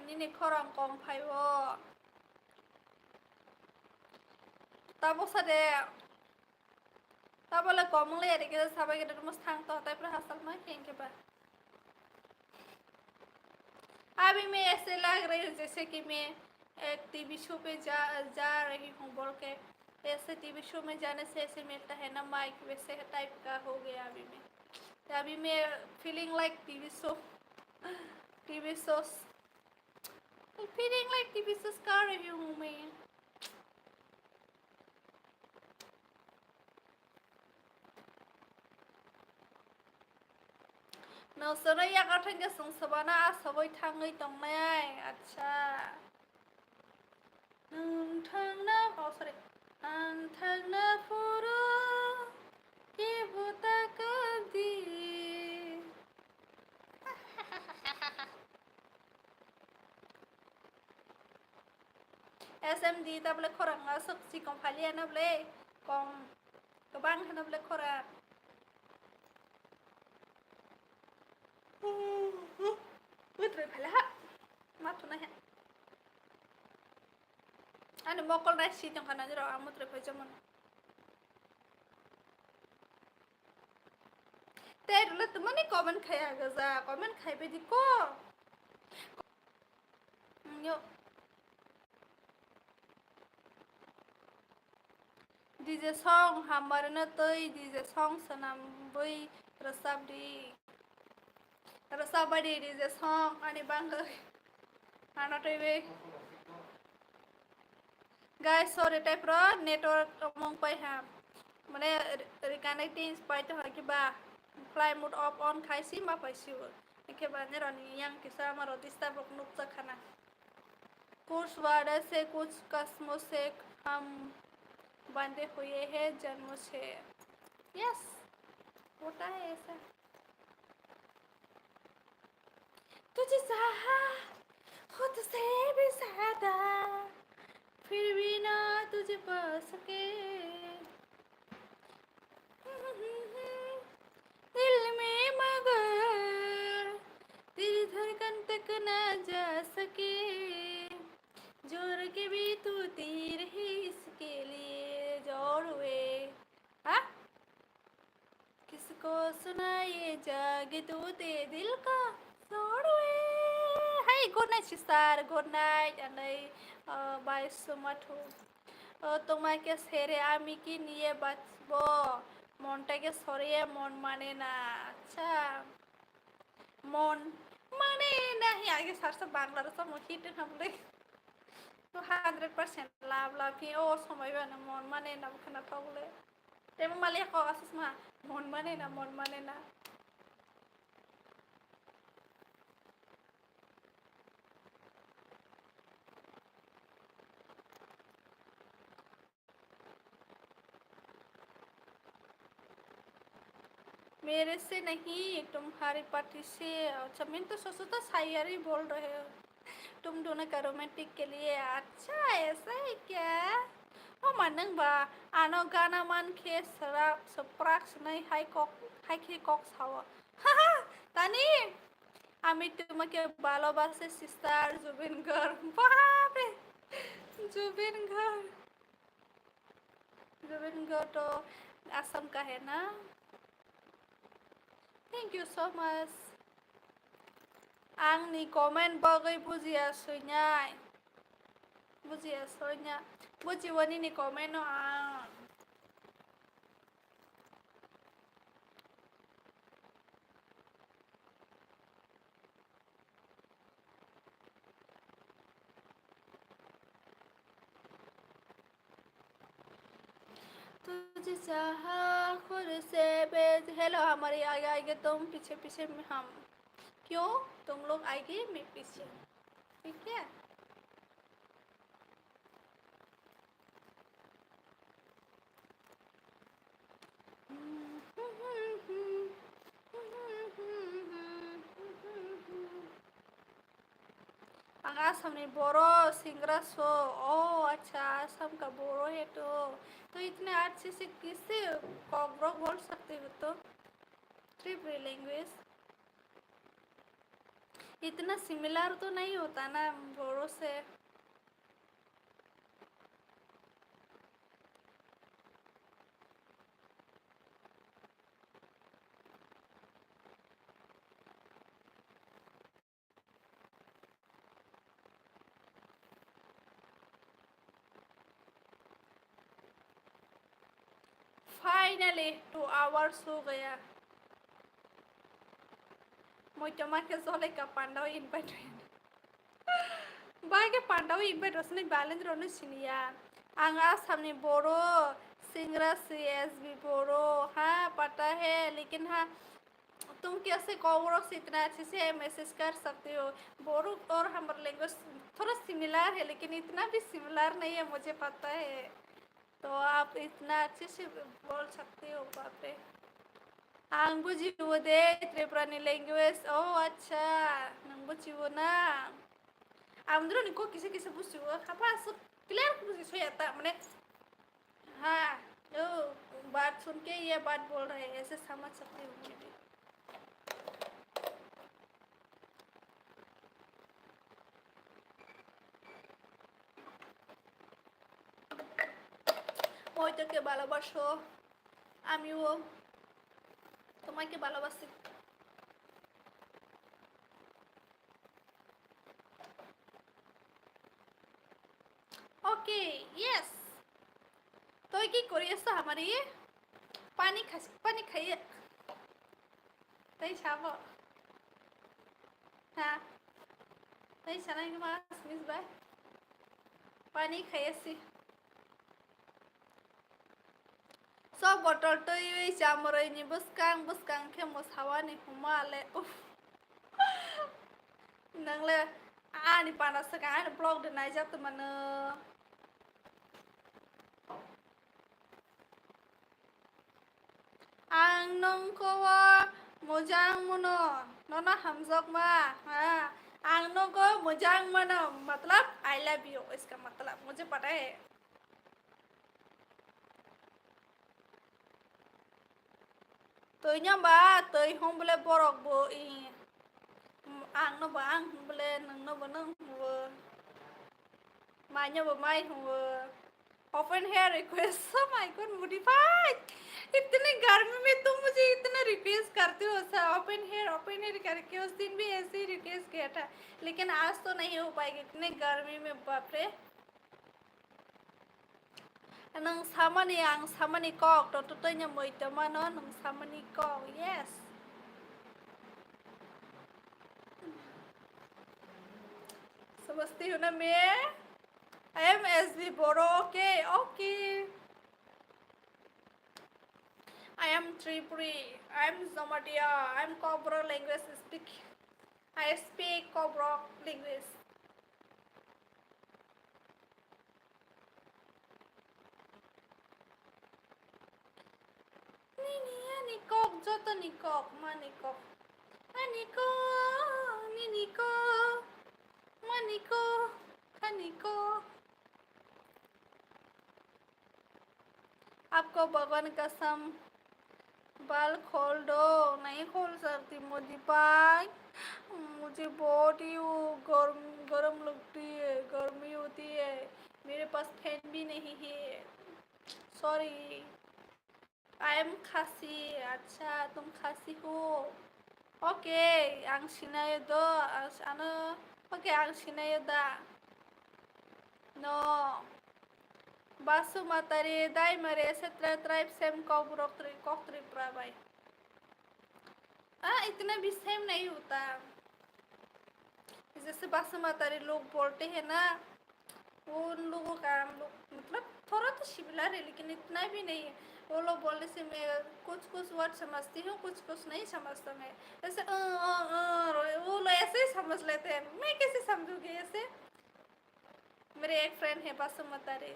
Nini korang kong pai wo. Tapos ada Tapos le komong le ada kita sabai kita rumus thang to tapi hasal mah keng के बाद अभी मैं ऐसे लग रही हूँ जैसे कि मैं एक टीवी शो पे जा रही हूँ बोल के ऐसे टीवी शो में जाने से ऐसे मिलता है ना माइक वैसे टाइप का हो गया अभी मैं feeling like TV show feeling like TV show कर रही हूँ मैं नोंसोरो यागा थांगा संसबाना आसाबै थाङै दंनाय अच्छा नोंथांना सरि आं थांना फुरो के बुता कदी SMD tablet korang asuk si kompalian na ble kong kebang na ble korang Betul pala matu na ya Ano mokol na si yung kanan jero amut re pa jamon Ter le tumani comment khaya gaza comment khai be di ko Yo DJ song hamar na toy DJ song sanam boy rasabdi Rasabadi DJ song ani bangga Ano toy Guys, sorry type ro network mong pai ha mane reconnecting pai to ha kiba fly mode off on khai si ma pai si ke ba ne rani yang kisa maro disturb rok nuk cha khana कुछ वादा से कुछ कस्मों से हम बंधे हुए हैं जन्मों से यस होता है ऐसा तुझे चाहा खुद से भी ज्यादा फिर भी ना तुझे पा सके दिल में मगर तेरी धड़कन तक ना जा सके जोर के भी तू तीर ही इसके लिए जोड़ हुए हाँ किसको सुनाए जागे तू ते दिल का जोड़ हुए Hey, good night sister, good night and bye so much তোমাকে ছেড়ে আমি কি নিয়ে বাঁচবো মনটাকে সরিয়ে মন মানে না আচ্ছা মন মানে না আগে সারসা বাংলার সব হিট হামলে তো 100% লাভ কি ও সময় না মন মানে না খানা পাবলে তেমন মালিয়া ক আসিস মা মন মানে না मेरे से नहीं तुम्हारी पार्टी से अच्छा मैं तो सोचो तो शायर ही बोल रहे हो तुम दोनों का रोमांटिक के लिए अच्छा ऐसा है क्या ओ मानंग बा आनो गाना मान के सरा सप्राक्स नहीं हाई के कॉक सावा हाहा तानी আমি তোমাকে ভালোবাসি সিস্টার জুবিন গার্গ বাপরে जुबिन गर्ग तो असम का है ना Thank you so much. Angni comment bagay bujiasonya. Bujiwani ni comment no ang. तुझे चाहा खुद से बेज हेलो हमारे आगे आएंगे तुम पीछे पीछे में हम क्यों तुम लोग आएंगे मैं पीछे ठीक है असम में बोरो सिंगरा सो ओ अच्छा असम का बोरो है तो इतने अच्छे से किससे कॉकरोच बोल सकते हो तो त्रिपुरी लैंग्वेज इतना सिमिलर तो नहीं होता ना बोरो से। फाइनली 2 आवर्स हो गया। Mau coba ke sole ka pandau invite. Bagi pandau invite rasanya balance rono sini ya. Anga सामने बोरो सिंगरा CSB बोरो हाँ पता है लेकिन हाँ तुम कैसे कौरो से इतना अच्छे से मैसेज कर सकते हो। बोरो और हमारा लैंग्वेज थोड़ा सिमिलर है लेकिन इतना भी सिमिलर नहीं है मुझे पता है। तो आप इतना अच्छे से बोल सकते हो बाप रे। Ang bujiwo de Triprani language. Oh अच्छा nang bujiwo na. Am dulu nih kok किसी bujiwo. Apa सब क्लियर बुझी सो जाता मैंने हाँ तो बात सुन के ये बात बोल रहे हैं ऐसे समझ सकते हो मुझे भी। তোমাকে ভালোবাসো আমিও তোমাকে ভালোবাসি। ओके यस तो কি করি আছো আমার ये पानी खाइए তাই খাবো হ্যাঁ তাই সানাই মাছ মিস বাই পানি খাইছি सब botol to yi chamro ni buskang ke musawa ni humale uf nang le ani panas ka ani blog de nai jat man ang nong ko mojang mono nona hamjok ma ha ang nong को mojang mono मतलब I love you इसका मतलब मुझे पता है। Tôi nhá ba tôi không bले borok bo i ang no ba ang bले nang no ba nang wo mai nya ba mai wo open hair request oh my god modify इतने गर्मी में तुम मुझे इतना रिक्वेस्ट करते हो सर ओपन हेयर करके उस दिन भी ऐसे ही रिक्वेस्ट किया था लेकिन आज तो नहीं हो पाएगी इतने गर्मी में बाप रे nang sama ni kok to to nya moi to ma no nang sama ni kok yes समझती हो ना मैं I am SB Boro okay I am Tripuri I am Zomatia I am Cobra language speak I speak Cobra language Nikok joto nikok manikok aniko niniko maniko kaniko आपको भगवान कसम बाल खोल दो नहीं खोल सकती मोदी भाई मुझे बहुत ही गरम लगती है गर्मी होती है मेरे पास फैन भी नहीं है सॉरी आई एम खासी अच्छा तुम खासी हो ओके आं सिनायो दो आनो ओके आं सिनायो दा नो बासु मातारी दाई मरे सेत्र ट्राइब सेम कॉकरी प्राबाई इतना भी सेम नहीं होता जैसे बासु मातारी लोग बोलते हैं ना वो उन लोगों का हम लोग मतलब थोड़ा तो सिमिलर है लेकिन इतना भी नहीं है वो लोग बोलने से मैं कुछ वर्ड समझती हूँ कुछ नहीं समझता मैं जैसे वो लोग ऐसे ही समझ लेते हैं मैं कैसे समझूंगी ऐसे मेरे एक फ्रेंड है बासु मातारी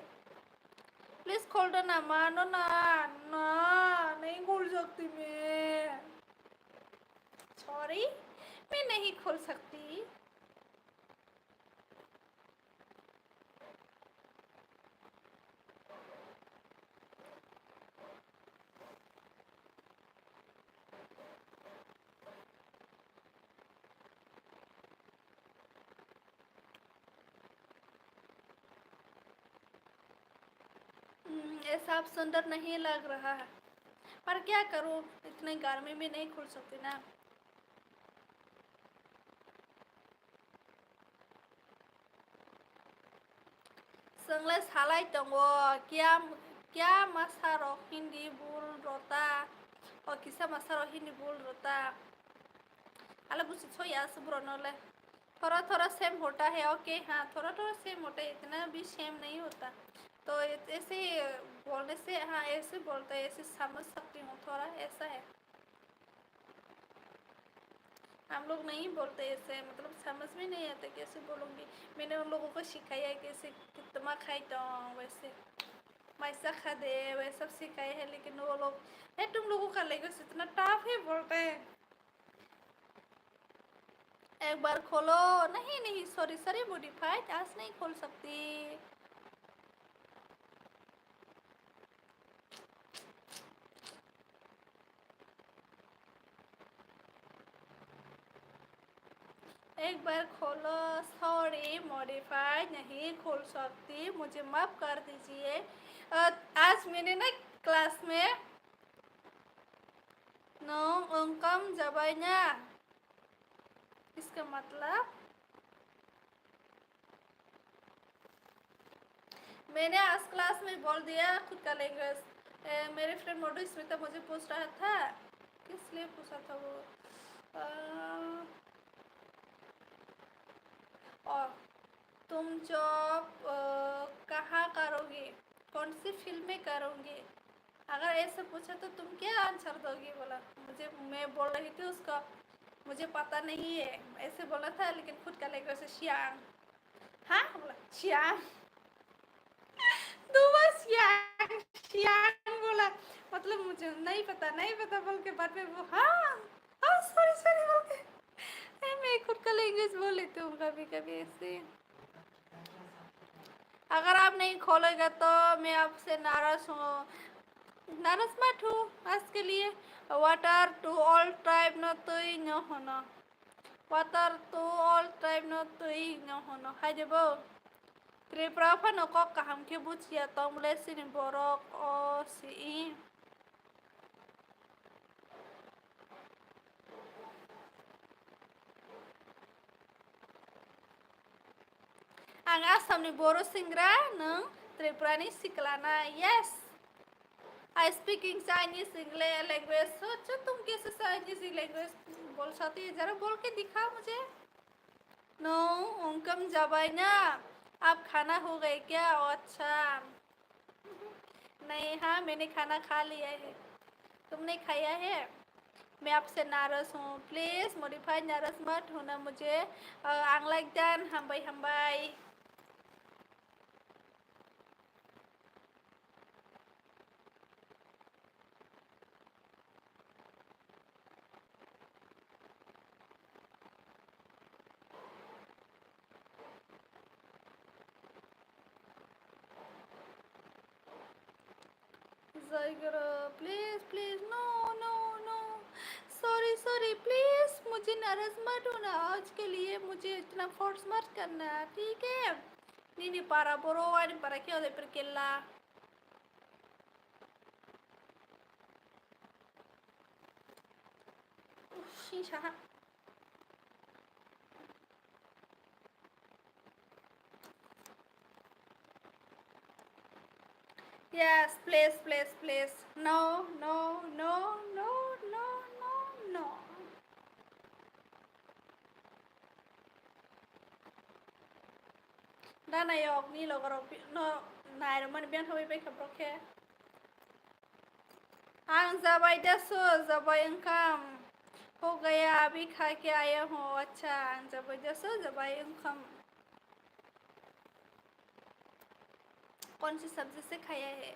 प्लीज खोल दो ना मानो ना नहीं खोल सकती मैं सॉरी मैं नहीं खोल सकती ऐसा आप सुंदर नहीं लग रहा है, पर क्या करूं, इतने गर्मी में नहीं खुल सकती ना। Sunglass halai tongo क्या masaro hindi bul rota और किसा masaro hindi bul rota अलग कुछ छो यार सब रोनोले थोड़ा थोड़ा सेम होता है। ओके हाँ, थोड़ा थोड़ा सेम होता है, इतना भी सेम नहीं होता। तो ऐसे बोलने से, हाँ ऐसे बोलते हैं, ऐसे समझ सकती हूँ, थोड़ा ऐसा है। हम लोग नहीं बोलते ऐसे, मतलब समझ में नहीं आता कैसे बोलूँगी। मैंने उन लोगों को सिखाया है कैसे कितना खाई तो वैसे मैसा खा दे वैसे सब सिखाए हैं, लेकिन वो लोग तुम लोगों का लैंग्वेज इतना टफ है बोलते हैं। एक बार खोलो। नहीं नहीं, सॉरी सॉरी मॉडिफाइड, आज नहीं खोल सकती। एक बार खोलो। सॉरी मॉडिफाइड नहीं खोल सकती, मुझे माफ कर दीजिए। आज मैंने ना क्लास में नो अंकम जबाइना, इसका मतलब मैंने आज क्लास में बोल दिया खुद का लैंग्वेज। मेरे फ्रेंड मोडो स्मिता मुझे पूछ रहा था, किस लिए पूछा था वो, और तुम जॉब कहाँ करोगे, कौन सी फिल्म में करोगे, अगर ऐसे पूछा तो तुम क्या आंसर दोगी। बोला मुझे, मैं बोल रही थी उसका मुझे पता नहीं है, ऐसे बोला था, लेकिन खुद का लैंग्वेज से श्याम। हाँ बोला श्याम दुआ श्याम श्याम बोला, मतलब मुझे नहीं पता नहीं पता बोल के बाद में वो हाँ हाँ सॉरी सॉरी बोल के मैं खुद का लैंग्वेज बोल लेती हूँ कभी कभी ऐसे। अगर आप नहीं खोलेगा तो मैं आपसे नाराज हूँ, नाराज मत हूँ आज के लिए। वाटर टू ऑल ट्राइब न तुई न होना, वाटर टू ऑल ट्राइब न तुई न होना हाय देबो त्रिपुरा फानो को कहम के बुझिया तमले सिनि बरक ओ सि आं आसामनि बर' सेंग्रा नों त्रिपुरानि सिख्लाना। Yes I speaking Chinese language. सोचो तुम कैसे चाइनीज लैंग्वेज बोल सकती है, जरा बोल के दिखा मुझे। नो उनकम जबाई ना, आप खाना हो गए क्या। अच्छा नहीं, हाँ मैंने खाना खा लिया है, तुमने खाया है। मैं आपसे नाराज हूँ, प्लीज़ मॉडिफाइड नाराज मत होना मुझे। आं लाइक दान हामबाय हामबाय। Please please no no no, sorry sorry please मुझे नाराज मत होना, आज के लिए मुझे इतना फोर्स मत करना, ठीक है। नीनी पारा बोरो वानी पारा क्या होता है पर केला शीशा। Yes, please, please, please. No, no, no, no, no, no, no. Đã này học ni lo garo no này rồi mình biến hơi bị khập roke. Ang zabai daso zabai income हो गया, अभी खा के आया हूँ। अच्छा जबरदस्त जबाई इनकम कौन सी सब्जी से खाया है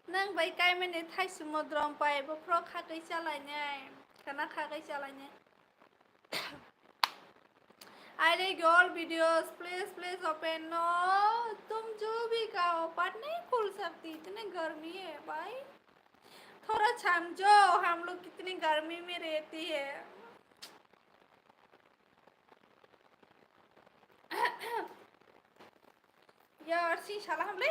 नंग भाई काय मैंने थाई समुद्रम पाए वो फ्रो खा गई चलाने खाना खा गई चलाने। I like all videos, please please open। No तुम जो भी कहो पर नहीं खुल सकती, इतनी गर्मी है भाई, थोड़ा समझो हम लोग कितनी गर्मी में रहती है। यार शी शाला हमले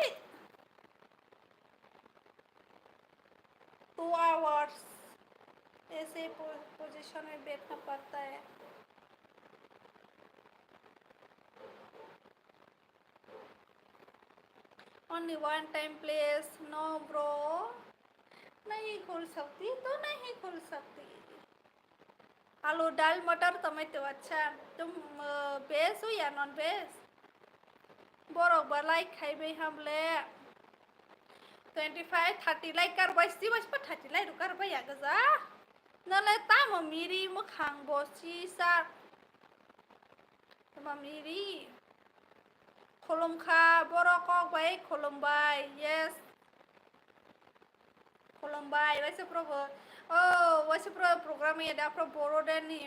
2 hours ऐसे पोजीशन में बैठना पड़ता है। Only one time please. No bro, नहीं खोल सकती तो नहीं खोल सकती। आलू दाल मटर टमाटो। अच्छा तुम वेज हो या नॉन वेज? बरोबर लाइक खाइबे हमले 25 30 लाइक कारबाय सिदि मानसिफोर 30 लाइक कारबाय या गोजा नालाय ताम मिरि मोखां बसि सा मिरि खुलुमखा बर'क बाय खुलुमबाय yes खुलुमबाय वाइसफ्राबो वाइसफ्रा प्रग्राम एदाफ्रा बर'देनि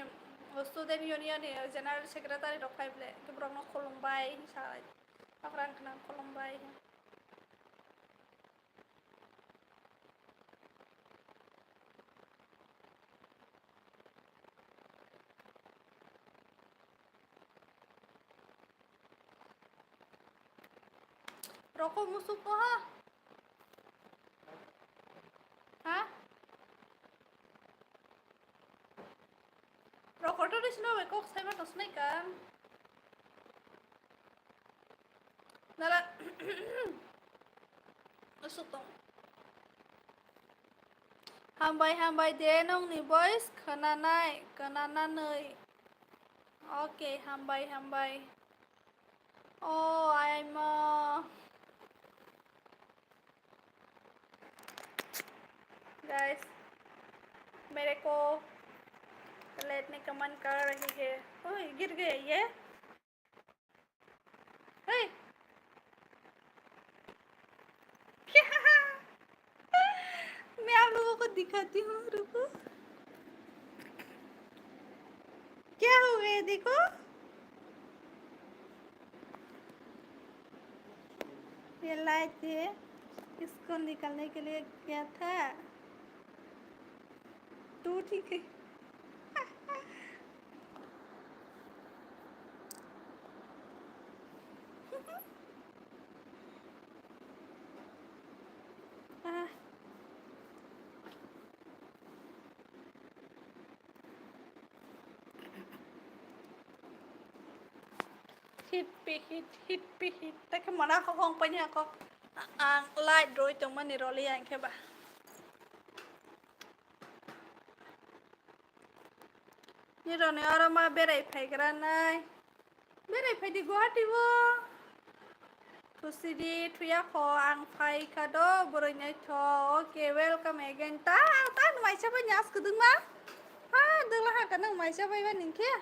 स्टुडेन्ट इउनियननि जेनेरेल सेक्रेटारि दं फाइब्ले गोब्राबनो खुलुमबाय हिसाबै आफ्रांखना खुलुमबाय rokok musuh ko ha rokok tuh di sini kok saya mah terus naik kan nala masuk dong hambai deh nong nih boys kenanai oke hambai oh I'm guys मेरे को लेटने का मन कर रही है ओए गिर गए ये हे क्या मैं आप लोगों को दिखाती हूँ रुको क्या हो गया देखो ये लाइट है इसको निकालने के लिए क्या था तो ठीक है hitแต่ขมันเขาคงไปเนี่ยก็ไล่โดยตรงมันในรอเลียนแค่บ่นี่เราเนี่ยเรามาเบรย์ไฟกันเลยเบรย์ไฟดีกว่าดีวะทุสิดีทุยาขออังไฟคาโดบริเนทโอเคเวลกัมเอเกนตาหนุ่มใช่ปะยัสกุดึงมาดึงละหากันหนุ่มใช่ปะวันนี้แค่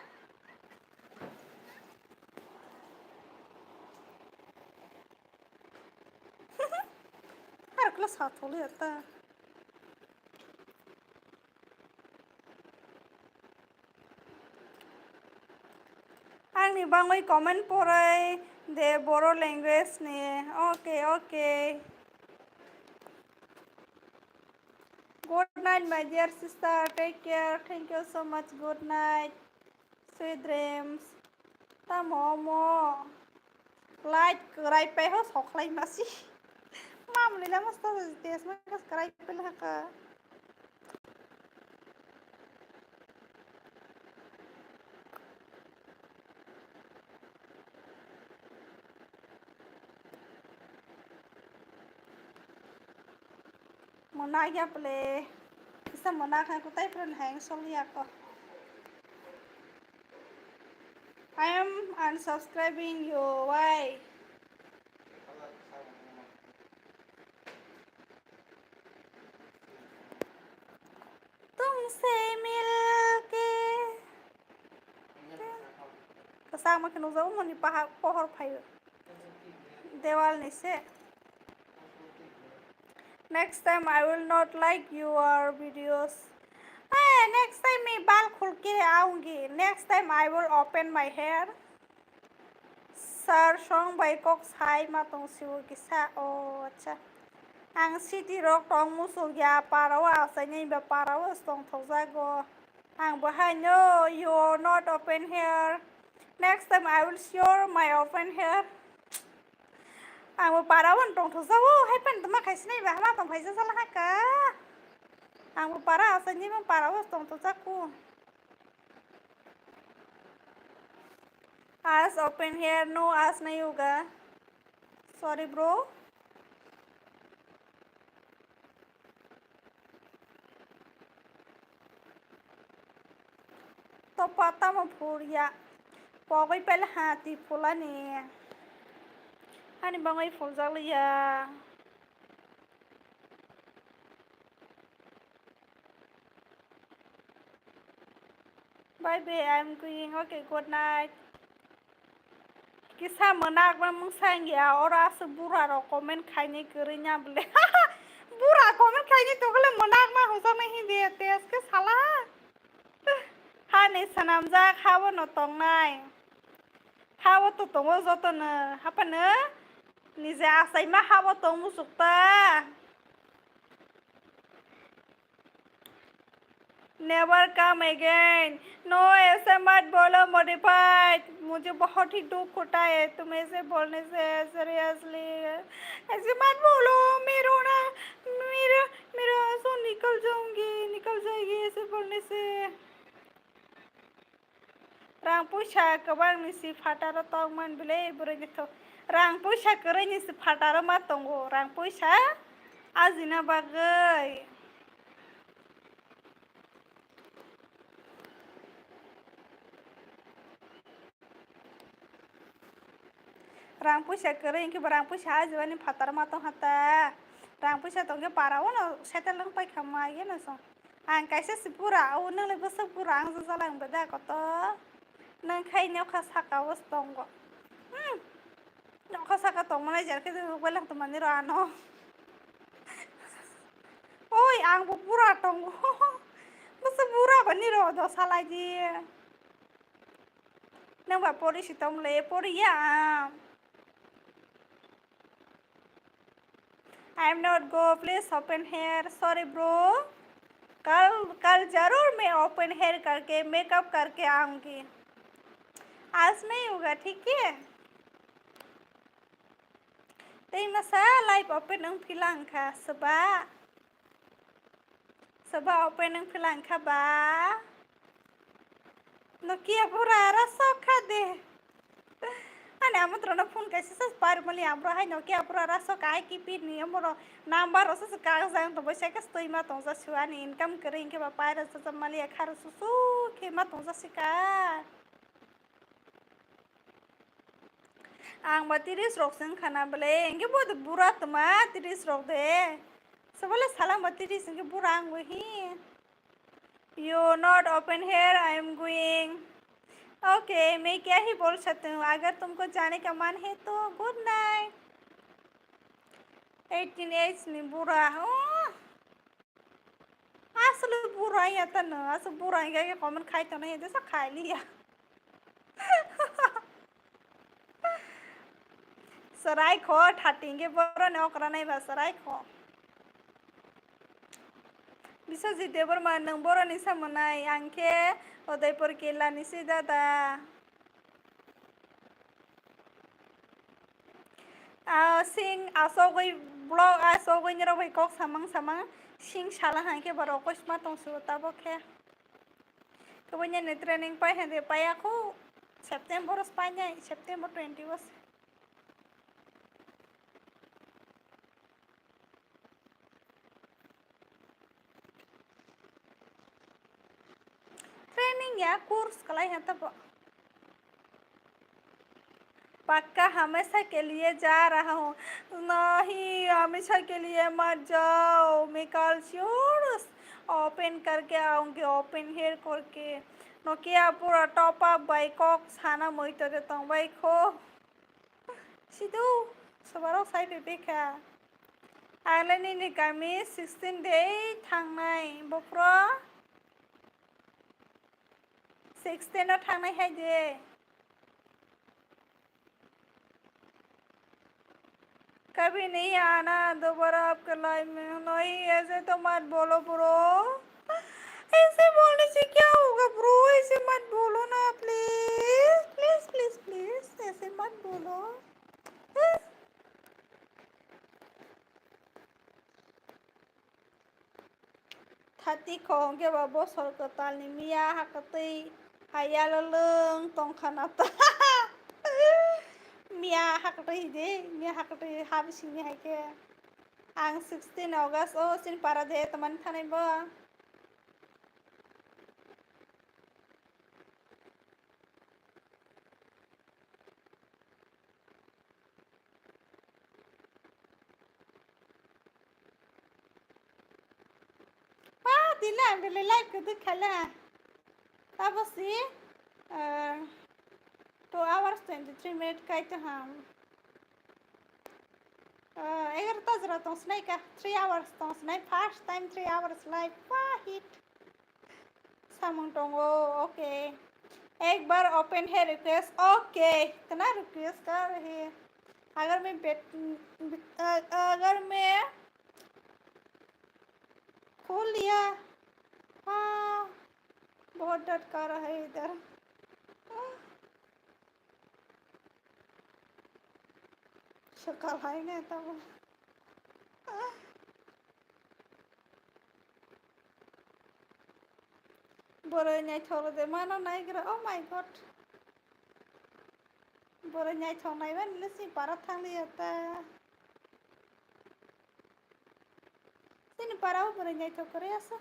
harus satu lihat ta ang nih bang woi comment porai de boro language nih oke good night my dear sister take care thank you so much good night sweet dreams ta momo light kerai peho sok lai masih Mam, lila mas tahu sih, semuanya sekarang pilih ke. Mana ya boleh, bisa mana kan aku tahu pernah hang soalnya aku. I am unsubscribing you, why? तुमसे मिलके kesang makin uzau mau dipahak pohon payu dewal nih se next time I will not like your videos next time मैं बाल खुल के आऊंगी next time I will open my hair sir song by cox hai ma tong siu kisa oh अच्छा ang city rock tong musuh ya parawa asanya ba parawa tong thozago ang bahanyo you are not open hair next time I will show my open hair ang parawan tong thozago hai pan tama khaisnai ba ma tong phaisa sala ka Ang para sa hindi mo para was tong to saku. Eyes open here, no eyes नहीं होगा. Sorry bro. तो पता म फुरिया पगै पहले हाथी फुला ने अनि बंगै full Jallian bye bye I'm going okay good night kisah menak memang saya orang sebura ro komen kayaknya kerinya beli bura komen kayaknya tuh kalau menak mah usah nih dia tes ke salah hani sanamja kawo no tong nai kawo tuh tong zoto ne apa ne nije asai mah kawo tong musukta never come again no ऐसे मत बोलो modified मुझे बहुत ही दुख होता है तुम ऐसे बोलने से सीरियसली ऐसे मत बोलो मेरा ना मेरा मेरा आंसू निकल जाएगी ऐसे बोलने से रां पैसा गोबां निसि फाटार तंगमोन बिले बुरैनिथ रां पैसा गोरै निसि फाटार मा दंगो रां पैसा आजिना बागै रां पैसा गोरै इनके रां पैसा आजिबानि फाटार मा दं हाता रां पैसा दंगे पाराव न सेटेल लंग पाइ खामायो न सं आं कायसे सिपुरा औ नोंलाय बोसो पुरा आं जालांबो दा गत नों खायनायाव खा साकावस दंग नखा साका दंमोन जेरखे जों गलां तमानि रानो ओइ आंबो पुरा दंग बोसो पुरा बनि र दसालायदि नों बा परिसितमले परिया I am not go please open hair sorry bro कल कल जरूर मैं ओपन हेयर करके मेकअप करके आऊंगी आज नहीं होगा ठीक है तेरी मसा लाइव ओपन नंग फिलांग का सबा ओपन नंग फिलांग का बा नोकिया पूरा रसो खा दे अने आमंत्रण फोन कैसे सस पार मली आमरो हाय नोकिया पूरा रसो काय की पी नि हमरो नंबर ओसस कागज जान तो बैसा के स्टोई मा तंजा सुआनी इनकम करे इनके बा पार सस मली खार सुसु के मा तंजा सिका आं बा 30 रक जों खाना बले इनके बहुत बुरा तमा 30 रक दे सबले साला बा 30 इनके बुरा आं वही you not open here I am going okay मैं क्या ही बोल सकती हूँ अगर तुमको जाने का मन है तो गुड नाइट 18 एज नि बुरा असली बुरा ही आता ना असली बुरा ही क्या कॉमन खाई तो नहीं जैसा खाई लिया सराय खो ठाटिंगे बरो ने ओकरा नहीं बा सराय खो बिसोजी देवर मा नों बरो नि सामनाय आंखे उदयपुर केला निसि दादा सिंग आसोगै ब्लॉग आसोगै नि रबै कक सामang सिंग साला हांके बरो कोसमा तंसु ताबो खे कबने ने ट्रेनिंग पाइ हदे पायाखौ सेप्टेम्बर पाइनाय सेप्टेम्बर 20 was ट्रेनिंग या कोर्स कलाई है तब पक्का हमेशा के लिए जा रहा हूँ नहीं हमेशा के लिए मत जाओ मैं कल श्योर ओपन करके आऊँगी ओपन हेयर करके नोकिया पूरा टॉप अप बाइक साना मोइतो देता हूँ बाइक हो सिधु सबारो साइड बेखा आगलानि नि गामि 16 डे थांनाय बफ्रा 16 थांनाय हाय दे कभी नहीं आना दोबारा आपके लाइफ में नहीं ऐसे तो मत बोलो ब्रो ऐसे बोलने से क्या होगा ब्रो ऐसे मत बोलो ना प्लीज प्लीज प्लीज प्लीज ऐसे मत बोलो thati khong ke ba bosor ko tal ni mia hakati hayalo lung tong khanata mia hakati de mia hakati habisi ni haike ang 16 August o sin para de teman thanai ba Dila bele like ke khala tabasi 2 hours 23 minutes kai to ham 11 जरा तो सुनाई का 3 hours तो सुनाई first time 3 hours live वाह hit सामंग टोंगो okay एक बार open है request okay इतना रिक्वेस्ट कर रही है अगर मैं खोल लिया हाँ बहुत डर कर रहा है इधर शक्ल है ना तब बोरे नहीं थोड़ा दे मानो नहीं करो oh my god बोरे नहीं थोड़ा नहीं बन लसी पारा थांग लिया था सिन पारा बोरे नहीं थोड़ा करे ऐसा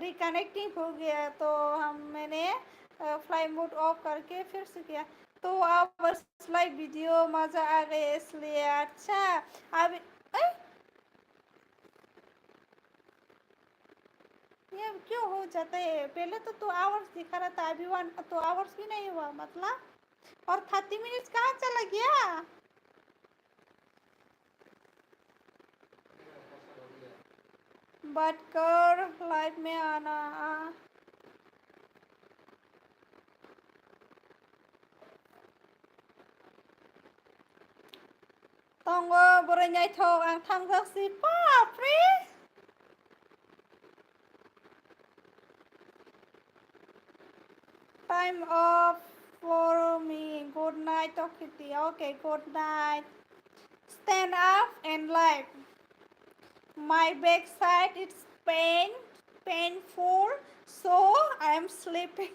रिकनेक्टिंग हो गया तो मैंने फ्लाई मोड ऑफ करके फिर से किया तो आप लाइव वीडियो मज़ा आ गया इसलिए अच्छा अब ये क्यों हो जाता है पहले तो 2 आवर्स दिखा रहा था अभी 2 आवर्स भी नहीं हुआ मतलब और 30 मिनट्स कहाँ चला गया बट कर लाइव में आना tonggo borai nyai thok ang thangjak si papri time off for me good night Kitty okay good night stand up and live my backside is painful so I am sleeping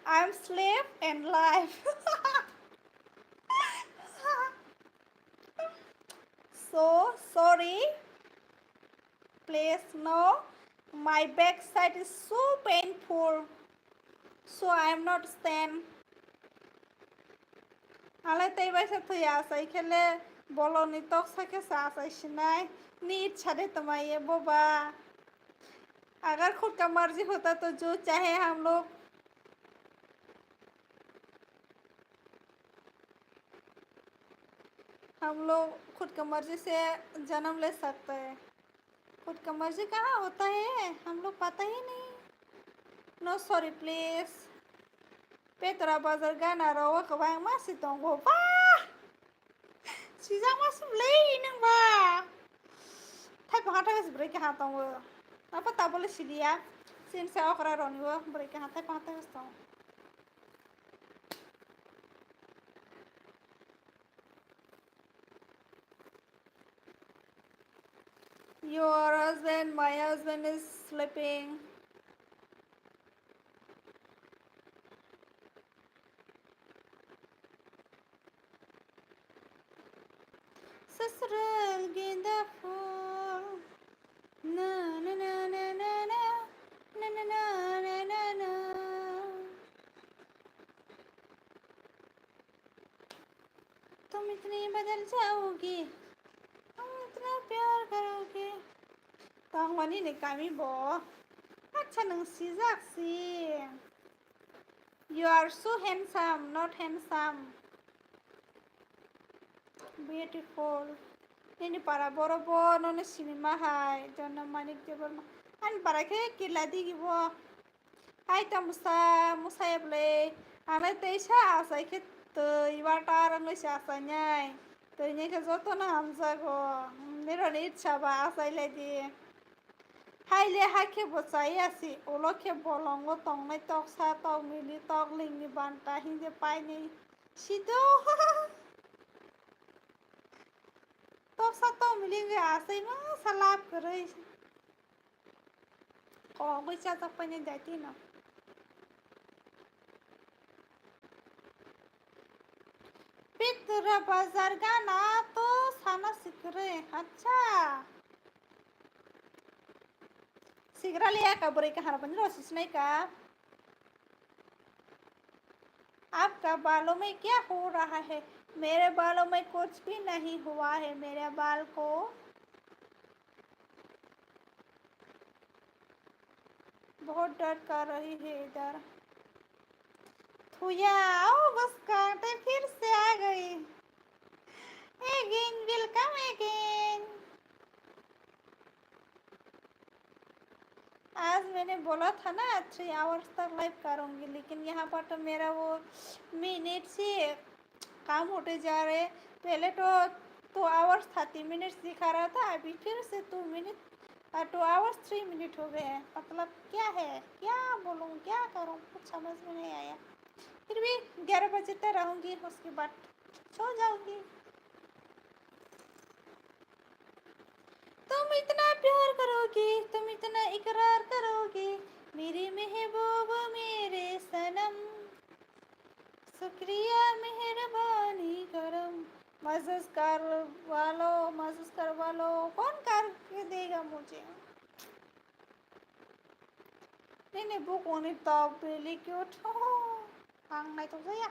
I'm sleep and live so sorry please no my backside is so painful so I am not stand alai tei bai sa thuya sai khele bolo ni tok sa ke sa sai sinai ni इच्छा दे तुम्हारी Boba अगर खुद का मर्जी होता तो जो चाहे हम लोग खुद का मर्जी से जन्म ले सकते हैं खुद का मर्जी कहाँ होता है हम लोग पता ही नहीं no sorry please Petra bazar gana rawa kabang masih tonggo pa sisa masih beli nang ba thai pa thai se break ha tonggo apa ta boleh sidia sin sa okra roni wa break ha thai pa thai tong your husband my husband is sleeping ससुराल गेंदा फूल ना ना ना ना ना ना ना ना ना ना ना ना तुम इतनी बदल जाओगी तुम इतना प्यार करोगे तंगवानी ने कामी बो अच्छा नंसी जाक्सी you are so handsome not handsome beautiful ini para boro-boro nona cinema hai jona manik jebol an para ke kila digi bo hai ta musa eble ana teisa asai ke tei bata rang se asanyai tei ne ke joto na hamza go mero ni ichha ba asai le di hai le ha ke bochai asi olo ke bolongo tongnai tok sa tok mili tok lingni banta hinde pai nei Sido. तो सतो मिलेंगे आसे ना सलाब करे को कोई चाचा पने देती ना पितरा बाजार गाना तो साना सीख रहे अच्छा सीख रहा लिया कब्रे का हरपन रोसिस नहीं का आपका बालों में क्या हो रहा है मेरे बालों में कुछ भी नहीं हुआ है मेरे बाल को बहुत दर्द कर रही है इधर थुया ओ बस कांटे फिर से आ गई अगेन वेलकम अगेन आज मैंने बोला था ना 3 आवर्स तक लाइव करूँगी लेकिन यहाँ पर तो मेरा वो मिनट से काम होते जा रहे पहले तो 2 आवर्स 30 मिनट्स दिखा रहा था अभी फिर से 2 आवर्स 3 मिनट हो गए हैं मतलब क्या है क्या बोलूँ क्या करूँ कुछ समझ में नहीं आया फिर भी 11 बजे तक रहूँगी उसके बाद सो जाऊँगी तुम इतना प्यार करोगे तुम इतना इकरार करोगे मेरे महबूब मेरे सनम शुक्रिया मेहरबानी करम मजस कर वालो कौन कर के देगा मुझे नहीं बुक होने तब बेली क्यों आं नहीं तो जाया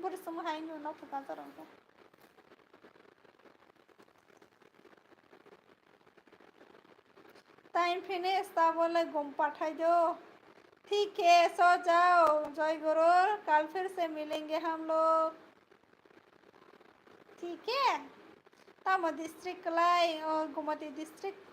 बोरे समय हाई नो ना फुका जरूँगा टाइम फिनिश ता बोले घूम पाठाई दो ठीक है सो जाओ जय गुरु कल फिर से मिलेंगे हम लोग ठीक है तामा डिस्ट्रिक्ट लाई और गुमती डिस्ट्रिक्ट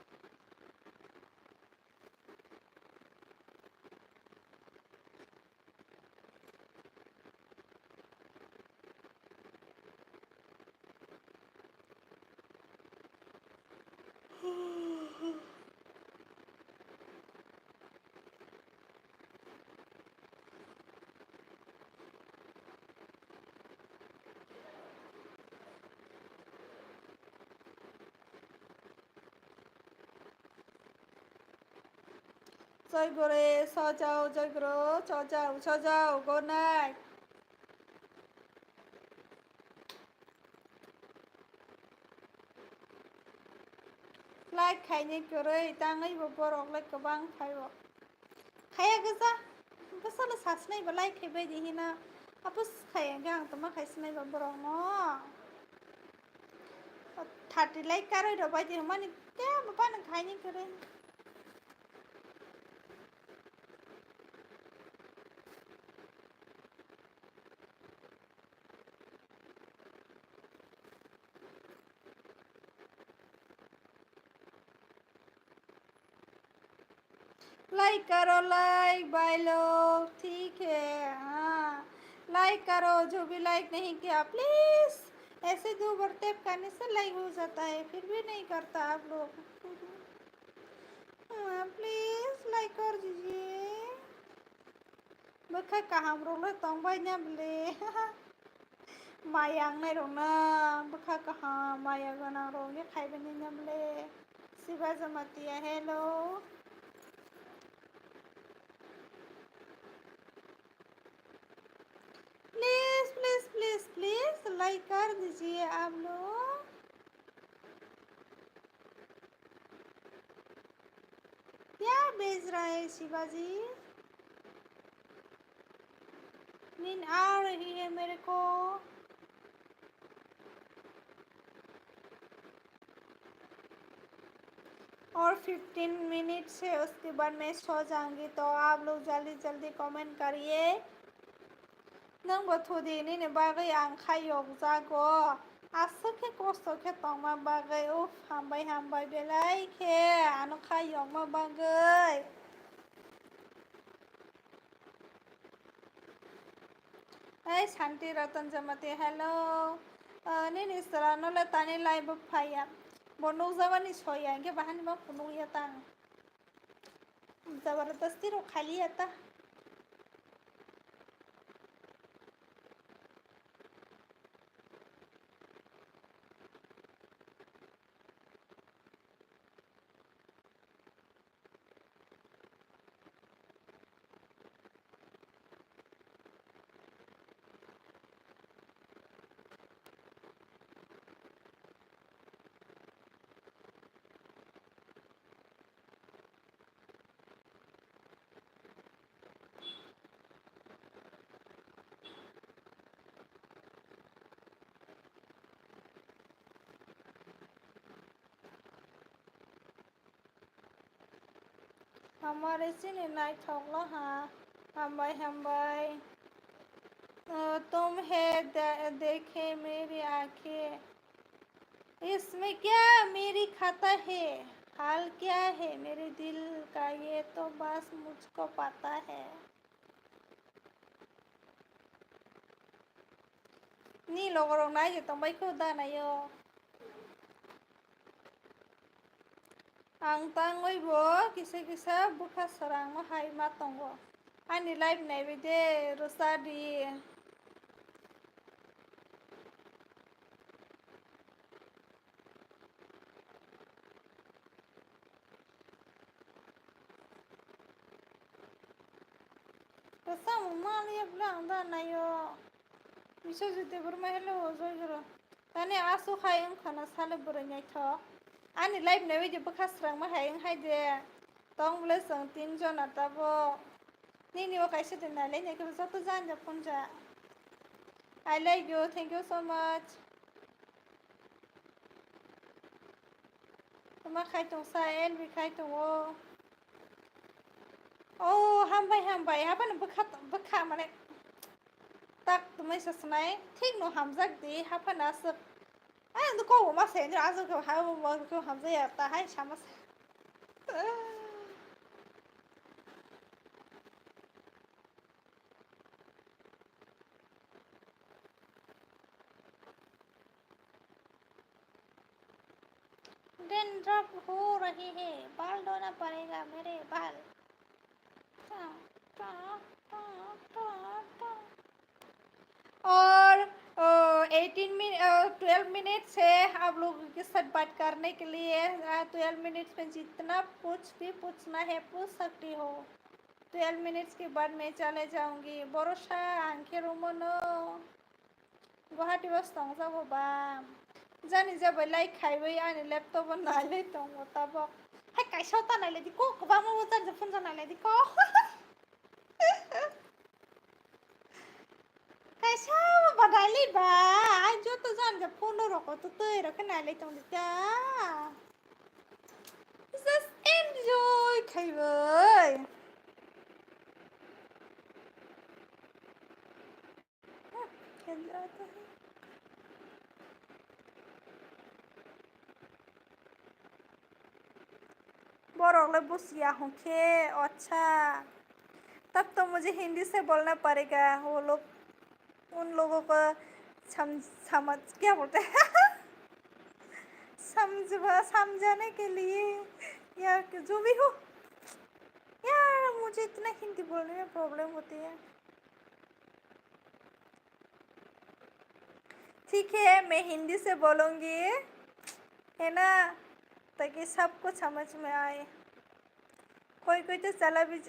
जय गुरु सो जाओ जय गुरु सो जाओ गुड नाइट लाइक खाइने गुरु ताङै बरक लाइक गोबां फाइव खाया गोजा बसला सासनाय बा लाइक खाइबाय दिहिना आपस खाया गां तो मा खाइसनाय बा बरक न 30 लाइक कारै द बायदि माने क्या बाबा न खाइने गुरु लाइक करो लाइक भाई लोग ठीक है हाँ लाइक करो जो भी लाइक नहीं किया प्लीज ऐसे 2 बार टैप करने से लाइक हो जाता है फिर भी नहीं करता आप लोग हाँ प्लीज लाइक कर दीजिए बखा कहाँ रोल तो भाई नबले माया नहीं रोना बखा कहाँ माया गना रोगे खाई बनी नबले Shiva Jamatia hello please please please please like कर दीजिए आप लोग क्या बेच रहा है शिवाजी नींद आ रही है मेरे को और 15 मिनट से उसके बाद मैं सो जाऊंगी तो आप लोग जल्दी जल्दी कमेंट करिए नंगो थुदिनि ने बागै आं खायग जागो आसके कस्तके तंमा बागै उफ हामबाय बेलायखे आनो खायग मा बागै ऐ शांति रतन जमाते हेलो नी सरा नले तानी लाइव फाया बनो जवानी सोया के बहानी मा पुनो याता जबरदस्ती रो खाली आता हमारे सिने नाई थोकला हाँ हम्बाई तुम है देखे मेरी आंखें इसमें क्या मेरी खाता है हाल क्या है मेरे दिल का ये तो बस मुझको पता है ni logorong na tong bai ko da na yo ang tangoi bo kisa kisa buka sarang ma hai ma tongo ani live nai be de rosadi rasa mo ma liap lang da na yo biso jute burma hello joy gro tani asu khai ang khana sale burnyai tho ani live nai be de buka sarang ma hai ang hai de tong ble sang tin jon atabo ni o kaise de na le ne ke so to jan ja phone ja I like you thank you so much tuma khai tong sa el bi khai tong o oh hambai haban bukha mane tak tumai sasnai thik no hamjak di hapana sab ai ando ko ma se ni azu ko ha mo ko hamza ya ta hai shamas dandruff हो रही है बाल धोना पड़ेगा मेरे बाल और 12 minutes है आप लोगों के साथ बात करने के लिए 12 मिनट्स में जितना भी पूछना है पूछ सकती हो 12 मिनट्स के बाद मैं चले जाऊंगी भरोसा आंखें रोमनो गुवाहाटी बस दं जाबोबा जानी जाबाय लाइक खाइबै आंनि लैपटॉप नाले दं तब हाय काइसाव तानायलाय दिको गोबा मो जान फन जानायलाय दिको काइसाव बदायलाय बा आइ जो तो जान जा फोन रको तो तै रख नायलाय दं दिता जस्ट एन्जॉय खाइबै एन्जॉय तो है बोरोले बुसिया हूँ के अच्छा तब तो मुझे हिंदी से बोलना पड़ेगा वो लोग उन लोगों को समझ क्या बोलते हैं समझाने के लिए या जो भी हो यार मुझे इतना हिंदी बोलने में प्रॉब्लम होती है ठीक है मैं हिंदी से बोलूँगी है ना ताकि सबको समझ में आए कोई कोई तो चला भी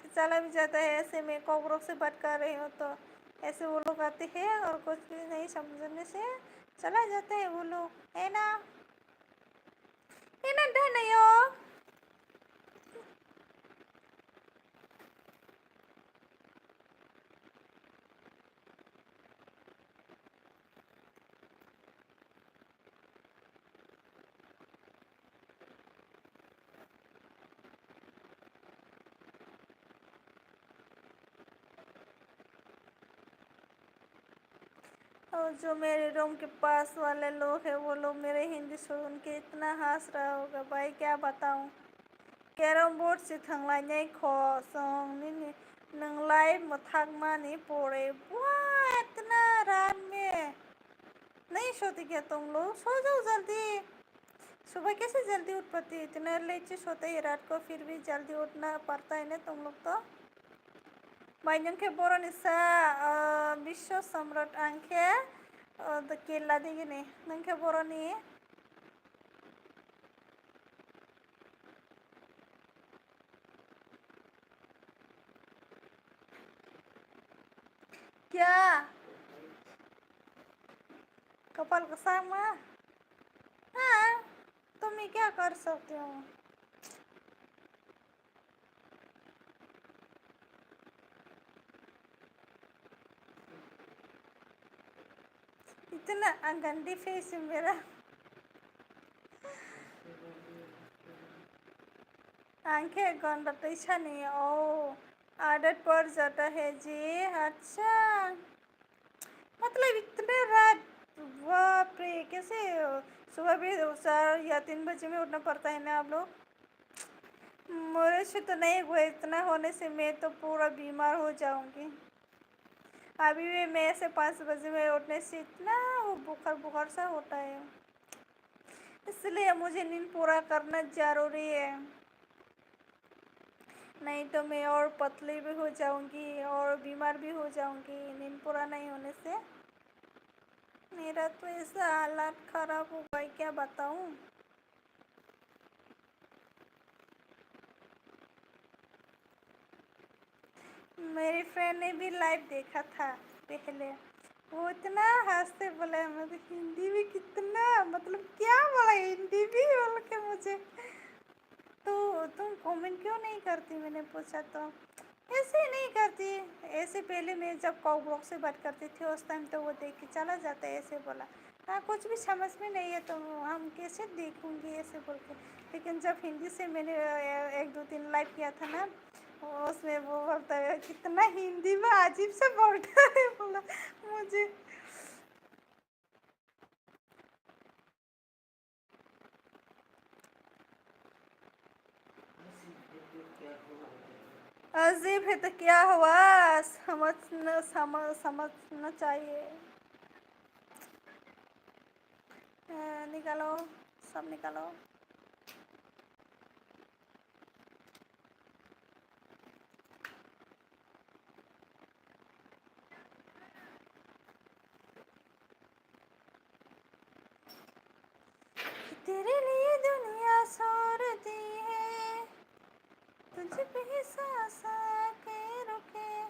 जाता है ऐसे मैं कॉकरोच से बात कर रही हूँ तो ऐसे वो लोग आते हैं और कुछ भी नहीं समझने से चला जाता है वो लोग है ना नहीं हो और जो मेरे रूम के पास वाले लोग हैं वो लोग मेरे हिंदी सुन के इतना हंस रहा होगा भाई क्या बताऊँ कैरम बोर्ड से थांलायनाय ख'सं नोंलाय मोथाक मानि पड़े बुआ इतना रात में नहीं सोते क्या तुम लोग सो जाओ जल्दी सुबह कैसे जल्दी उठ पाती है इतना लेट से सोते हैं रात को फिर भी जल्दी उठना पड़ता है ना तुम लोग तो भाई नोंखे बर'नि सा विश्व सम्राट आंखे केला देगी नहीं नोंखे बर'नि क्या कपाल का सामा हाँ तुम ही क्या कर सकते हो इतना गंदी फेस है मेरा आंखें गंदतीसा नहीं ओ आदत पड़ जाता है जी। अच्छा मतलब इतने रात, बाप रे कैसे सुबह भी 4 या 3 बजे में उठना पड़ता है ना आप लोग। मेरे से तो नहीं हुआ, इतना होने से मैं तो पूरा बीमार हो जाऊंगी। अभी भी मैं से 5 बजे में उठने से इतना वो बुखार बुखार सा होता है, इसलिए मुझे नींद पूरा करना जरूरी है। नहीं तो मैं और पतली भी हो जाऊंगी और बीमार भी हो जाऊंगी नींद पूरा नहीं होने से। मेरा तो ऐसा हालात खराब हो गई क्या बताऊं। मेरी फ्रेंड ने भी लाइव देखा था पहले, वो इतना हंसते बोले मुझे हिंदी भी कितना मतलब क्या बोला हिंदी भी बोल के मुझे। तो तुम कमेंट क्यों नहीं करती, मैंने पूछा तो ऐसे ही नहीं करती। ऐसे पहले मैं जब कॉकब्लॉक से बात करती थी उस टाइम तो वो देख के चला जाता है ऐसे बोला। हाँ कुछ भी समझ में नहीं है तो हम कैसे देखूंगी ऐसे बोल के। लेकिन जब हिंदी से मैंने 1 2 3 लाइव किया था ना, उसमें वो बोलता है कितना हिंदी में अजीब से बोलता है बोला मुझे। अजीब है तो क्या हुआ, समझना चाहिए। निकालो, सब निकालो। तेरे लिए दुनिया छोड़ती है, तुझ पे ही सांस आके रुके,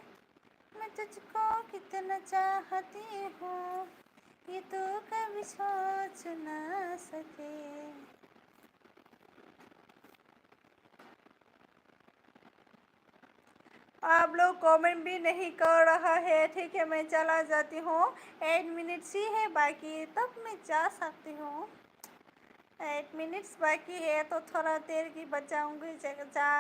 मैं तुझको कितना चाहती हूँ ये तो कभी सोच ना सके। आप लोग कमेंट भी नहीं कर रहा है, ठीक है मैं चला जाती हूँ। 8 मिनट्स ही है बाकी, तब मैं जा सकती हूँ। 8 मिनट्स बाकी है तो थोड़ा देर की बचाऊंगी जा।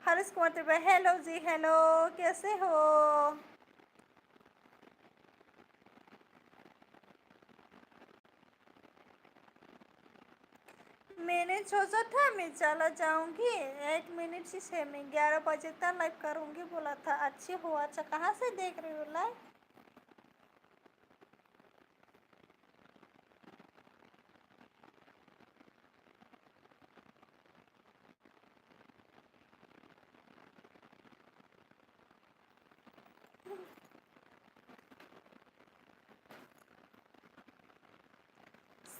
हर्ष कुमार भाई हेलो जी, हेलो कैसे हो। मैंने सोचा था मैं चला जाऊंगी, 8 मिनट्स ही से मैं 11 बजे तक लाइव करूंगी बोला था। अच्छी हो, अच्छा कहाँ से देख रही हो लाइव।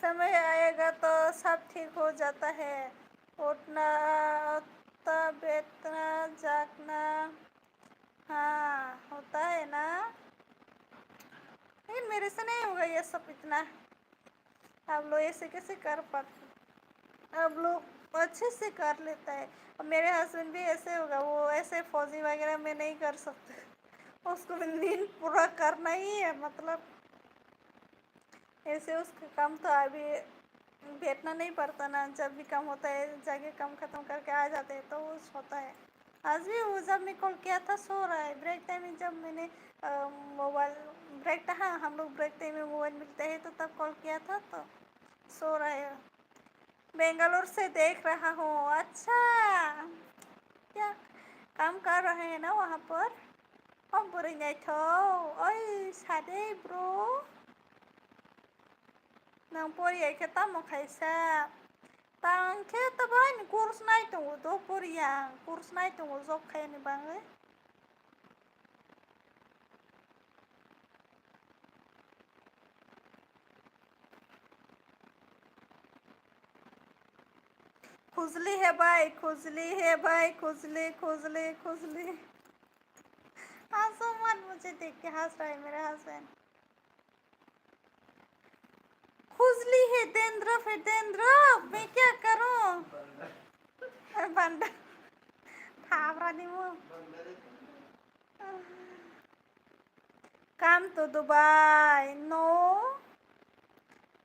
समय आएगा तो सब ठीक हो जाता है। उठना, बैठना, जागना, हाँ होता है ना। लेकिन मेरे से नहीं होगा ये सब इतना। आप लोग ऐसे कैसे कर पाते, आप लोग अच्छे से कर लेता है। और मेरे हस्बैंड भी ऐसे होगा, वो ऐसे फौजी वगैरह में नहीं कर सकते, उसको भी नींद पूरा करना ही है मतलब। ऐसे उसका काम तो अभी बैठना नहीं पड़ता ना, जब भी काम होता है जाके काम खत्म करके आ जाते हैं तो उस होता है। आज भी वो जब मैं कॉल किया था सो रहा है, ब्रेक टाइम में जब मैंने मोबाइल ब्रेक, हाँ हम लोग ब्रेक टाइम में मोबाइल मिलते हैं तो तब कॉल किया था तो सो रहा है। बेंगलोर से देख रहा हूँ, अच्छा क्या काम कर रहे हैं ना वहाँ पर। अब बोरें नहीं थो, ओए सादे bro nang pori ke tamo kaisa tang ke taban kurs nai tungu do pori yang kurs nai tungu job khay ni bangai। खुजली है भाई, खुजली है भाई, खुजली खुजली खुजली। हंसो मत, मुझे देख के हंस रहा है मेरा हस्बैंड। खुजली है डेंड्रफ है डेंड्रफ, मैं क्या करूं। बंदर थावरा दी वो काम तो दुबई नो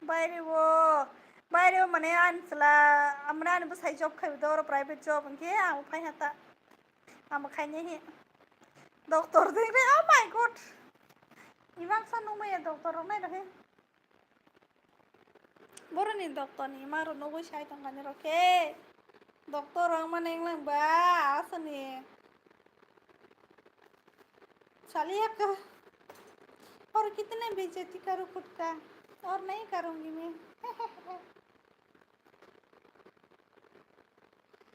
বাইরে वो बायरो माने आनसला amna an besai job khai dor private job ke ang phai hata am khai ni doctor ding re oh my god ibang sa no may doctor nai rahe boroni doctor ni maro no bo sai tang kan roke doctor ang maneng lang ba asani चलिए का और कितने बेइज्जती करूँ खुद का और नहीं करूँगी मैं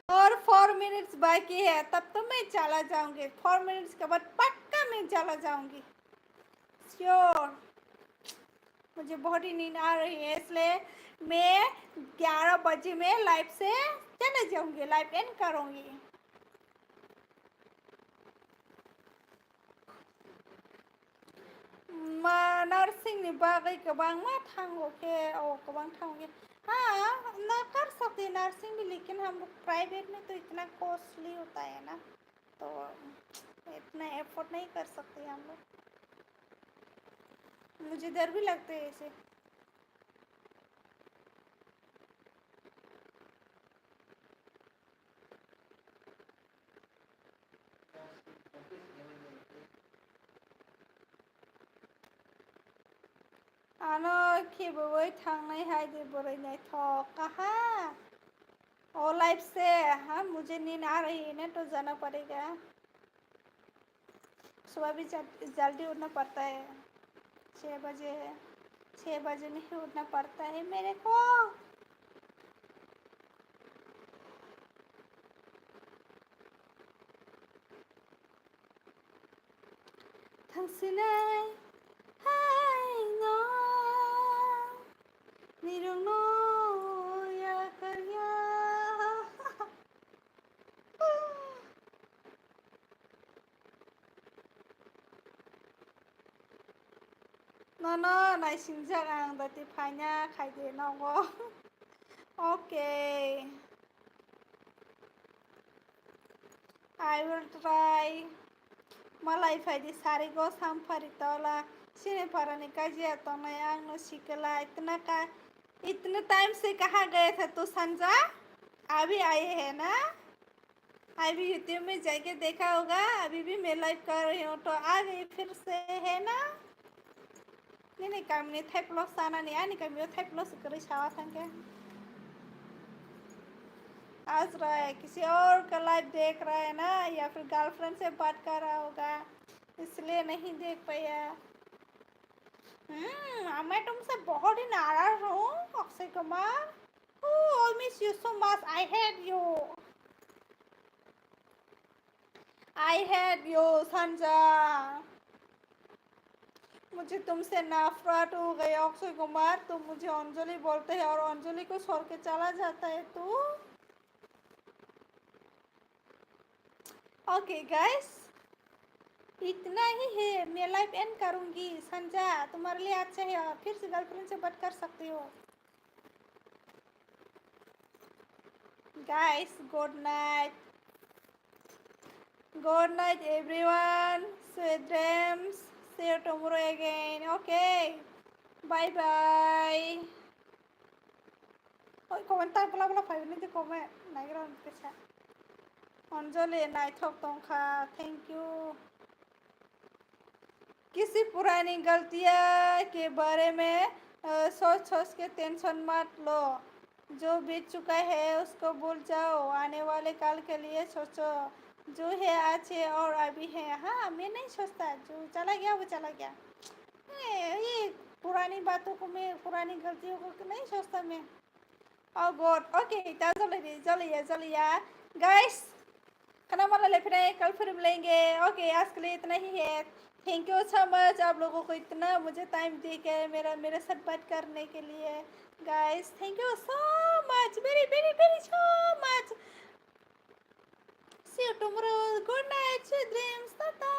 और 4 मिनट्स बाकी है तब तो मैं चला जाऊंगी 4 मिनट्स के बाद पक्का मैं चला जाऊंगी श्योर मुझे बहुत ही नींद आ रही है इसलिए मैं 11 बजे में लाइव से चले जाऊंगी लाइव एंड करूंगी नर्सिंग नि बागै गोबां मा थांगोके गोबां थांगे हाँ ना कर सकते नर्सिंग भी लेकिन हम लोग प्राइवेट में तो इतना कॉस्टली होता है ना तो इतना एफर्ट नहीं कर सकते हम लोग मुझे डर भी लगते है ऐसे आनो खेबोबै थांनाय हायदे बोरायनाय थक कहा और लाइफ से हाँ मुझे नींद आ रही है ना तो जाना पड़ेगा सुबह भी जल्दी उठना पड़ता है 6 बजे 6 बजे नहीं उठना पड़ता है मेरे को 당신의 하이노 니롱노야 가야 너너 나 신자랑 너티 파냐 가이데 나고 okay I will try मलाई फायदे सारे गो सामफारी तौला सिने पराने काजिया तो नया आंगनो शिकला इतने टाइम से कहाँ गए थे तो संजा अभी आए हैं ना अभी यूट्यूब में जाके देखा होगा अभी भी मैं लाइव कर रही हूँ तो आ गई फिर से है ना नहीं kami type loss sana nih ani kami type loss करी शावाथन के आज रहा है किसी और का लाइव देख रहा है ना या फिर गर्लफ्रेंड से बात कर रहा होगा इसलिए नहीं देख पाया मैं तुमसे बहुत ही नाराज हूँ Akshay Kumar I miss you so much I hate you I hate you संजा मुझे तुमसे नफरत हो गई अक्षय कुमार तुम मुझे अंजलि बोलते हैं और अंजलि को छोड़ के चला जाता है तू ओके गाइस इतना ही है मैं लाइव एंड करूंगी संजा तुम्हारे लिए अच्छा है फिर से गर्लफ्रेंड से बात कर सकती हो guys good night everyone sweet dreams see you tomorrow again okay bye bye oi komentar pula phải nên thì comment này cái đó cái sao Anjali नाइथक तोंखा थैंक यू किसी पुरानी गलतियाँ के बारे में सोच के टेंशन मत लो जो बीत चुका है उसको भूल जाओ आने वाले कल के लिए सोचो जो है आज है और अभी है हाँ मैं नहीं सोचता जो चला गया वो चला गया ये पुरानी बातों को मैं पुरानी गलतियों को नहीं सोचता मैं oh god ओके जल्दी गाइस खाना वाला लेफिने कल फिर मिलेंगे ओके आज के लिए इतना ही है थैंक यू सो मच आप लोगों को इतना मुझे टाइम दे के मेरे साथ बात करने के लिए guys thank you so much very so much see you tomorrow good night sweet dreams tata